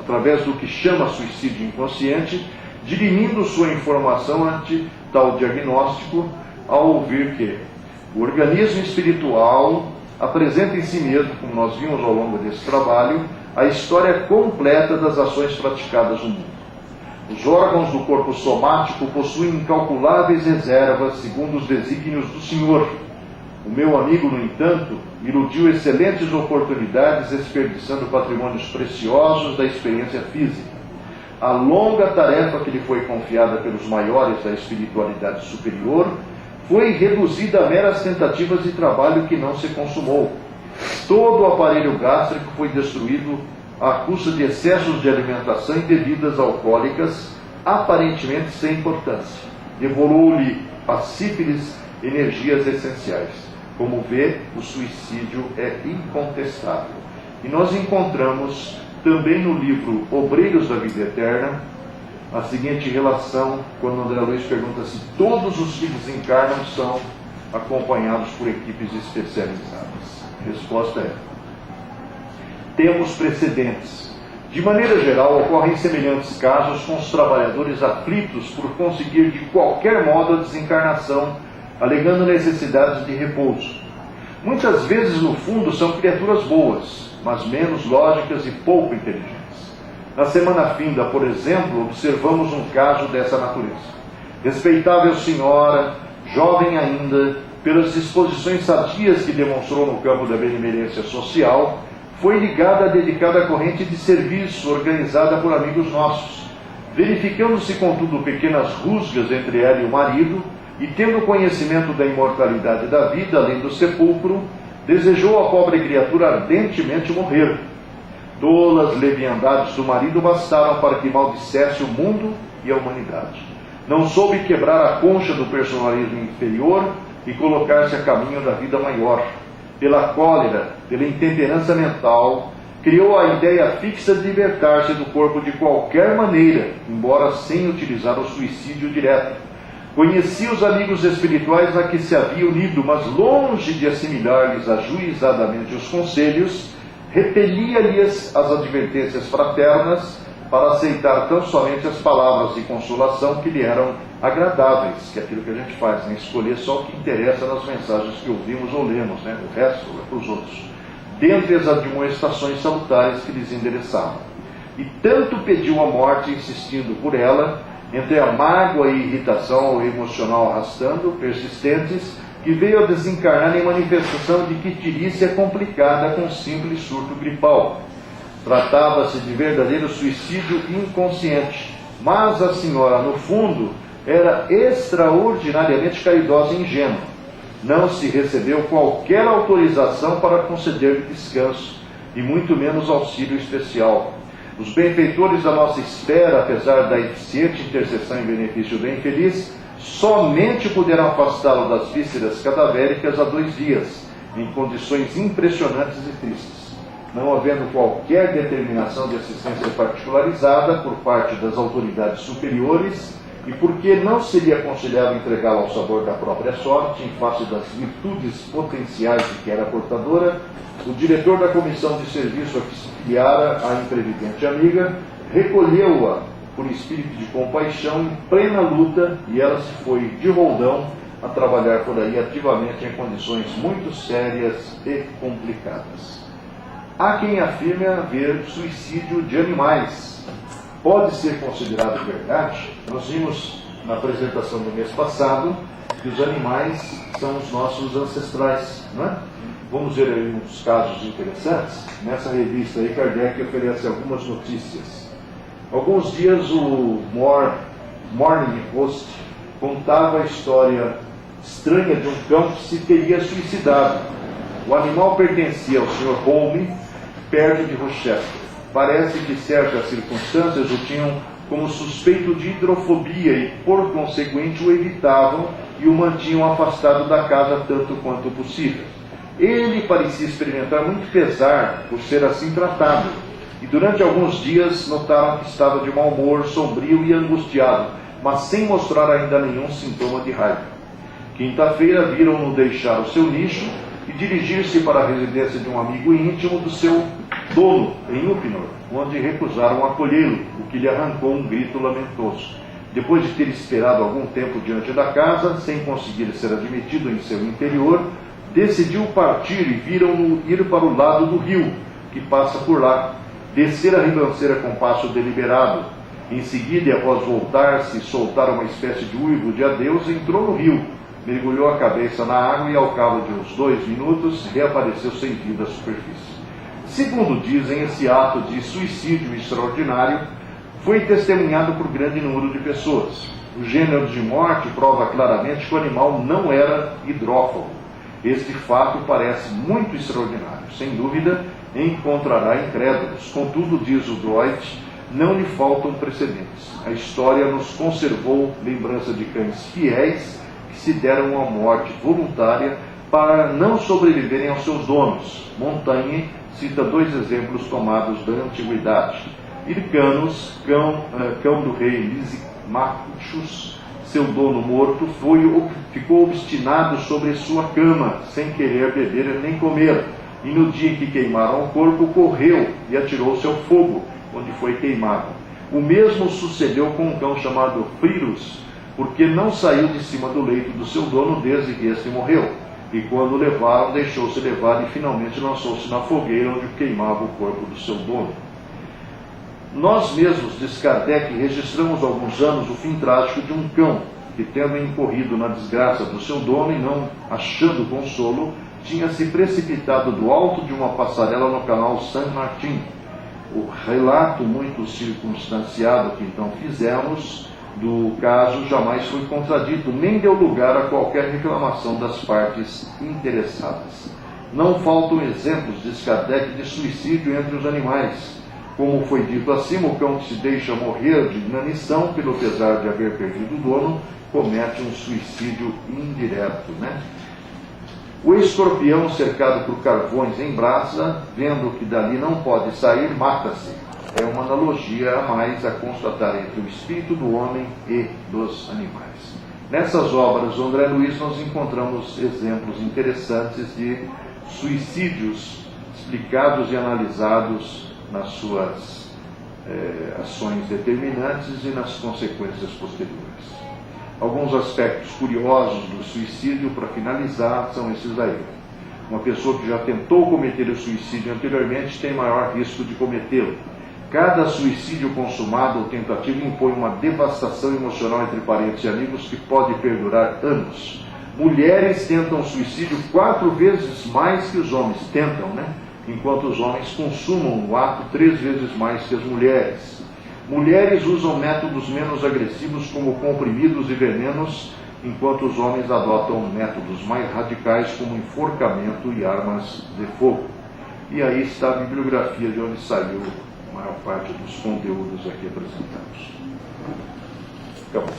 através do que chama suicídio inconsciente, dirimindo sua informação ante tal diagnóstico ao ouvir que o organismo espiritual apresenta em si mesmo, como nós vimos ao longo desse trabalho, a história completa das ações praticadas no mundo. Os órgãos do corpo somático possuem incalculáveis reservas segundo os desígnios do Senhor. O meu amigo, no entanto, iludiu excelentes oportunidades, desperdiçando patrimônios preciosos da experiência física. A longa tarefa que lhe foi confiada pelos maiores da espiritualidade superior foi reduzida a meras tentativas de trabalho que não se consumou. Todo o aparelho gástrico foi destruído à custa de excessos de alimentação e bebidas alcoólicas, aparentemente sem importância. Devolou-lhe a sífilis energias essenciais. Como vê, o suicídio é incontestável. E nós encontramos também no livro Obreiros da Vida Eterna a seguinte relação, quando André Luiz pergunta se todos os que desencarnam são acompanhados por equipes especializadas. A resposta é: temos precedentes. De maneira geral, ocorrem semelhantes casos com os trabalhadores aflitos por conseguir de qualquer modo a desencarnação, alegando necessidades de repouso. Muitas vezes, no fundo, são criaturas boas, mas menos lógicas e pouco inteligentes. Na semana finda, por exemplo, observamos um caso dessa natureza. Respeitável senhora, jovem ainda, pelas disposições sadias que demonstrou no campo da benemerência social, foi ligada à dedicada corrente de serviço organizada por amigos nossos. Verificando-se, contudo, pequenas rusgas entre ela e o marido, e tendo conhecimento da imortalidade da vida, além do sepulcro, desejou a pobre criatura ardentemente morrer. Tolas leviandades do marido bastaram para que maldissesse o mundo e a humanidade. Não soube quebrar a concha do personalismo inferior e colocar-se a caminho da vida maior. Pela cólera, pela intemperança mental, criou a ideia fixa de libertar-se do corpo de qualquer maneira, embora sem utilizar o suicídio direto. Conhecia os amigos espirituais a que se havia unido, mas longe de assimilar-lhes ajuizadamente os conselhos, repelia-lhes as advertências fraternas para aceitar tão somente as palavras de consolação que lhe eram agradáveis, que é aquilo que a gente faz, né? Escolher só o que interessa nas mensagens que ouvimos ou lemos, né? O resto é para os outros. Dentre as admoestações salutares que lhes endereçavam. E tanto pediu a morte, insistindo por ela, entre a mágoa e irritação emocional arrastando, persistentes, que veio a desencarnar em manifestação de que tirícia complicada com um simples surto gripal. Tratava-se de verdadeiro suicídio inconsciente, mas a senhora, no fundo, era extraordinariamente caridosa e ingênua. Não se recebeu qualquer autorização para conceder descanso, e muito menos auxílio especial. Os benfeitores da nossa esfera, apesar da eficiente intercessão em benefício do infeliz, somente puderam afastá-lo das vísceras cadavéricas há 2 dias, em condições impressionantes e tristes. Não havendo qualquer determinação de assistência particularizada por parte das autoridades superiores, e porque não seria aconselhável entregá-lo ao sabor da própria sorte, em face das virtudes potenciais de que era portadora, o diretor da comissão de serviço a que se filiara a imprevidente amiga recolheu-a por espírito de compaixão em plena luta, e ela se foi de roldão a trabalhar por aí ativamente em condições muito sérias e complicadas. Há quem afirme haver suicídio de animais. Pode ser considerado verdade? Nós vimos na apresentação do mês passado que os animais são os nossos ancestrais, não é? Vamos ver aí uns casos interessantes. Nessa revista aí, Kardec oferece algumas notícias. Alguns dias o Morning Post contava a história estranha de um cão que se teria suicidado. O animal pertencia ao Sr. Home, perto de Rochester. Parece que certas circunstâncias o tinham como suspeito de hidrofobia e, por conseguinte, o evitavam e o mantinham afastado da casa tanto quanto possível. Ele parecia experimentar muito pesar por ser assim tratado, e durante alguns dias notaram que estava de mau humor, sombrio e angustiado, mas sem mostrar ainda nenhum sintoma de raiva. Quinta-feira viram-no deixar o seu nicho e dirigir-se para a residência de um amigo íntimo do seu dono, em Upnor, onde recusaram acolhê-lo, o que lhe arrancou um grito lamentoso. Depois de ter esperado algum tempo diante da casa, sem conseguir ser admitido em seu interior, decidiu partir e viram-no ir para o lado do rio, que passa por lá, descer a ribanceira com passo deliberado. Em seguida, e após voltar-se e soltar uma espécie de uivo de adeus, entrou no rio, mergulhou a cabeça na água e, ao cabo de uns 2 minutos, reapareceu sem vida à superfície. Segundo dizem, esse ato de suicídio extraordinário foi testemunhado por grande número de pessoas. O gênero de morte prova claramente que o animal não era hidrófobo. Este fato parece muito extraordinário. Sem dúvida, encontrará incrédulos. Contudo, diz o Dwight, não lhe faltam precedentes. A história nos conservou lembrança de cães fiéis que se deram à morte voluntária para não sobreviverem aos seus donos. Montaigne cita 2 exemplos tomados da antiguidade. Hircanus, cão do rei Lysimachus, seu dono morto, ficou obstinado sobre sua cama, sem querer beber nem comer, e no dia em que queimaram o corpo, correu e atirou-se ao fogo, onde foi queimado. O mesmo sucedeu com um cão chamado Pyrrhus, porque não saiu de cima do leito do seu dono desde que este morreu, e quando o levaram, deixou-se levar e finalmente lançou-se na fogueira onde queimava o corpo do seu dono. Nós mesmos, diz Kardec, registramos há alguns anos o fim trágico de um cão, que, tendo incorrido na desgraça do seu dono e não achando consolo, tinha se precipitado do alto de uma passarela no canal Saint-Martin. O relato muito circunstanciado que então fizemos do caso jamais foi contradito, nem deu lugar a qualquer reclamação das partes interessadas. Não faltam exemplos, diz Kardec, de suicídio entre os animais. Como foi dito acima, o cão que se deixa morrer de inanição, pelo pesar de haver perdido o dono, comete um suicídio indireto, O escorpião, cercado por carvões em brasa, vendo que dali não pode sair, mata-se. É uma analogia a mais a constatar entre o espírito do homem e dos animais. Nessas obras do André Luiz, nós encontramos exemplos interessantes de suicídios explicados e analisados nas suas ações determinantes e nas consequências posteriores. Alguns aspectos curiosos do suicídio, para finalizar, são esses aí. Uma pessoa que já tentou cometer o suicídio anteriormente tem maior risco de cometê-lo. Cada suicídio consumado ou tentativa impõe uma devastação emocional entre parentes e amigos que pode perdurar anos. Mulheres tentam suicídio 4 vezes mais que os homens tentam, enquanto os homens consumam o ato 3 vezes mais que as mulheres. Mulheres usam métodos menos agressivos como comprimidos e venenos, enquanto os homens adotam métodos mais radicais como enforcamento e armas de fogo. E aí está a bibliografia de onde saiu a maior parte dos conteúdos aqui apresentados. Acabou.